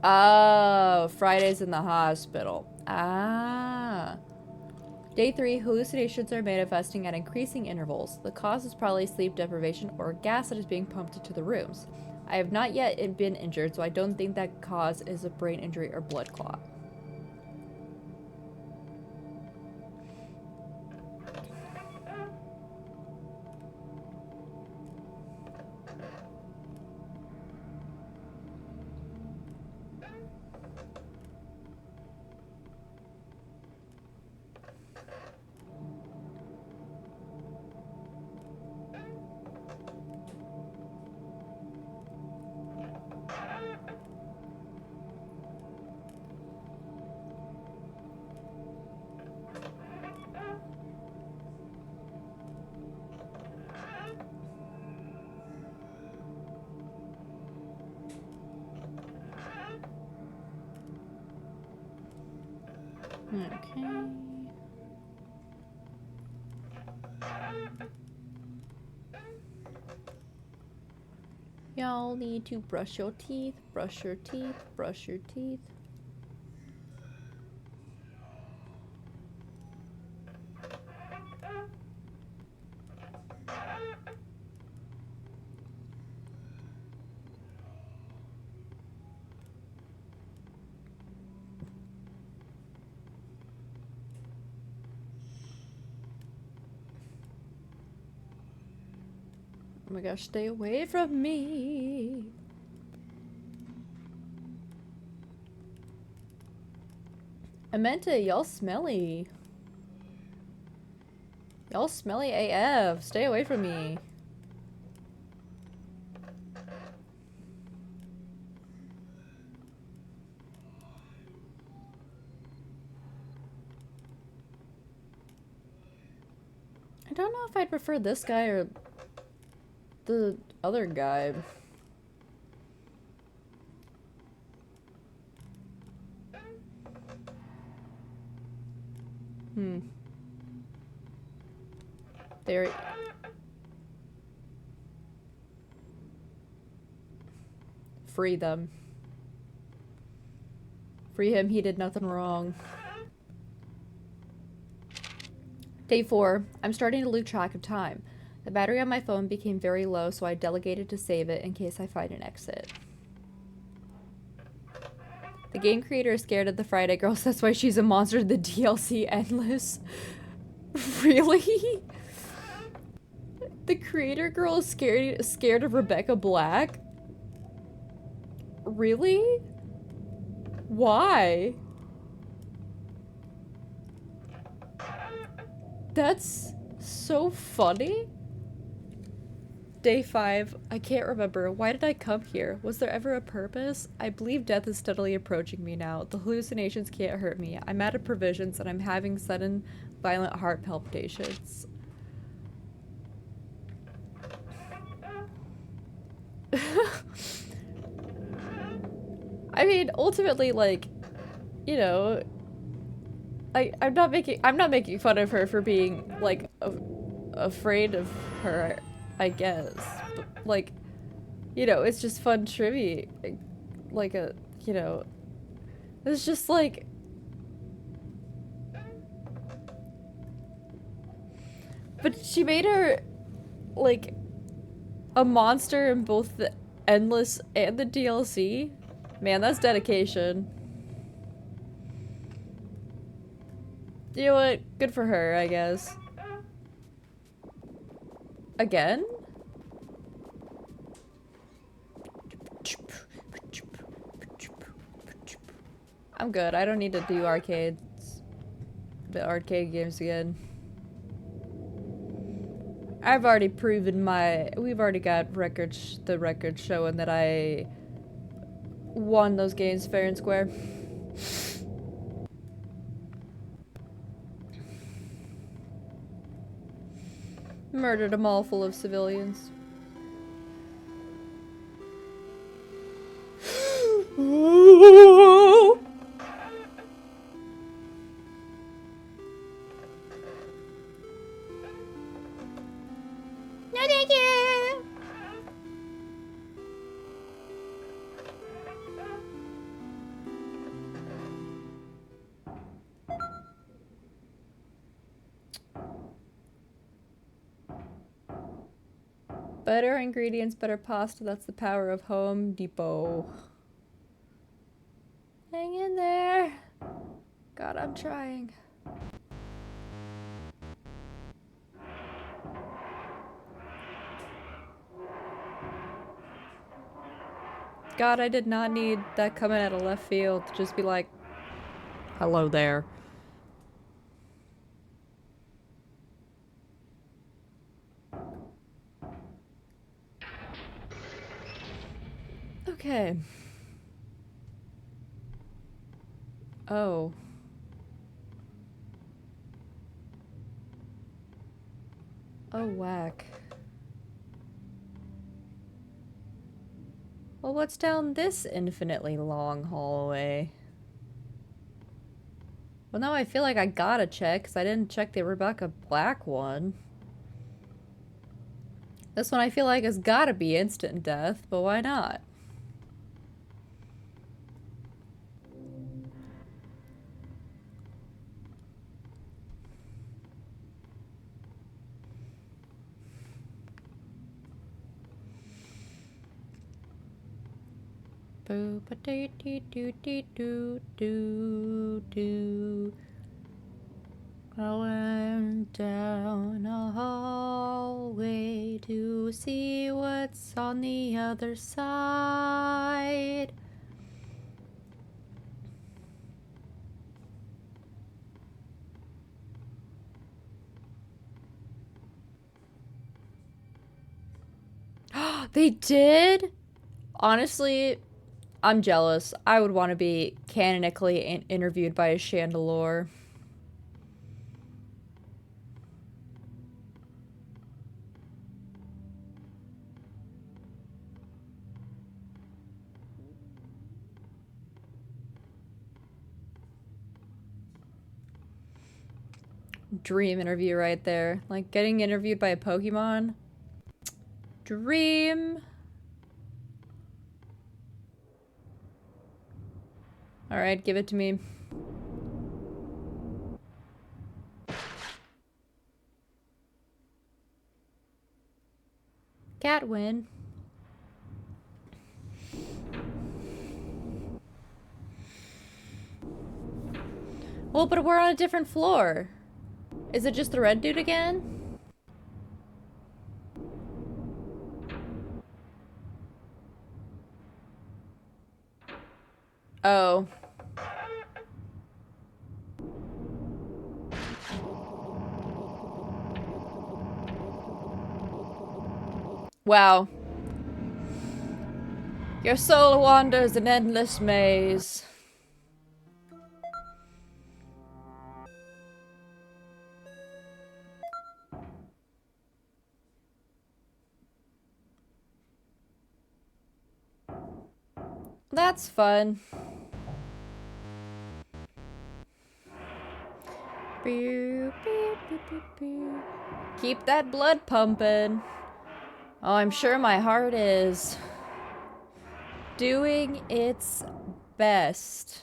Speaker 1: Oh, Friday's in the hospital. Ah. Day 3, hallucinations are manifesting at increasing intervals. The cause is probably sleep deprivation or gas that is being pumped into the rooms. I have not yet been injured, so I don't think that cause is a brain injury or blood clot. Okay. Y'all need to brush your teeth, brush your teeth, brush your teeth. Oh my gosh, stay away from me. Amenta, y'all smelly. Y'all smelly AF. Stay away from me. I don't know if I'd prefer this guy or the other guy. There. Free them. Free him, he did nothing wrong. Day 4. I'm starting to lose track of time. The battery on my phone became very low, so I delegated to save it in case I find an exit. The game creator is scared of the Friday girls, that's why she's a monster in the DLC endless. Really? The creator girl is scared of Rebecca Black? Really? Why? That's so funny. Day 5. I can't remember. Why did I come here? Was there ever a purpose? I believe death is steadily approaching me now. The hallucinations can't hurt me. I'm out of provisions and I'm having sudden violent heart palpitations. I mean, ultimately, like, you know, I'm not making fun of her for being like afraid of her, I guess. But, like, you know, it's just fun trivia, like you know, it's just like, but she made her like a monster in both the endless and the DLC. Man, that's dedication. You know what? Good for her, I guess. Again? I'm good. I don't need to do the arcade games again. I've already proven we've already got the records showing that I won those games fair and square. Murdered a mall full of civilians. No, thank you. Better ingredients, better pasta. That's the power of Home Depot. Hang in there. God, I'm trying. God, I did not need that coming out of left field to just be like, hello there. Okay. Oh. Oh, whack. Well, what's down this infinitely long hallway? Well, now I feel like I gotta check, because I didn't check the Rebecca Black one. This one I feel like has gotta be instant death, but why not? Boo ba doo doo doo doo doo doo doo. Going down a hallway to see what's on the other side. They did? Honestly, I'm jealous. I would want to be canonically interviewed by a Chandelure. Dream interview right there. Like getting interviewed by a Pokemon. Dream. Alright, give it to me. Cat win. Well, but we're on a different floor. Is it just the red dude again? Oh. Wow. Your soul wanders an endless maze. That's fun. Keep that blood pumping. Oh, I'm sure my heart is doing its best.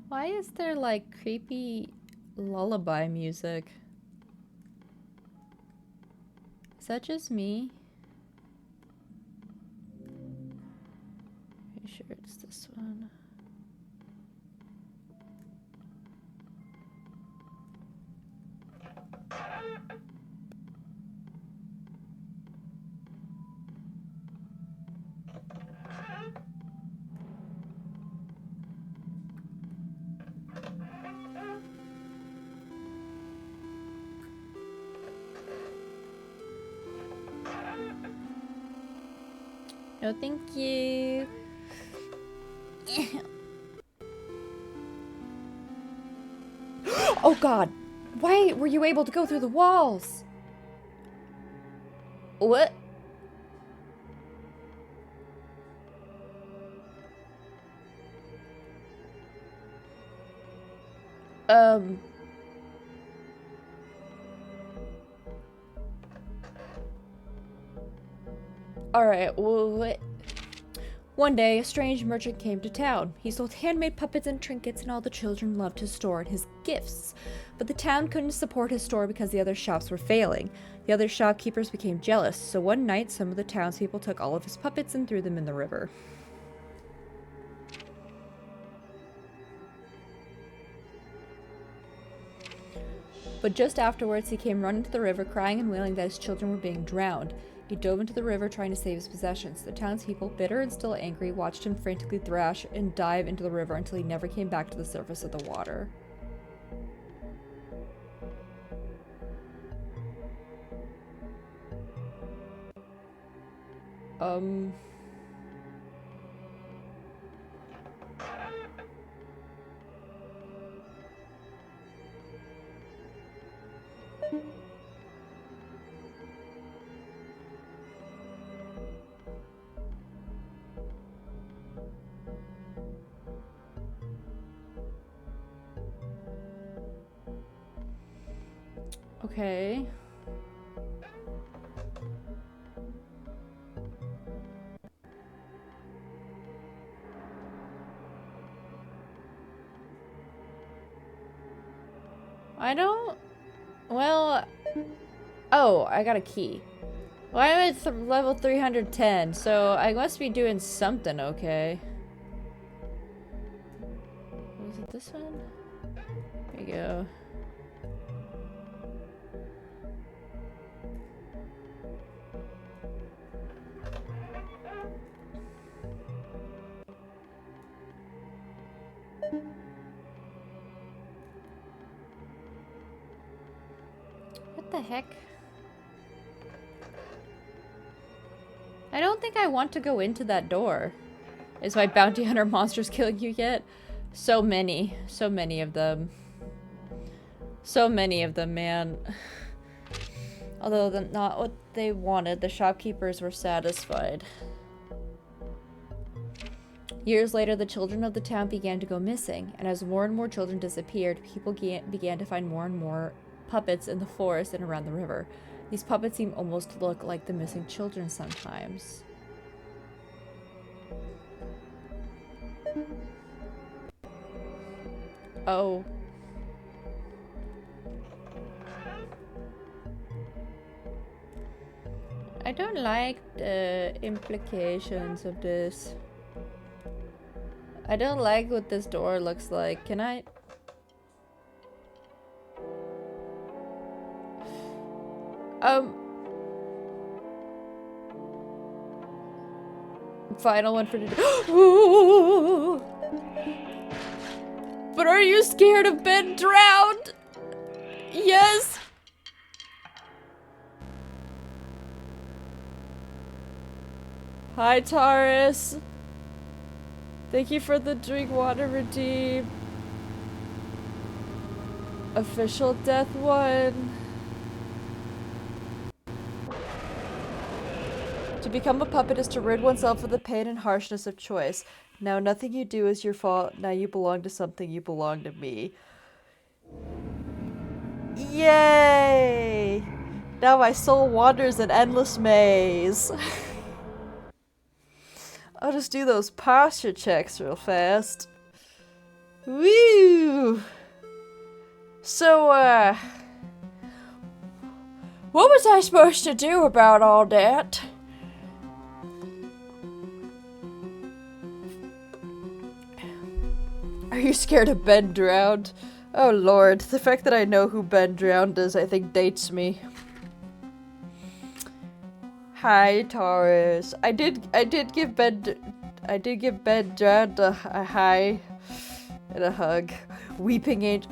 Speaker 1: Why is there like creepy lullaby music? Is that just me? Pretty sure it's this one. No, thank you. Oh god. Why were you able to go through the walls? What? Um. Alright, well, one day, a strange merchant came to town. He sold handmade puppets and trinkets, and all the children loved his store and his gifts. But the town couldn't support his store because the other shops were failing. The other shopkeepers became jealous, so one night some of the townspeople took all of his puppets and threw them in the river. But just afterwards, he came running to the river, crying and wailing that his children were being drowned. He dove into the river, trying to save his possessions. The townspeople, bitter and still angry, watched him frantically thrash and dive into the river until he never came back to the surface of the water. Okay. I don't... Well... Oh, I got a key. Well, I'm at level 310, so I must be doing something okay. Was it this one? There you go. What the heck? I don't think I want to go into that door. Is my bounty hunter monsters killing you yet? So many of them. So many of them, man. Although not what they wanted, the shopkeepers were satisfied. Years later, the children of the town began to go missing, and as more and more children disappeared, people began to find more and more puppets in the forest and around the river. These puppets seem almost to look like the missing children sometimes. Oh. I don't like the implications of this. I don't like what this door looks like. Can I... Final one for today. But are you scared of being drowned? Yes! Hi, Taurus. Thank you for the drink water redeem. Official death 1. To become a puppet is to rid oneself of the pain and harshness of choice. Now nothing you do is your fault. Now you belong to something. You belong to me. Yay! Now my soul wanders in endless maze. I'll just do those posture checks real fast. Woo! So, what was I supposed to do about all that? Are you scared of Ben Drowned? Oh lord, the fact that I know who Ben Drowned is, I think dates me. Hi, Taurus. I did give Ben Drowned a hi and a hug. Weeping Angel.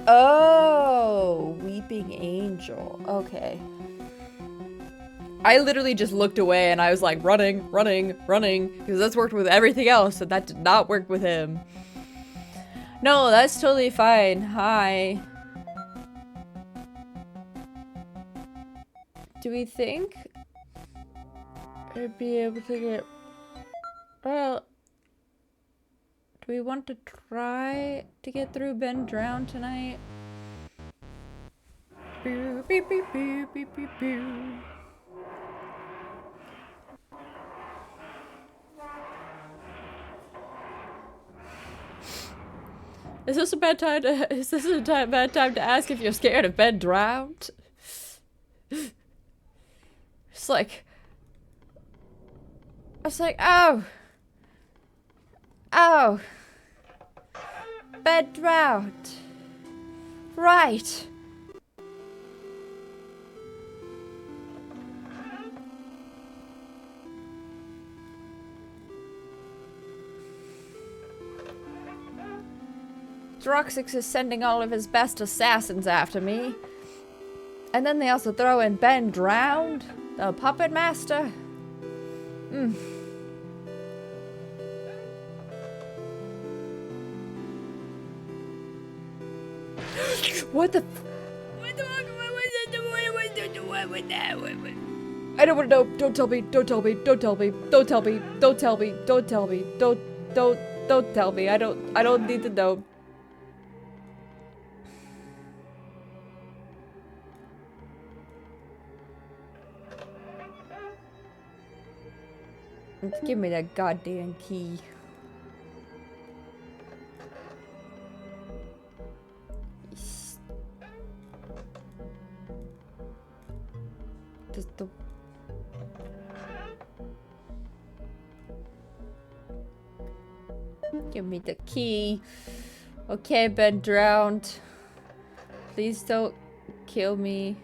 Speaker 1: Oh, Weeping Angel. Okay. I literally just looked away and I was like, running, because that's worked with everything else, and that did not work with him. No, that's totally fine. Hi. Do we think I'd be able to get... Well... Do we want to try to get through Ben Drown tonight? Boo, beep, beep, boo, beep, beep, boo. Is this a bad time to? Is this a bad time to ask if you're scared of Ben Drowned? It's like, I was like, oh, Ben Drowned, right. Droxix is sending all of his best assassins after me. And then they also throw in Ben Drowned, the puppet master. What the? I don't want to know. Don't tell me. Don't tell me. Don't tell me. Don't tell me. Don't tell me. Don't tell me. Don't tell me. I don't need to know. Give me that goddamn key. Does the... Give me the key. Okay, Ben Drowned. Please don't kill me.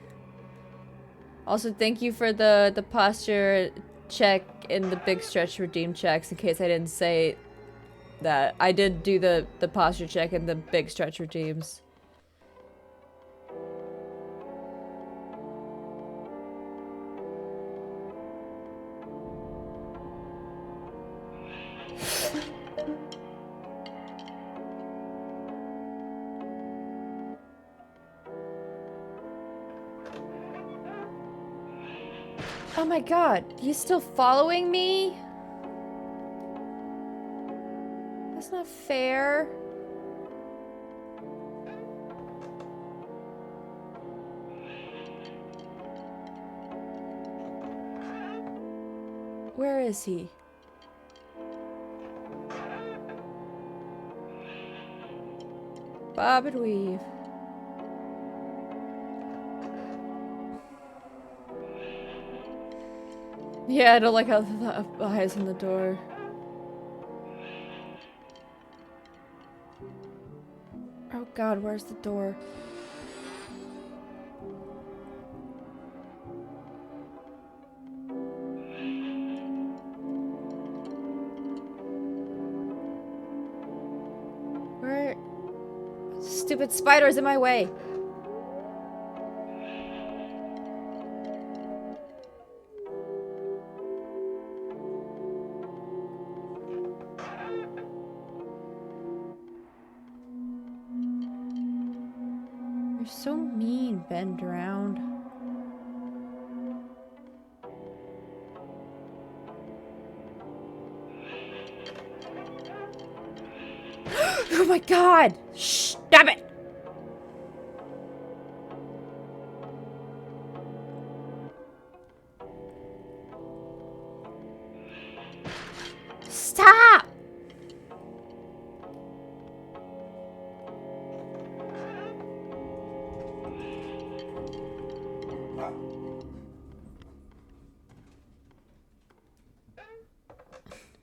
Speaker 1: Also, thank you for the posture check in the big stretch redeem checks, in case I didn't say that. I did do the posture check in the big stretch redeems. Oh my god, he's still following me? That's not fair. Where is he? Bob and weave. Yeah, I don't like how the eyes on the door. Oh god, where's the door? Where? Stupid spider's in my way. You're so mean, Ben Drowned. Oh my god! Shh, stop it! Stop!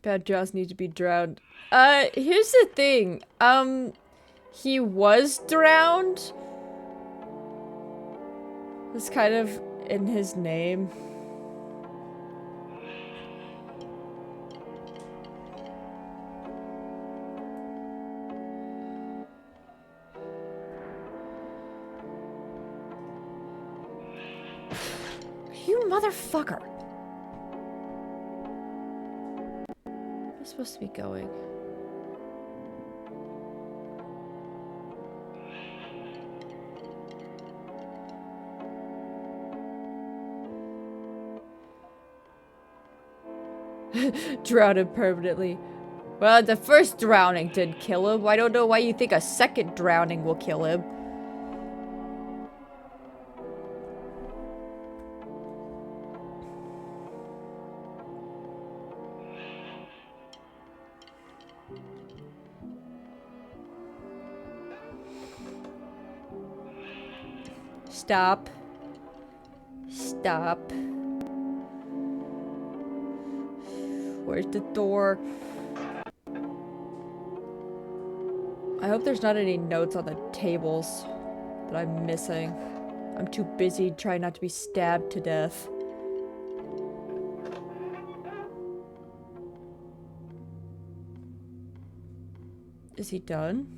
Speaker 1: Bad jaws need to be drowned. Here's the thing. He was drowned. It's kind of in his name. You motherfucker. I'm supposed to be going. Drowned him permanently. Well, the first drowning didn't kill him. I don't know why you think a second drowning will kill him. Stop. Stop. Where's the door? I hope there's not any notes on the tables that I'm missing. I'm too busy trying not to be stabbed to death. Is he done?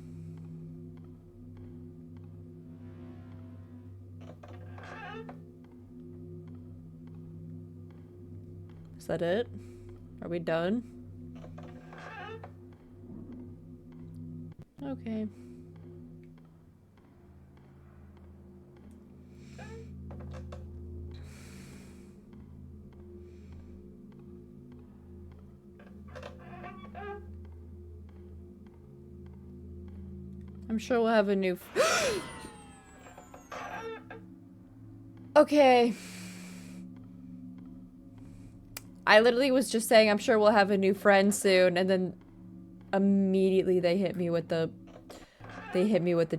Speaker 1: Is that it? Are we done? Okay. I'm sure we'll have a new... Okay. I literally was just saying I'm sure we'll have a new friend soon, and then immediately they hit me with the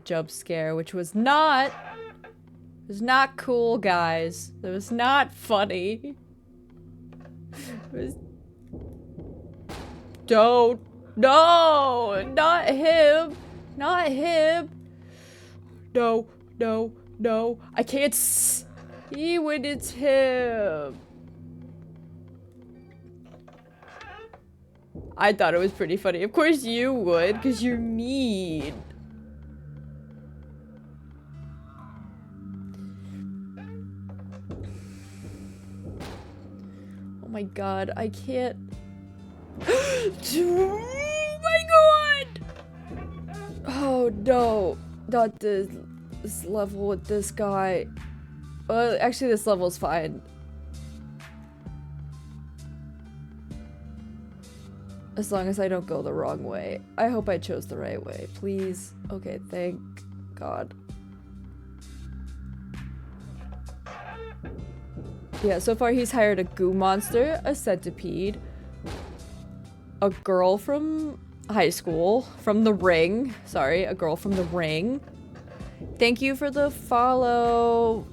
Speaker 1: jump scare, which was not cool, guys. It was not funny. It was... Don't. No! Not him! Not him! No, no, no. I can't see when it's him. I thought it was pretty funny. Of course you would, because you're mean. Oh my god, I can't... Oh my god! Oh no, not this level with this guy. Well, actually this level's fine. As long as I don't go the wrong way. I hope I chose the right way, please. Okay, thank God. Yeah, so far he's hired a goo monster, a centipede, a girl from high school, from the ring. Sorry, a girl from the ring. Thank you for the follow.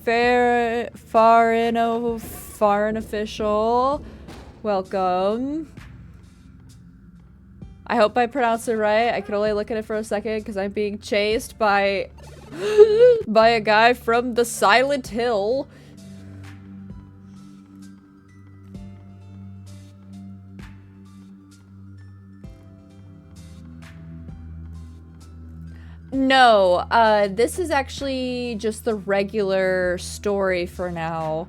Speaker 1: Foreign official. Welcome. I hope I pronounced it right. I could only look at it for a second because I'm being chased by by a guy from the Silent Hill. No, this is actually just the regular story for now.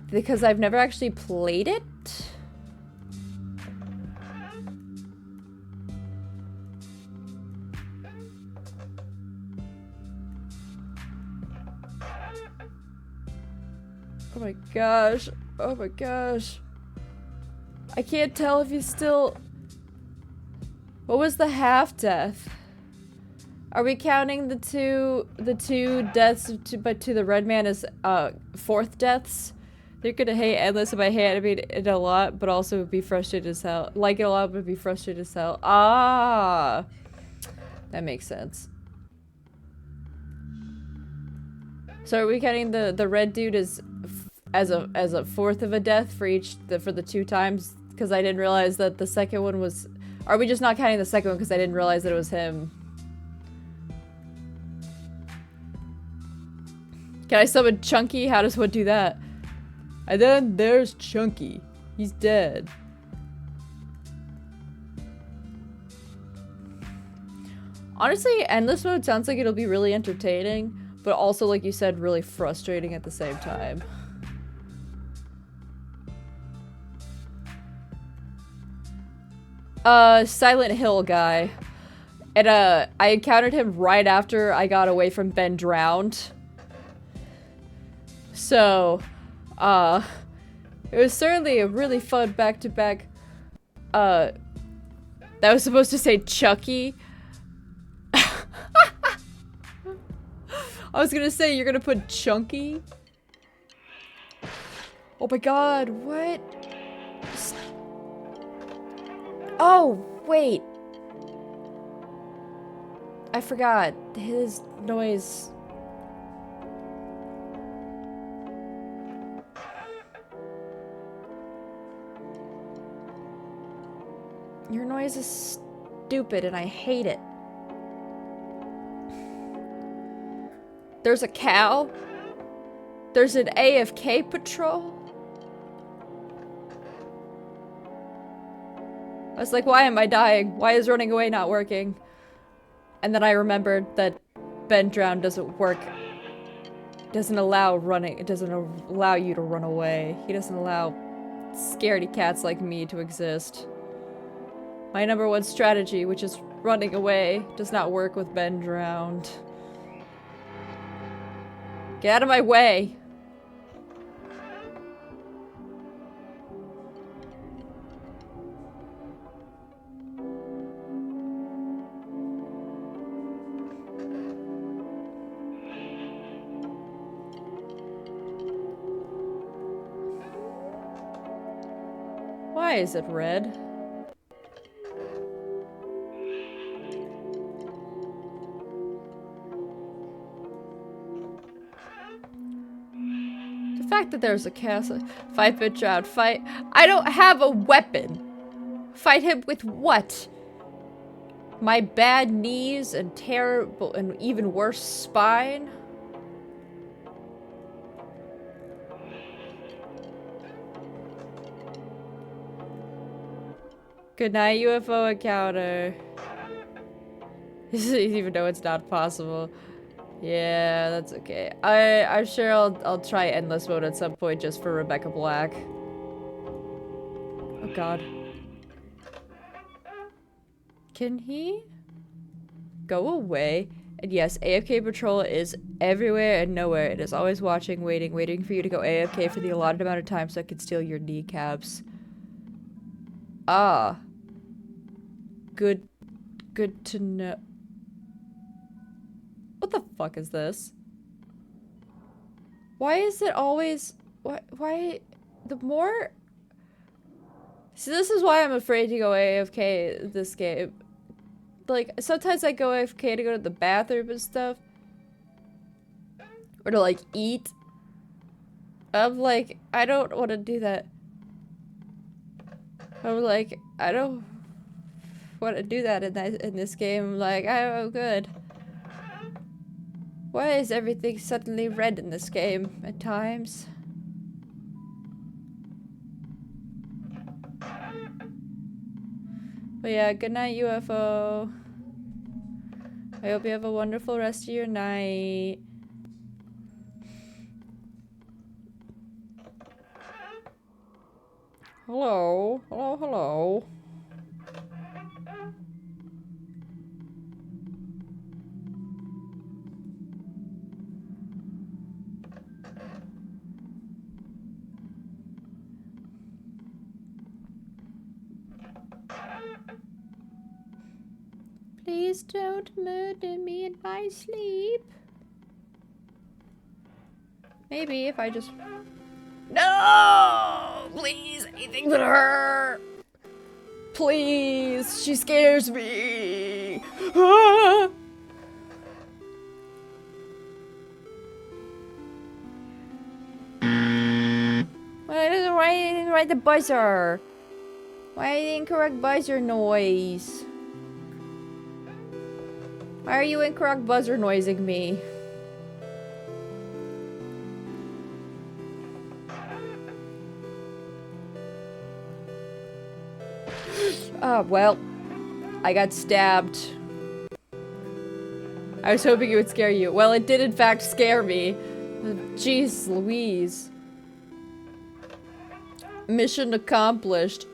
Speaker 1: Because I've never actually played it. Oh my gosh. Oh my gosh. I can't tell if he's still... What was the half-death? Are we counting the two deaths to the red man as fourth deaths? They're gonna hate Endless if I hate it a lot, but also be frustrated as hell. Like it a lot, but be frustrated as hell. Ah, that makes sense. So are we counting the red dude as a fourth of a death for for the two times? Because I didn't realize that the second one was. Are we just not counting the second one because I didn't realize that it was him? Can I summon Chunky? How does one do that? And then there's Chunky. He's dead. Honestly, Endless Mode sounds like it'll be really entertaining, but also, like you said, really frustrating at the same time. Silent Hill guy. And, I encountered him right after I got away from Ben drowned. So, It was certainly a really fun back-to-back, that was supposed to say Chucky. I was gonna say, you're gonna put Chunky? Oh my god, what? Oh, wait. I forgot. His noise. Your noise is stupid and I hate it. There's a cow. There's an AFK patrol. I was like, why am I dying? Why is running away not working? And then I remembered that Ben Drown doesn't work. Doesn't allow running. It doesn't allow you to run away. He doesn't allow scaredy cats like me to exist. My number one strategy, which is running away, does not work with Ben Drowned. Get out of my way! Why is it red? The fact that there's a castle. Fight bitch out. Fight. I don't have a weapon. Fight him with what? My bad knees and terrible and even worse spine? Good night, UFO encounter. Even though it's not possible. Yeah, that's okay. I'm sure I'll try endless mode at some point just for Rebecca Black. Oh god. Can he go away? And yes, AFK patrol is everywhere and nowhere. It is always watching, waiting for you to go AFK for the allotted amount of time so it can steal your kneecaps. Ah. Good to know. What the fuck is this? Why is it always... Why... The more... See, this is why I'm afraid to go AFK this game. Like, sometimes I go AFK to go to the bathroom and stuff. Or to, like, eat. I'm like, I don't want to do that. I'm like, I don't want to do that in this game. I'm like, oh, good. Why is everything suddenly red in this game at times? But yeah, good night, UFO. I hope you have a wonderful rest of your night. Hello? Hello? Please don't murder me in my sleep. Maybe if I just... No! Please, anything but her! Please, she scares me! Ah! Why didn't write the buzzer? Why the incorrect buzzer noise? Why are you incorrect buzzer noising me? Well, I got stabbed. I was hoping it would scare you. Well, it did in fact scare me. Jeez Louise. Mission accomplished.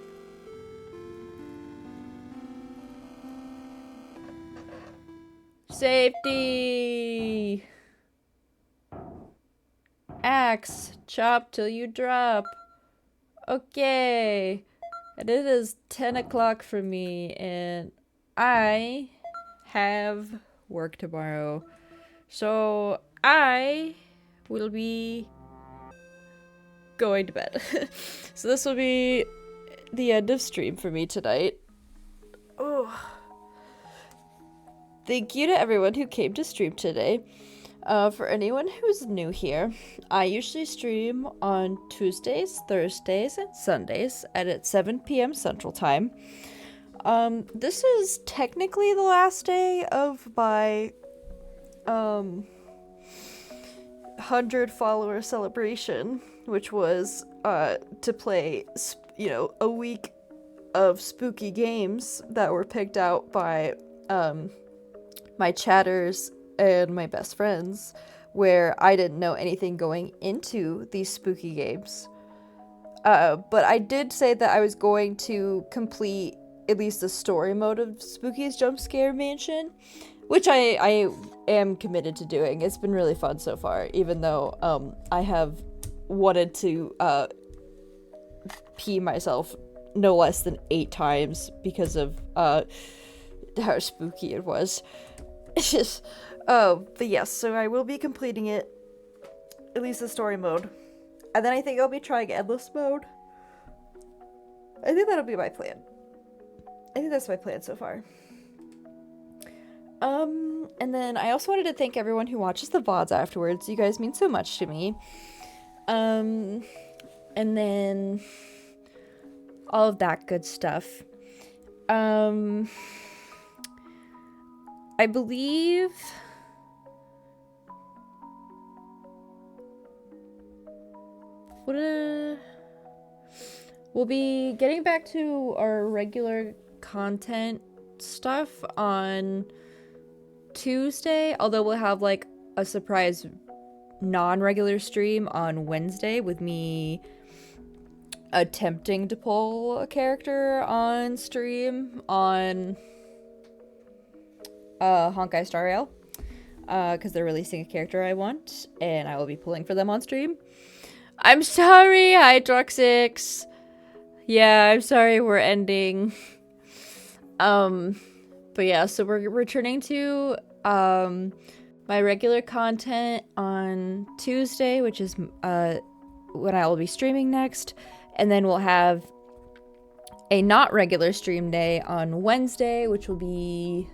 Speaker 1: Safety! Axe, chop till you drop. Okay. And it is 10 o'clock for me, and I have work tomorrow. So I will be going to bed. So this will be the end of stream for me tonight. Oh. Thank you to everyone who came to stream today. For anyone who's new here, I usually stream on Tuesdays, Thursdays, and Sundays at 7 p.m. Central Time. This is technically the last day of my 100 follower celebration, which was to play, a week of spooky games that were picked out by my chatters and my best friends, where I didn't know anything going into these spooky games. But I did say that I was going to complete at least the story mode of Spooky's Jump Scare Mansion, which I am committed to doing. It's been really fun so far, even though I have wanted to pee myself no less than 8 times because of how spooky it was. It's just, but yes, so I will be completing it, at least the story mode. And then I think I'll be trying endless mode. I think that'll be my plan. I think that's my plan so far. And then I also wanted to thank everyone who watches the VODs afterwards. You guys mean so much to me. And then all of that good stuff. I believe we'll be getting back to our regular content stuff on Tuesday, although we'll have like a surprise non-regular stream on Wednesday with me attempting to pull a character on stream on Honkai Star Rail, because they're releasing a character I want, and I will be pulling for them on stream. I'm sorry, Hydroxix. Yeah, I'm sorry we're ending. But yeah, so we're returning to my regular content on Tuesday, which is when I will be streaming next, and then we'll have a not regular stream day on Wednesday, which will be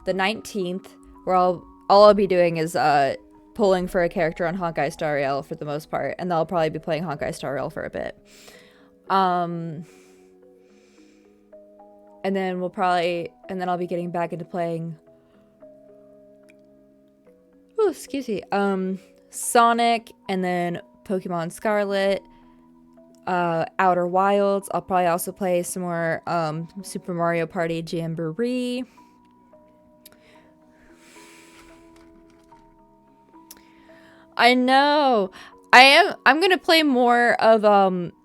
Speaker 1: the 19th, where all I'll be doing is pulling for a character on Honkai Star Rail for the most part, and I'll probably be playing Honkai Star Rail for a bit. And then I'll be getting back into playing, Sonic, and then Pokemon Scarlet, Outer Wilds. I'll probably also play some more Super Mario Party Jamboree. I know. I'm gonna play more of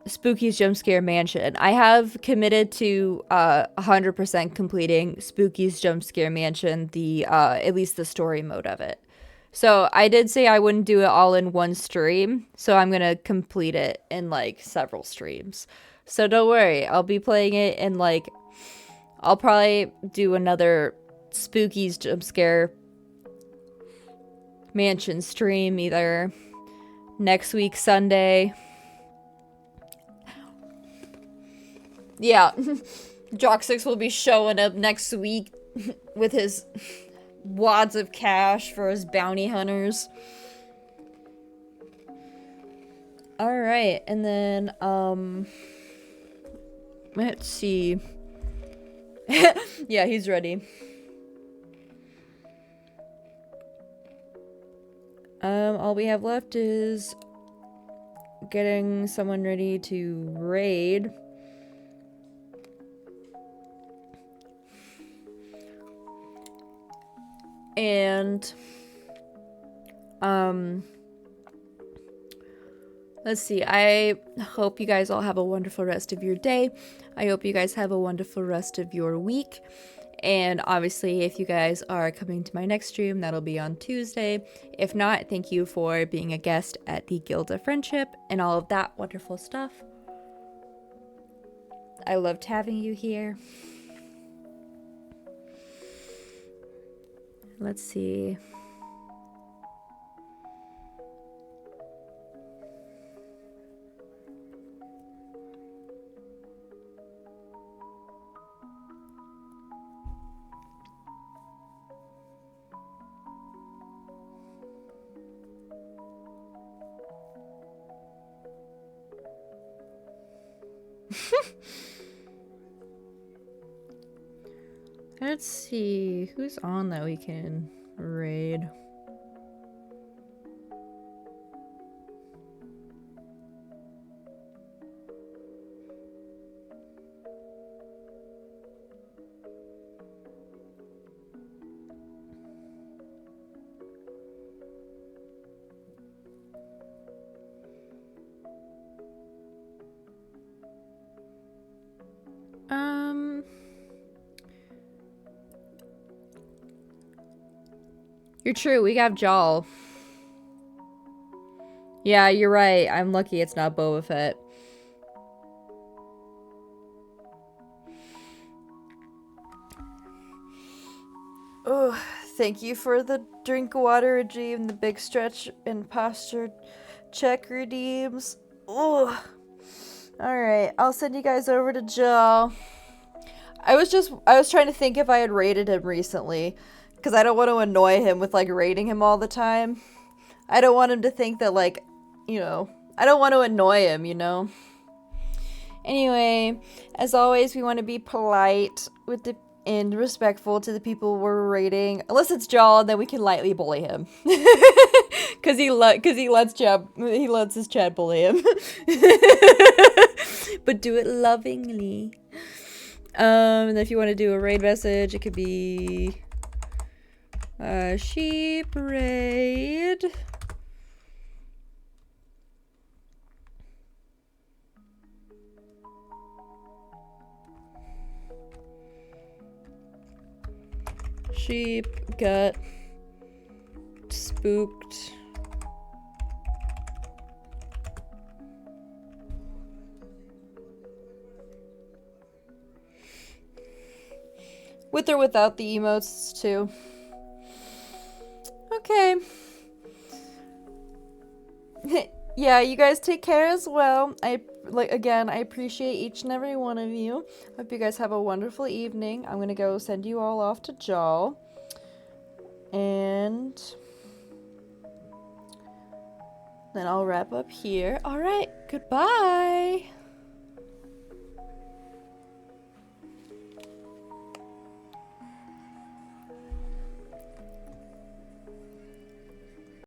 Speaker 1: Spooky's Jump Scare Mansion. I have committed to 100% completing Spooky's Jump Scare Mansion, the at least the story mode of it. So I did say I wouldn't do it all in one stream, so I'm gonna complete it in like several streams. So don't worry, I'll be playing it in like, I'll probably do another Spooky's Jump Scare Mansion stream either next week Sunday. Yeah, Joxix will be showing up next week with his wads of cash for his bounty hunters. Alright, and then, let's see. Yeah, he's ready. All we have left is getting someone ready to raid. And, let's see. I hope you guys all have a wonderful rest of your day. I hope you guys have a wonderful rest of your week. And obviously, if you guys are coming to my next stream, that'll be on Tuesday. If not, thank you for being a guest at the Guild of Friendship and all of that wonderful stuff. I loved having you here. Let's see. Let's see who's on that we can raid. You're true, we got Jaw. Yeah, you're right. I'm lucky it's not Boba Fett. Oh, thank you for the drink water redeem, the big stretch and posture check redeems. Oh. Alright, I'll send you guys over to Jaw. I was trying to think if I had rated him recently. Because I don't want to annoy him with, like, rating him all the time. I don't want him to think that, like, you know, I don't want to annoy him, you know? Anyway, as always, we want to be polite with the and respectful to the people we're rating. Unless it's Jaw, then we can lightly bully him. Because he lets his chat bully him. But do it lovingly. And if you want to do a raid message, it could be... sheep raid. Sheep got spooked. With or without the emotes too. Okay. Yeah, you guys take care as well. I appreciate each and every one of you. Hope you guys have a wonderful evening. I'm gonna go send you all off to Jaw. And then I'll wrap up here. Alright, goodbye.